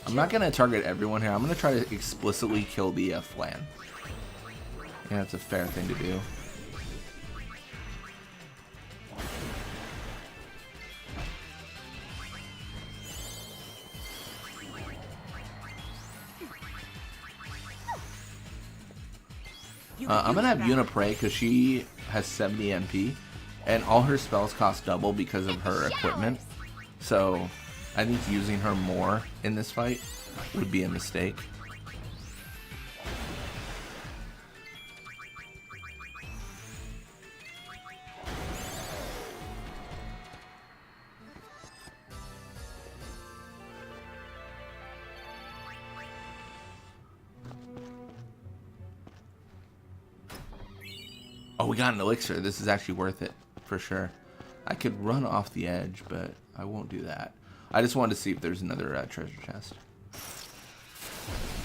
I'm not gonna target everyone here. I'm gonna try to explicitly kill the Flan. Yeah, that's a fair thing to do. I'm gonna have Yuna pray because she has 70 MP and all her spells cost double because of her equipment. So I think using her more in this fight would be a mistake. Oh, we got an elixir. This is actually worth it, for sure. I could run off the edge, but I won't do that. I just wanted to see if there's another treasure chest.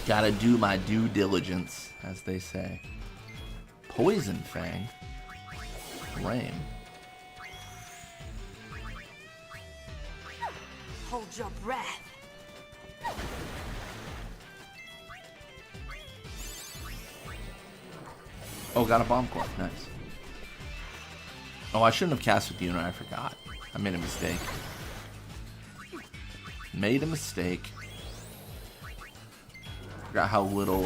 Gotta do my due diligence, as they say. Poison Fang. Lame. Hold your breath. Oh, got a bomb core. Nice. Oh, I shouldn't have cast with Yuna. I forgot. I made a mistake. Made a mistake. Forgot how little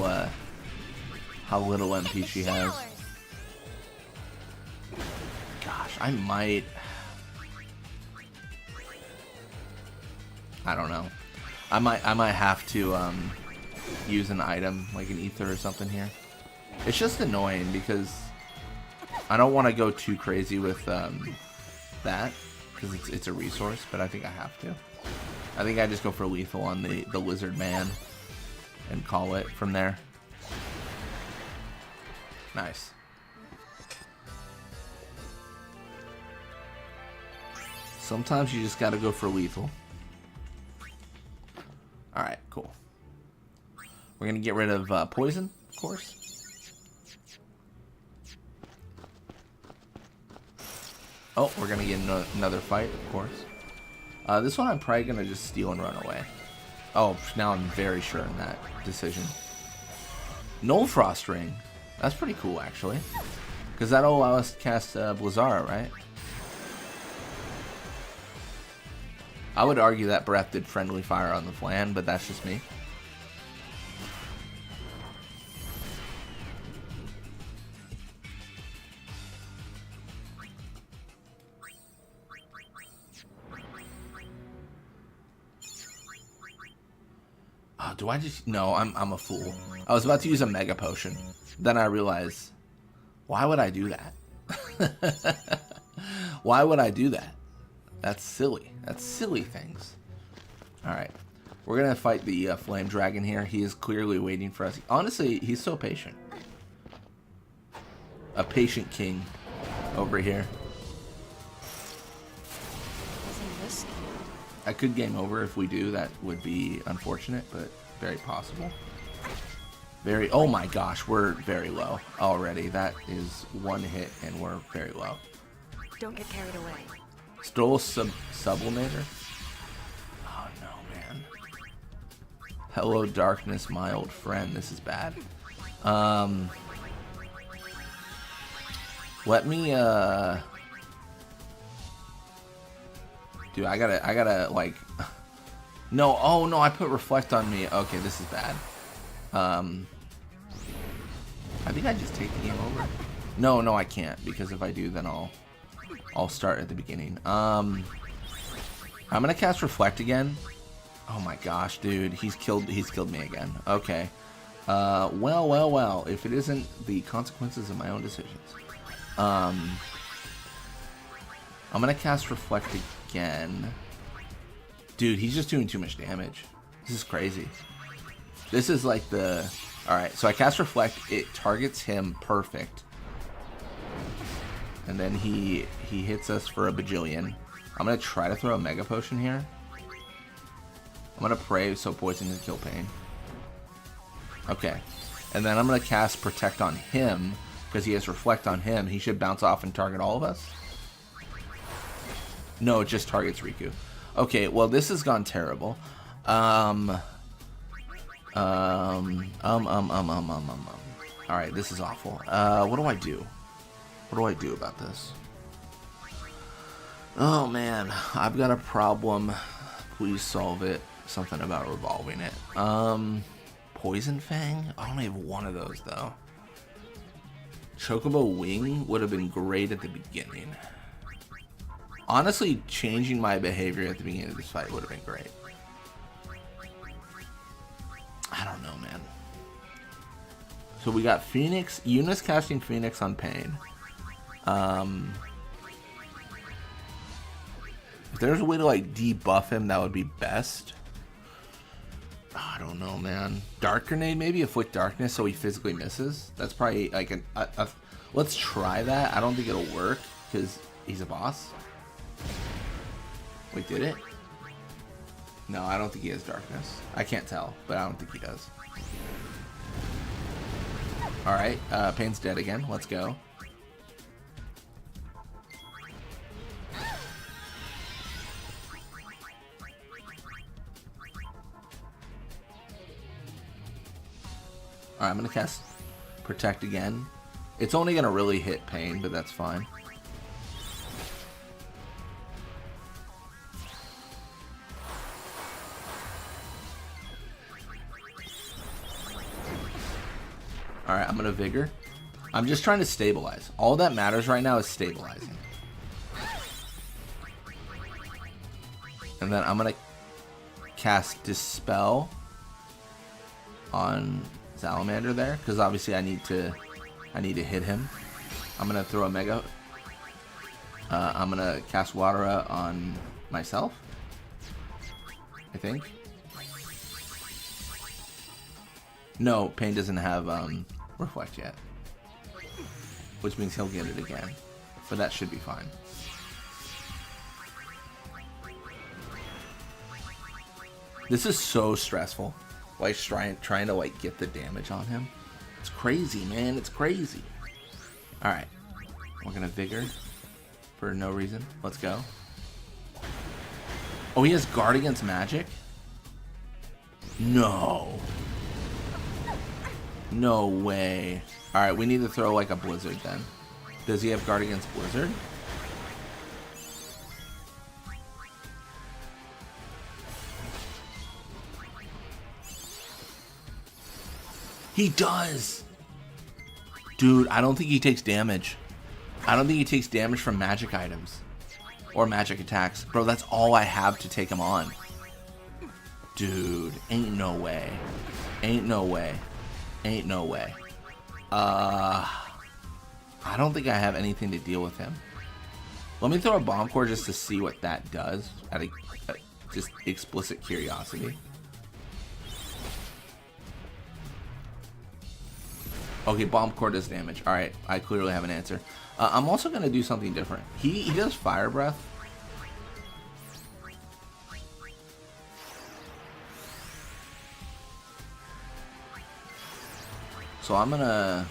MP she has. Gosh, I might. I don't know. I might have to use an item like an ether or something here. It's just annoying because I don't want to go too crazy with that because it's a resource, but I think I have to. I think I just go for lethal on the lizard man and call it from there. Nice. Sometimes you just gotta go for lethal. Alright, cool. We're gonna get rid of poison, of course. Oh, we're gonna get another fight, of course. This one I'm probably gonna just steal and run away. Oh, now I'm very sure in that decision. Null Frost Ring. That's pretty cool, actually. Because that'll allow us to cast Blizzara, right? I would argue that Breath did friendly fire on the Flan, but that's just me. Oh, do I just... No, I'm a fool. I was about to use a Mega Potion. Then I realized, why would I do that? Why would I do that? That's silly. That's silly things. Alright. We're going to fight the Flame Dragon here. He is clearly waiting for us. Honestly, he's so patient. A patient king over here. I could game over if we do. That would be unfortunate, but very possible. Very... Oh my gosh, we're very low already. That is one hit, and we're very low. Don't get carried away. Stole Sublimator? Oh no, man. Hello, darkness, my old friend. This is bad. Let me, Dude, I gotta, like... No, oh no, I put Reflect on me. Okay, this is bad. I think I just take the game over. No, I can't, because if I do, then I'll start at the beginning. I'm gonna cast Reflect again. Oh my gosh, dude, he's killed me again. Okay. Well, if it isn't the consequences of my own decisions. I'm gonna cast Reflect again. Dude, he's just doing too much damage. This is crazy. This is like the... Alright, so I cast Reflect. It targets him perfect. And then he hits us for a bajillion. I'm gonna try to throw a Mega Potion here. I'm gonna pray so Poison can kill Pain. Okay. And then I'm gonna cast Protect on him, because he has Reflect on him. He should bounce off and target all of us. No, it just targets Riku. Okay, well this has gone terrible. Alright, this is awful. What do I do? What do I do about this? Oh man, I've got a problem. Please solve it. Something about revolving it. Poison Fang? I only have one of those though. Chocobo Wing would have been great at the beginning. Honestly, changing my behavior at the beginning of this fight would have been great. I don't know, man. So we got Phoenix. Eunice casting Phoenix on Pain. If there's a way to like debuff him, that would be best. Oh, I don't know, man. Dark Grenade, maybe Afflict Darkness so he physically misses. That's probably like a let's try that. I don't think it'll work because he's a boss. Wait, did it? No, I don't think he has Darkness. I can't tell, but I don't think he does. Alright, Pain's dead again. Let's go. Alright, I'm gonna cast Protect again. It's only gonna really hit Pain, but that's fine. Alright, I'm gonna Vigor. I'm just trying to stabilize. All that matters right now is stabilizing. And then I'm gonna cast Dispel on Salamander there, because obviously I need to hit him. I'm gonna throw a Mega. I'm gonna cast Watera on myself, I think. No, Pain doesn't have Reflect yet. Which means he'll get it again. But that should be fine. This is so stressful. Like trying to like get the damage on him. It's crazy, man. It's crazy. Alright. We're gonna Vigor for no reason. Let's go. Oh, he has Guard against magic? No. No way. Alright, we need to throw like a Blizzard then. Does he have Guard against Blizzard? He does! Dude, I don't think he takes damage. I don't think he takes damage from magic items. Or magic attacks. Bro, that's all I have to take him on. Dude, ain't no way. Ain't no way. Ain't no way. I don't think I have anything to deal with him. Let me throw a Bomb Core just to see what that does. Out of just explicit curiosity. Okay, Bomb Core does damage. Alright, I clearly have an answer. I'm also going to do something different. He does Fire Breath. So I'm gonna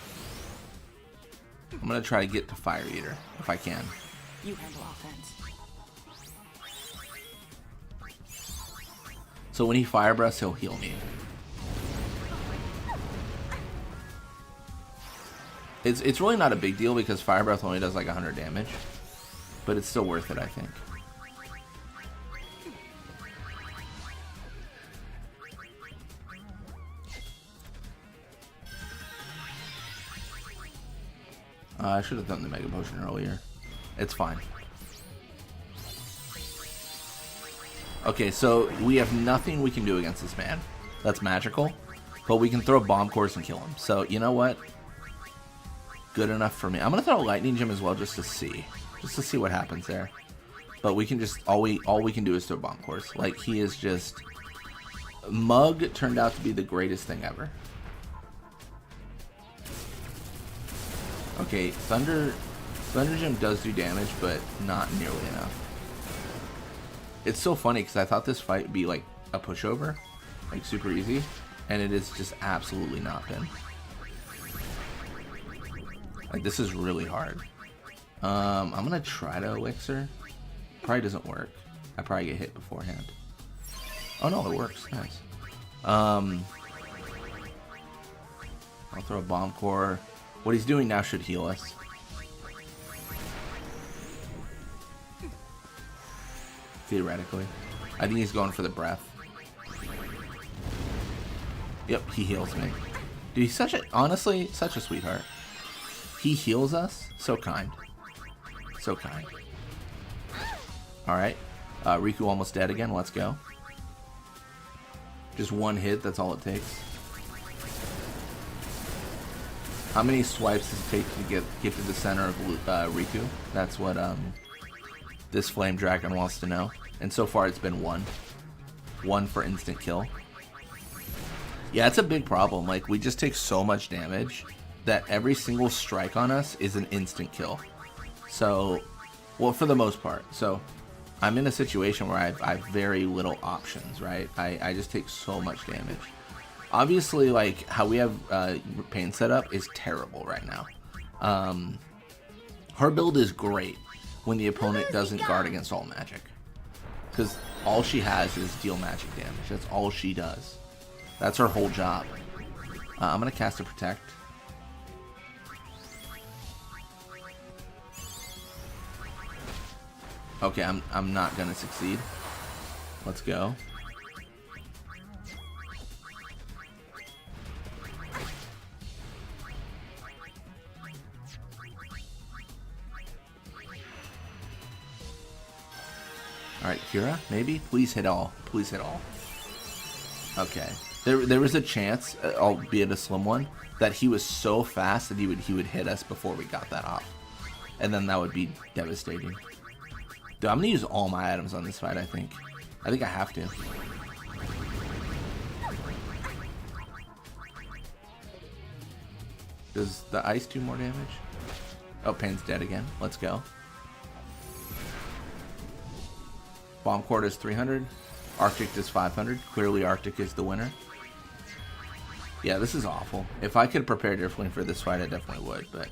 try to get to Fire Eater if I can. You handle offense. So when he Fire Breaths, he'll heal me. It's really not a big deal because Fire Breath only does like 100 damage, but it's still worth it, I think. I should have done the Mega Potion earlier. It's fine. Okay, so we have nothing we can do against this man. That's magical. But we can throw Bomb Cores and kill him. So, you know what? Good enough for me. I'm going to throw a Lightning Gem as well just to see. Just to see what happens there. But we can just... All we can do is throw Bomb Cores. Like, he is just... Mug turned out to be the greatest thing ever. Okay, Thunder Gem does do damage, but not nearly enough. It's so funny because I thought this fight would be like a pushover, like super easy, and it is just absolutely not been. Like, this is really hard. I'm gonna try to Elixir. Probably doesn't work. I probably get hit beforehand. Oh no, it works. Nice. I'll throw a Bomb Core. What he's doing now should heal us. Theoretically. I think he's going for the breath. Yep, he heals me. Dude, he's honestly, such a sweetheart. He heals us. So kind. So kind. Alright. Riku almost dead again. Let's go. Just one hit, that's all it takes. How many swipes does it take to get to the center of Riku? That's what this Flame Dragon wants to know. And so far it's been one. One for instant kill. Yeah, it's a big problem. Like, we just take so much damage that every single strike on us is an instant kill. So, well, for the most part. So, I'm in a situation where I have very little options, right? I just take so much damage. Obviously, like, how we have Pain set up is terrible right now. Her build is great when the opponent doesn't guard against all magic. Because all she has is deal magic damage. That's all she does. That's her whole job. I'm going to cast a Protect. Okay, I'm not going to succeed. Let's go. Alright, Kira, maybe? Please hit all. Please hit all. Okay. There was a chance, albeit a slim one, that he was so fast that he would hit us before we got that off. And then that would be devastating. Dude, I'm gonna use all my items on this fight, I think. I think I have to. Does the ice do more damage? Oh, Pain's dead again. Let's go. Bomb Core is 300. Arctic does 500. Clearly Arctic is the winner. Yeah, this is awful. If I could prepare differently for this fight, I definitely would, but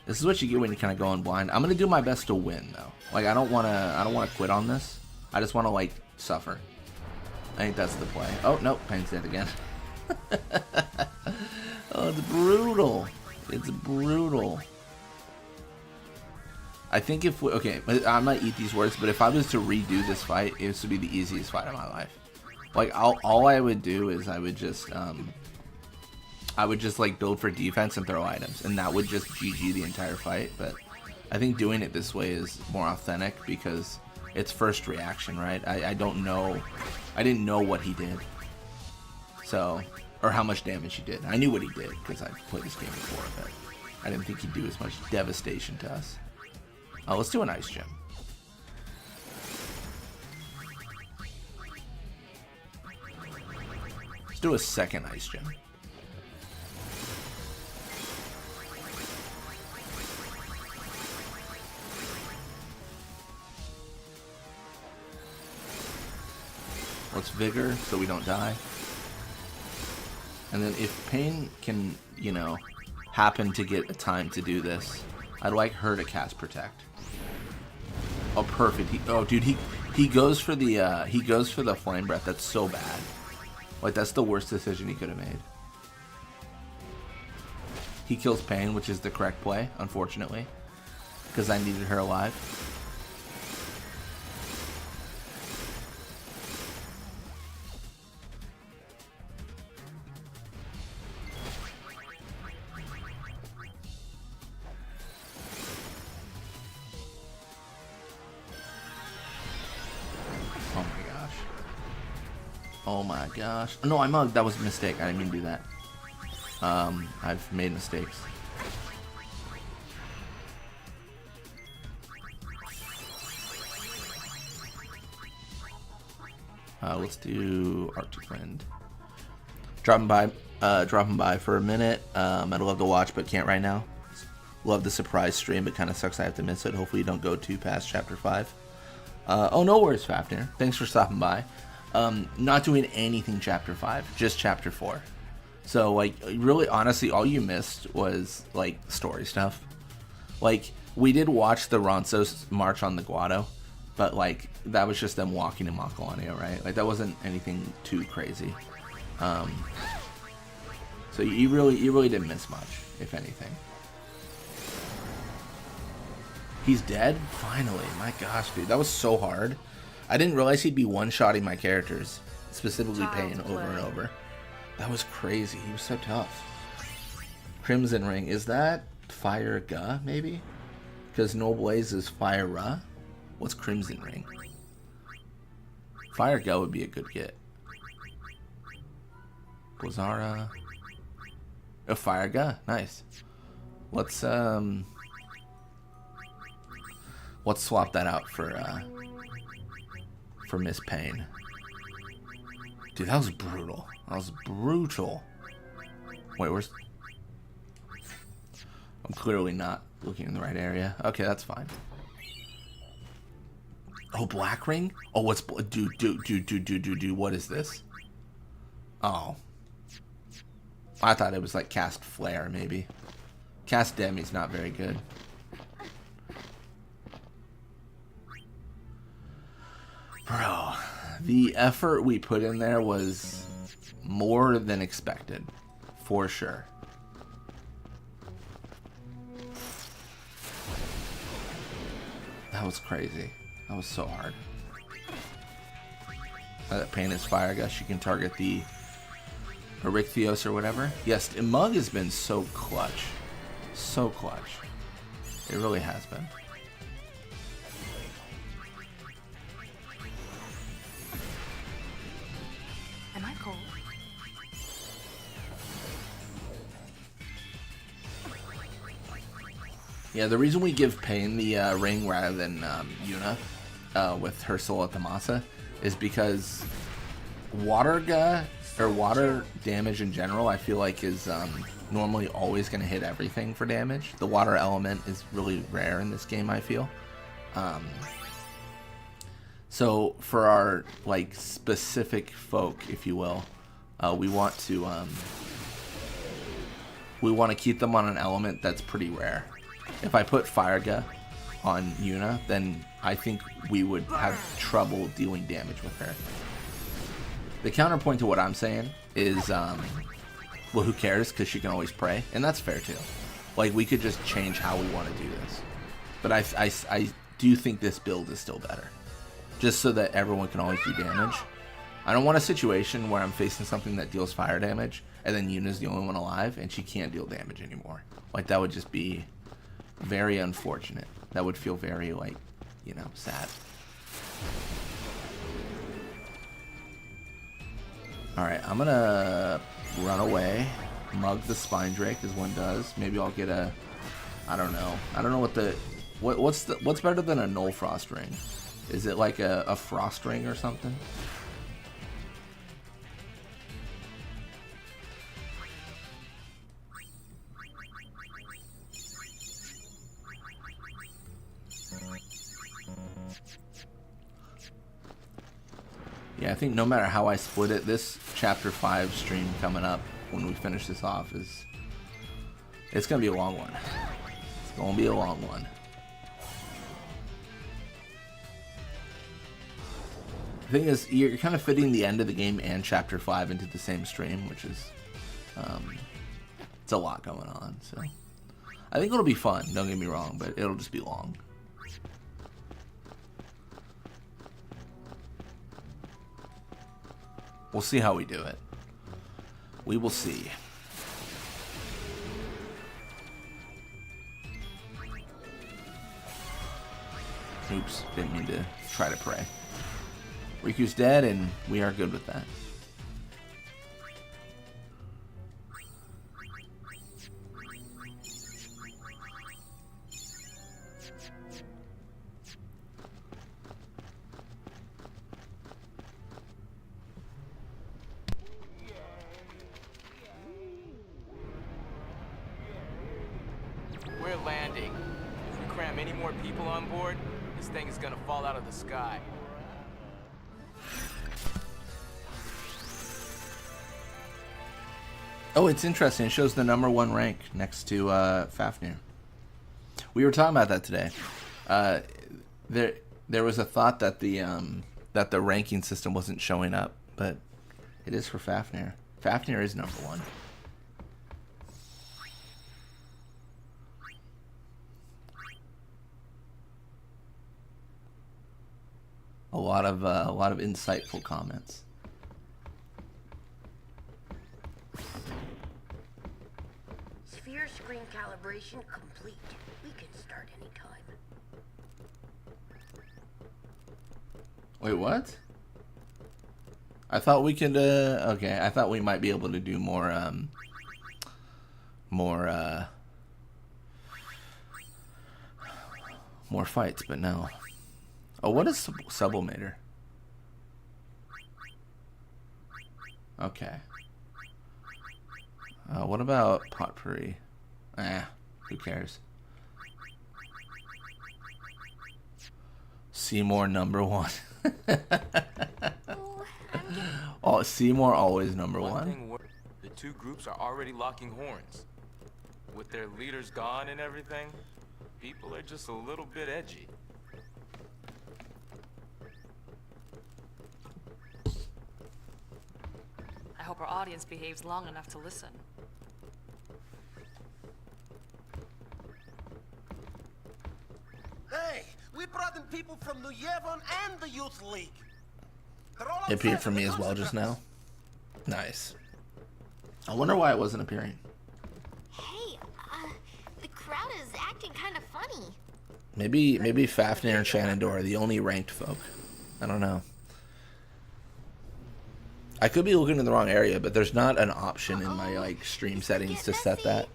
this is what you get when you kind of go in blind. I'm gonna do my best to win though. Like I don't wanna quit on this. I just wanna like suffer. I think that's the play. Oh no, Pain's dead again. Oh, it's brutal. It's brutal. I think if we, okay, I might eat these words, but if I was to redo this fight, it would be the easiest fight of my life. Like all I would do is I would just like build for defense and throw items, and that would just GG the entire fight. But I think doing it this way is more authentic because it's first reaction, right? I don't know, I didn't know what he did, so, or how much damage he did. I knew what he did because I played this game before, but I didn't think he'd do as much devastation to us. Oh, let's do an ice gem. Let's do a second ice gem. Let's vigor so we don't die. And then if Pain can, you know, happen to get a time to do this, I'd like her to cast protect. Oh, perfect. Dude, he goes for the flame breath. That's so bad. Like that's the worst decision he could have made. He kills Pain, which is the correct play, unfortunately, because I needed her alive. Oh my gosh. No, I mugged. That was a mistake. I didn't mean to do that. I've made mistakes. Let's do Arctic Wind. Dropping by for a minute. I'd love to watch, but can't right now. Love the surprise stream, but kind of sucks I have to miss it. Hopefully you don't go too past chapter 5. Oh, no worries, Fafnir. Thanks for stopping by. Not doing anything chapter 5, just chapter 4. So, like, really, honestly, all you missed was, like, story stuff. Like, we did watch the Ronsos march on the Guado, but, like, that was just them walking in Macalania, right? Like, that wasn't anything too crazy. So you really didn't miss much, if anything. He's dead? Finally. My gosh, dude. That was so hard. I didn't realize he'd be one-shotting my characters, specifically Pain, over and over. That was crazy. He was so tough. Crimson Ring. Is that Fire Ga, maybe? Because No Blaze is Fire Ra? What's Crimson Ring? Fire Ga would be a good get. Blazara. Oh, Fire Ga. Nice. Let's swap that out for Miss Pain. Dude, that was brutal. That was brutal. Wait, where's... I'm clearly not looking in the right area. Okay, that's fine. Oh, Black Ring? Oh, what's... Dude, what is this? Oh. I thought it was like Cast Flare, maybe. Cast Demi's not very good. Bro, the effort we put in there was more than expected, for sure. That was crazy. That was so hard. That Pain is Fire Gush. You can target the Erythios or whatever. Yes, Mug has been so clutch. So clutch. It really has been. Am I cold? Yeah, the reason we give Pain the ring rather than Yuna with her soul at the Masa is because water damage in general, I feel like is normally always going to hit everything for damage. The water element is really rare in this game, I feel. So for our like specific folk, if you will, we want to keep them on an element that's pretty rare. If I put Firega on Yuna, then I think we would have trouble dealing damage with her. The counterpoint to what I'm saying is, well, who cares? Because she can always pray, and that's fair too. Like, we could just change how we want to do this. But I do think this build is still better, just so that everyone can always do damage. I don't want a situation where I'm facing something that deals fire damage, and then Yuna's the only one alive, and she can't deal damage anymore. Like, that would just be very unfortunate. That would feel very, like, you know, sad. Alright, I'm gonna run away. Mug the Spine Drake as one does. Maybe I'll get a... I don't know. I don't know what the... What's better than a Null Frost Ring? Is it like a Frost Ring or something? Yeah, I think no matter how I split it, this Chapter 5 stream coming up when we finish this off it's going to be a long one. It's going to be a long one. The thing is, you're kind of fitting the end of the game and Chapter 5 into the same stream, which is, it's a lot going on, so. I think it'll be fun, don't get me wrong, but it'll just be long. We'll see how we do it. We will see. Oops, didn't mean to try to pray. Riku's dead, and we are good with that. We're landing. If we cram any more people on board, this thing is gonna fall out of the sky. Oh, it's interesting. It shows the #1 rank next to Fafnir. We were talking about that today. There was a thought that the ranking system wasn't showing up, but it is for Fafnir. Fafnir is #1. A lot of insightful comments. Sphere screen calibration complete. We can start anytime. Wait, what? I thought we could, okay, I thought we might be able to do more fights, but no. Oh, what is Sublimator? Okay. What about Potpourri? Who cares? Seymour #1. Oh, Seymour always #1. The two groups are already locking horns. With their leaders gone and everything, people are just a little bit edgy. I hope our audience behaves long enough to listen. Hey, we brought in people from New Yevon and the Youth League. It appeared for me as well just now. Nice. I wonder why it wasn't appearing. Hey, the crowd is acting kind of funny. Maybe Fafnir and Shenandoah are the only ranked folk. I don't know. I could be looking in the wrong area, but there's not an option in my like stream settings to set that.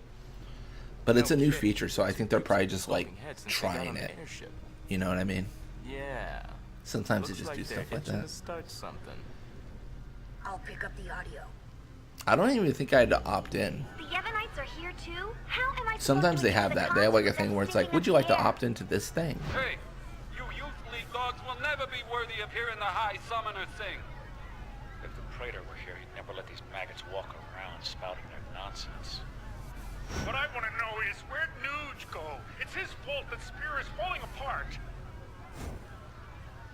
But it's a new feature, so I think they're probably just like trying it. You know what I mean? Yeah. Sometimes they just do stuff like that. Start something. I'll pick up the audio. I don't even think I had to opt in. The Yevonites are here too? How am I Sometimes they have that. They have like a thing where it's like, would you like to opt into this thing? Hey, you Youth League dogs will never be worthy of hearing the High Summoner sing. If the Praetor were here, he'd never let these maggots walk around spouting their nonsense. What I want to know is, where'd Nuge go? It's his fault that Spear is falling apart.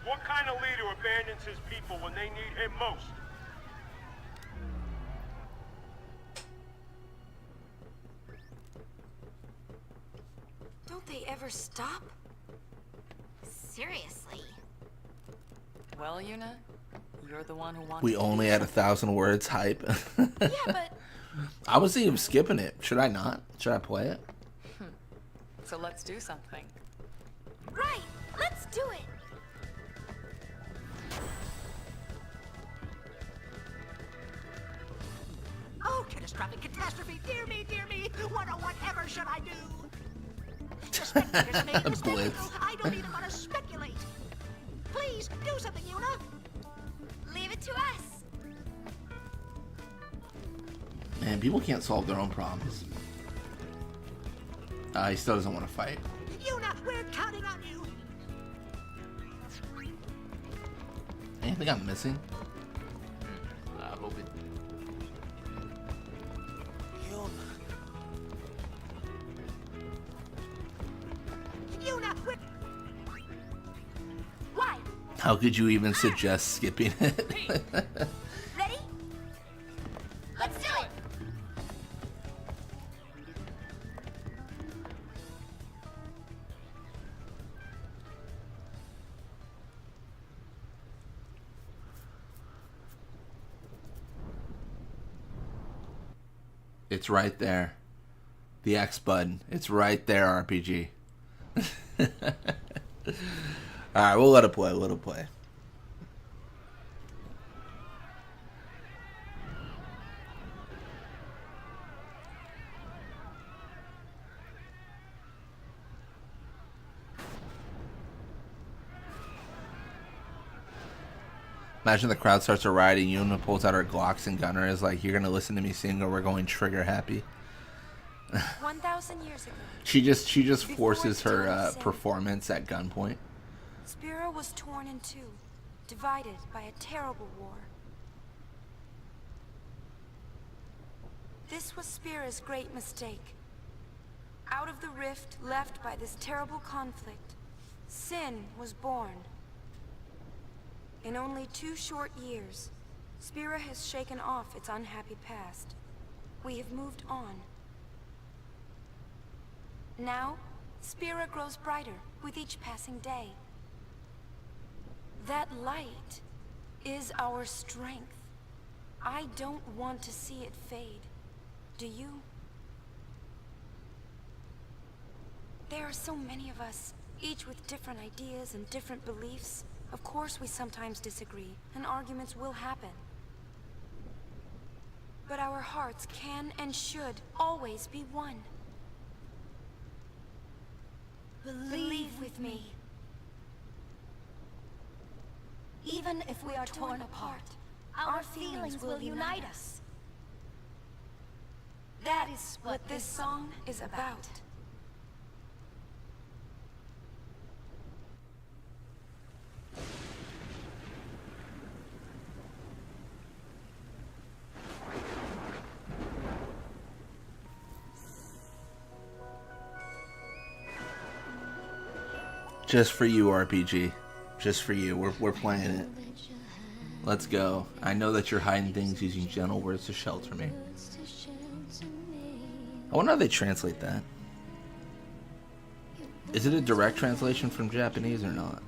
What kind of leader abandons his people when they need him most? Don't they ever stop? Seriously. Well, Yuna, you're the one who wants. We only had 1,000 words hype. Yeah, but I was thinking of skipping it. Should I not? Should I play it? So let's do something. right, let's do it. Oh, catastrophic catastrophe! Dear me, dear me! What or whatever should I do? The spectators made a mistake. Blitz. I don't even want to speculate. Please do something, Yuna. Leave it to us. Man, people can't solve their own problems. He still doesn't want to fight. Yuna, we're counting on you. Anything I'm missing? I hope it. Yuna, we're... Why? How could you even suggest skipping it? Ready? Let's do it. It's right there. The X button. It's right there, RPG. Alright, we'll let it play. Let it play. Imagine the crowd starts a riot and Yuna pulls out her Glocks and Gunner is like, you're gonna listen to me sing or we're going trigger happy. 1,000 years ago. She just forces her performance at gunpoint. Spira was torn in two, divided by a terrible war. This was Spira's great mistake. Out of the rift left by this terrible conflict, sin was born. In only 2 short years, Spira has shaken off its unhappy past. We have moved on. Now, Spira grows brighter with each passing day. That light is our strength. I don't want to see it fade. Do you? There are so many of us, each with different ideas and different beliefs. Of course we sometimes disagree, and arguments will happen. But our hearts can and should always be one. Believe with me. Even if we are torn apart, our feelings will unite us. That is what this song is about. Just for you, RPG. Just for you. We're playing it. Let's go. I know that you're hiding things using gentle words to shelter me. I wonder how they translate that. Is it a direct translation from Japanese or not?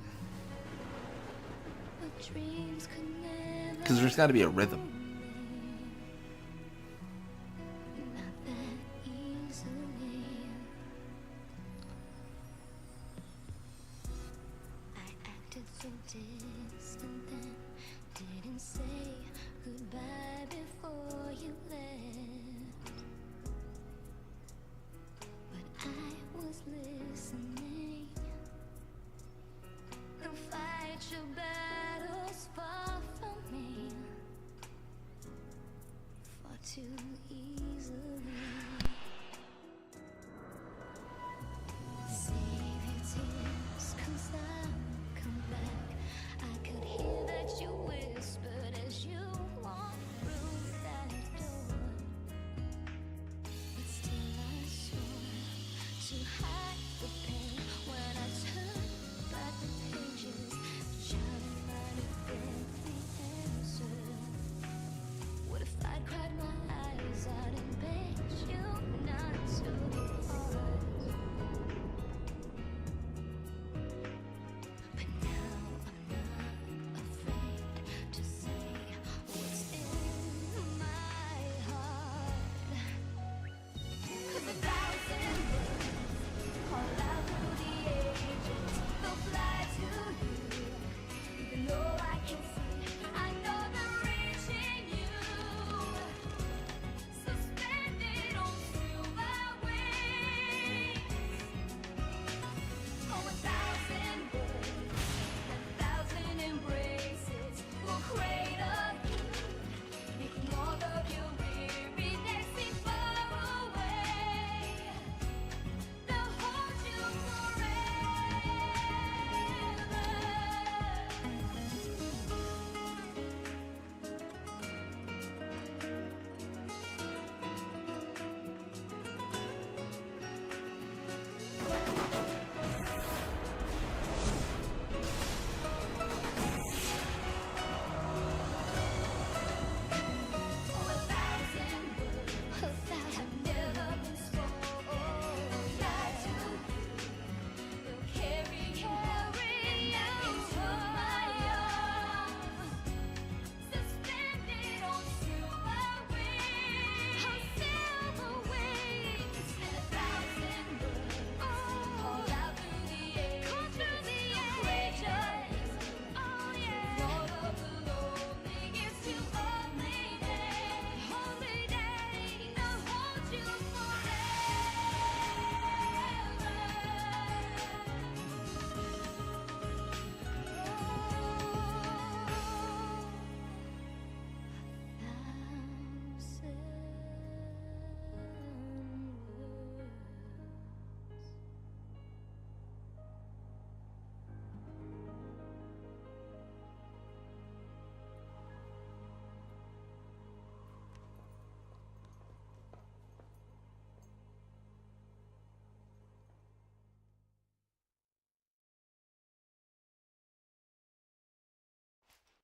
Because there's got to be a rhythm.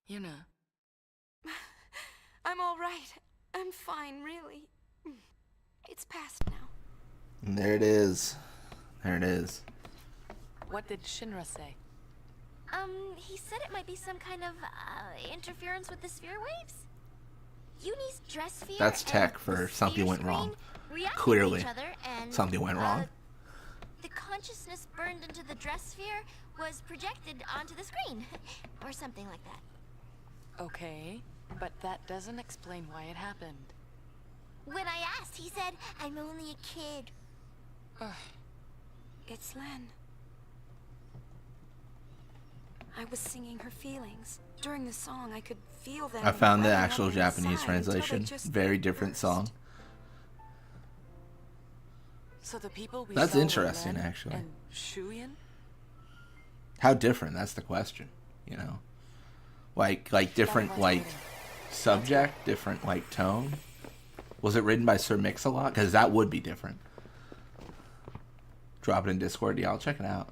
Yuna. I'm all right. I'm fine, really. It's past now. And there it is. There it is. What did Shinra say? He said it might be some kind of, interference with the sphere waves? Uni's dress sphere That's tech and for the something sphere went wrong. screen react with Clearly, each other and, something went wrong. The consciousness burned into the dress sphere was projected onto the screen. Or something like that. Okay, but that doesn't explain why it happened. When I asked, he said, I'm only a kid. It's Len. I was singing her feelings. During the song, I could feel them. I found the welling up actual inside Japanese until they translation. just Very different burst. song. So the people we That's saw were interesting, Len actually. and Shuyan? How different? That's the question. You know, like different like subject, different like tone. Was it written by Sir Mix-a-Lot? Because that would be different. Drop it in Discord. Yeah, I'll check it out.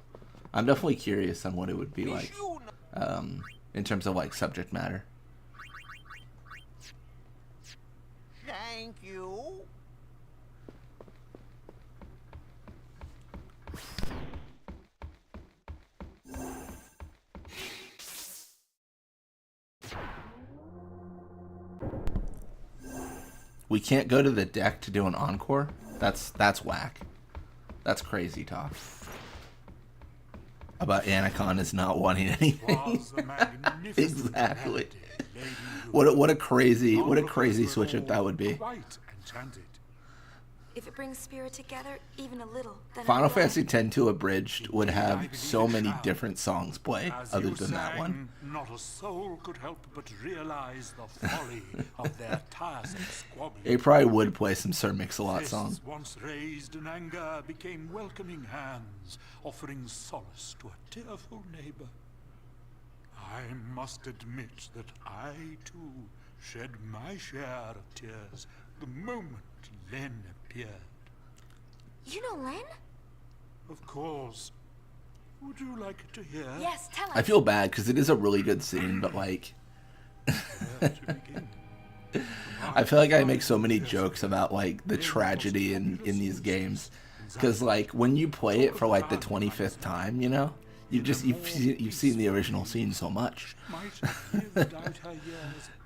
I'm definitely curious on what it would be like, in terms of like subject matter. Thank you. We can't go to the deck to do an encore? That's whack. That's crazy talk. About Anacon is not wanting anything. Exactly. What a crazy switch up that would be. If it brings spirit together, even a little, then Final I'm glad. Fantasy X-2 Abridged would have so many different songs play other than that one. Not a soul could help but realize the folly of their tiresome squabbling. It probably would play some Sir Mix-a-Lot songs. Fists once raised in anger became welcoming hands, offering solace to a tearful neighbor. I must admit that I, too, shed my share of tears the moment Len appeared. You know Len? Of course. Would you like to hear? Yes, tell us. I feel bad because it is a really good scene, but like, I feel like I make so many jokes about like the tragedy in these games, because like when you play it for like the 25th time, you know, you've seen the original scene so much.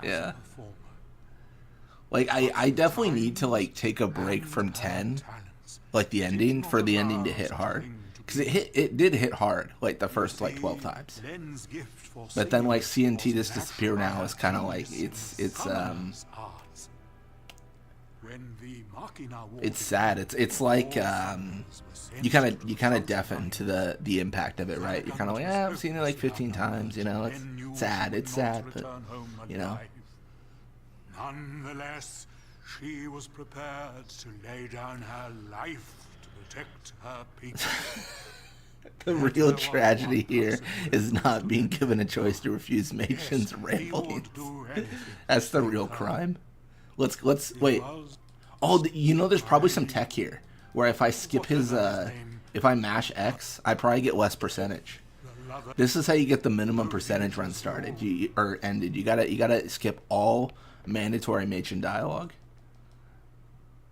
Yeah. Like I definitely need to like take a break from 10, like the ending, for the ending to hit hard, because it did hit hard like the first like 12 times. But then like CNT Just Disappear Now is kind of like it's sad. It's like you kind of deafen to the impact of it, right? You're kind of like, I've seen it like 15 times, you know. It's sad, but you know. Nonetheless, she was prepared to lay down her life to protect her people. The real tragedy here is not being given a choice to refuse Machen's ramblings. That's the real crime. Let's wait. Oh, you know, there's probably some tech here where if I skip his, if I mash X, I probably get less percentage. This is how you get the minimum percentage run started or ended. You gotta skip all mandatory Machen dialogue.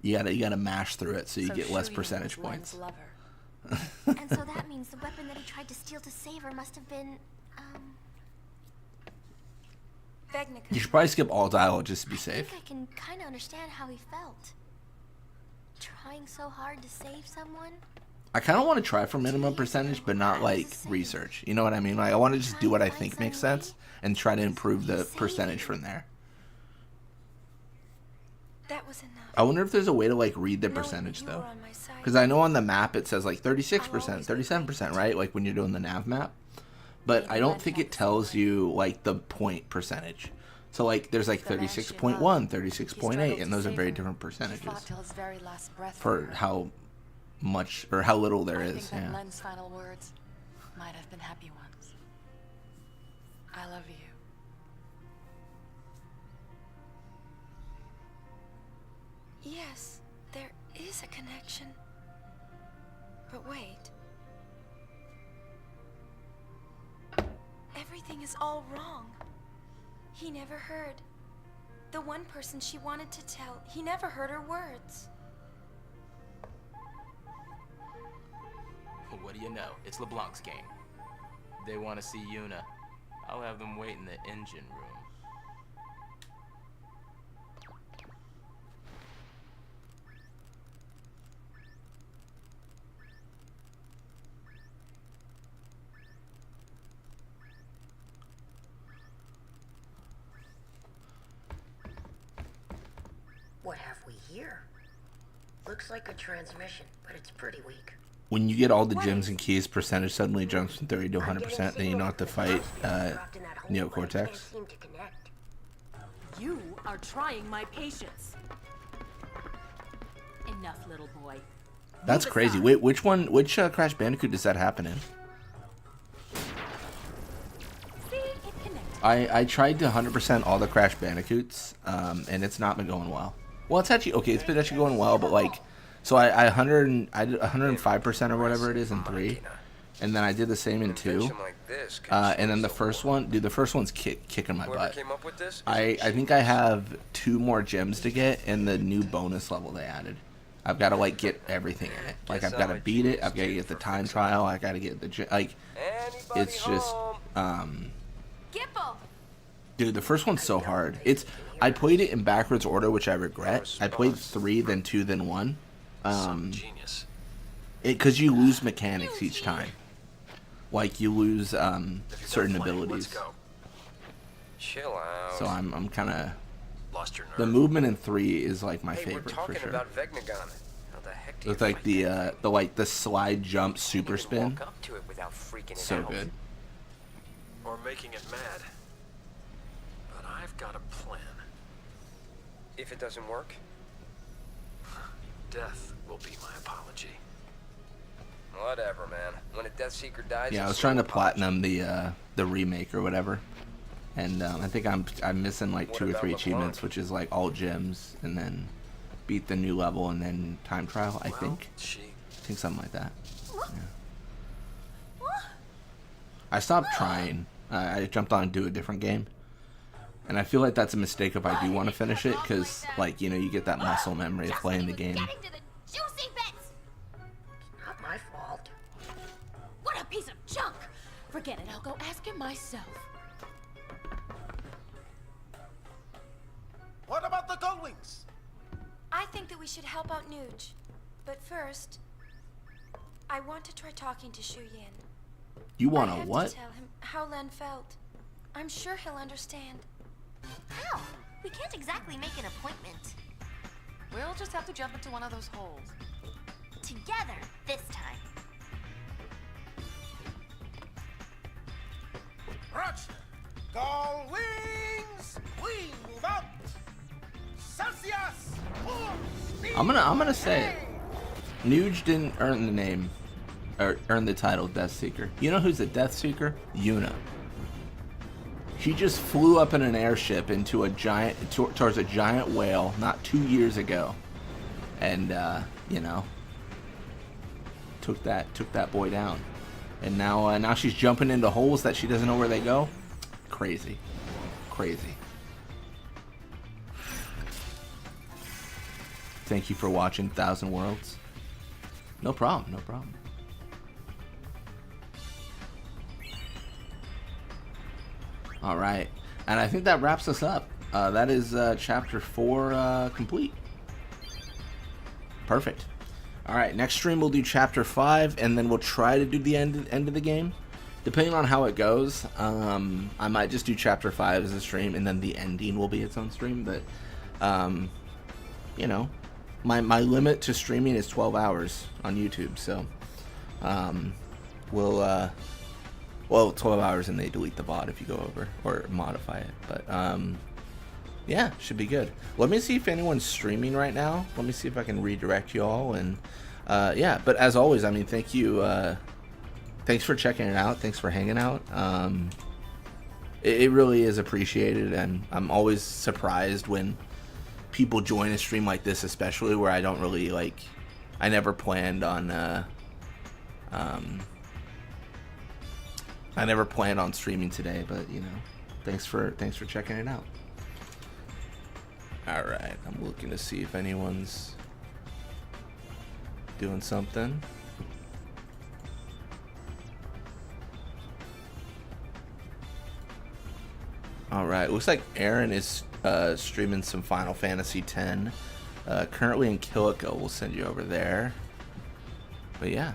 You gotta mash through it so you get less percentage points. And so that means the weapon that he tried to steal to save her must have been, Vegnica. You should probably skip all dialogue just to be I safe. think I can kind of understand how he felt. Trying so hard to save someone. I kind of want to try for minimum percentage, but not like research. You know what I mean? Like I want to just do what I think makes sense and try to improve the percentage from there. That was enough. I wonder if there's a way to like read the percentage though, because I know on the map it says like 36%, 37%, right? Like when you're doing the nav map, but I don't think it tells you like the point percentage. So like there's like 36.1, 36.8, and those are very different percentages for how much or how little there is. I think that Yeah. Len's final words might have been happy ones. I love you. Yes, there is a connection. But wait. Everything is all wrong. He never heard. The one person she wanted to tell, he never heard her words. What do you know? It's LeBlanc's game. They want to see Yuna. I'll have them wait in the engine room. What have we here? Looks like a transmission, but it's pretty weak. When you get all the gems and keys, percentage suddenly jumps from 30 to 100%. Then you don't have to fight Neocortex. You are trying my patience. Enough, little boy. That's crazy. Wait, which one? Which Crash Bandicoot does that happen in? See, it connected. I tried to 100% all the Crash Bandicoots, and it's not been going well. Well, it's actually okay. It's been actually going well, but like, so I did 105% or whatever it is in 3, and then I did the same in 2, and then the first one, dude, the first one's kicking my butt. I think I have 2 more gems to get in the new bonus level they added. I've got to like get everything in it. Like I've got to beat it. I've got to get the time trial. I got to get the like. It's just dude, the first one's so hard. I played it in backwards order, which I regret. I played 3, then 2, then 1. Because you lose mechanics each time. Like you lose certain abilities. Chill out. So I'm kind of. Lost your nerve. The movement in 3 is like my favorite for sure. About Vegnagon. How the heck do With you like the slide jump super spin. walk up to it without freaking So out? good. Or making it mad. But I've got a plan. If it doesn't work? Death will be my apology. Whatever, man. When a Death Seeker dies, Yeah, I it's was trying to no platinum the remake or whatever, and I think I'm missing like 2 or 3 achievements, which is like all gems and then beat the new level and then time trial. I think something like that. Yeah. I stopped trying. I jumped on to a different game. And I feel like that's a mistake if I do want to finish it, because, like, you know, you get that muscle memory of playing the game. Juicy bits! Not my fault. What a piece of junk! Forget it, I'll go ask him myself. What about the Gullwings? I think that we should help out Nuge. But first, I want to try talking to Shu Yin. You want I to have what? to tell him how Len felt. I'm sure he'll understand. How? We can't exactly make an appointment. We'll just have to jump into one of those holes. Together, this time. Roger. Gullwings, we move out. Celsius, full speed. I'm gonna say it. Nuge didn't earn the name, or earn the title Death Seeker. You know who's the Death Seeker? Yuna. She just flew up in an airship into a giant, towards a giant whale not 2 years ago, and you know, took that boy down. And now she's jumping into holes that she doesn't know where they go. Crazy, crazy. Thank you for watching 1,000 Worlds. No problem, no problem. All right, and I think that wraps us up. That is chapter 4 complete. Perfect. All right, next stream we'll do chapter 5, and then we'll try to do the end of the game. Depending on how it goes, I might just do chapter 5 as a stream, and then the ending will be its own stream. But you know, my limit to streaming is 12 hours on YouTube, so we'll well, 12 hours and they delete the VOD if you go over or modify it. But yeah, should be good. Let me see if anyone's streaming right now. Let me see if I can redirect you all. And yeah, but as always, I mean, thank you. Thanks for checking it out. Thanks for hanging out. It really is appreciated, and I'm always surprised when people join a stream like this, especially where I don't really like. I never planned on. I never planned on streaming today, but you know, thanks for checking it out. All right, I'm looking to see if anyone's doing something. All right, looks like Aaron is streaming some Final Fantasy X. Currently in Killico, we'll send you over there. But yeah.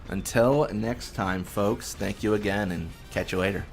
Until next time, folks, thank you again, and catch you later.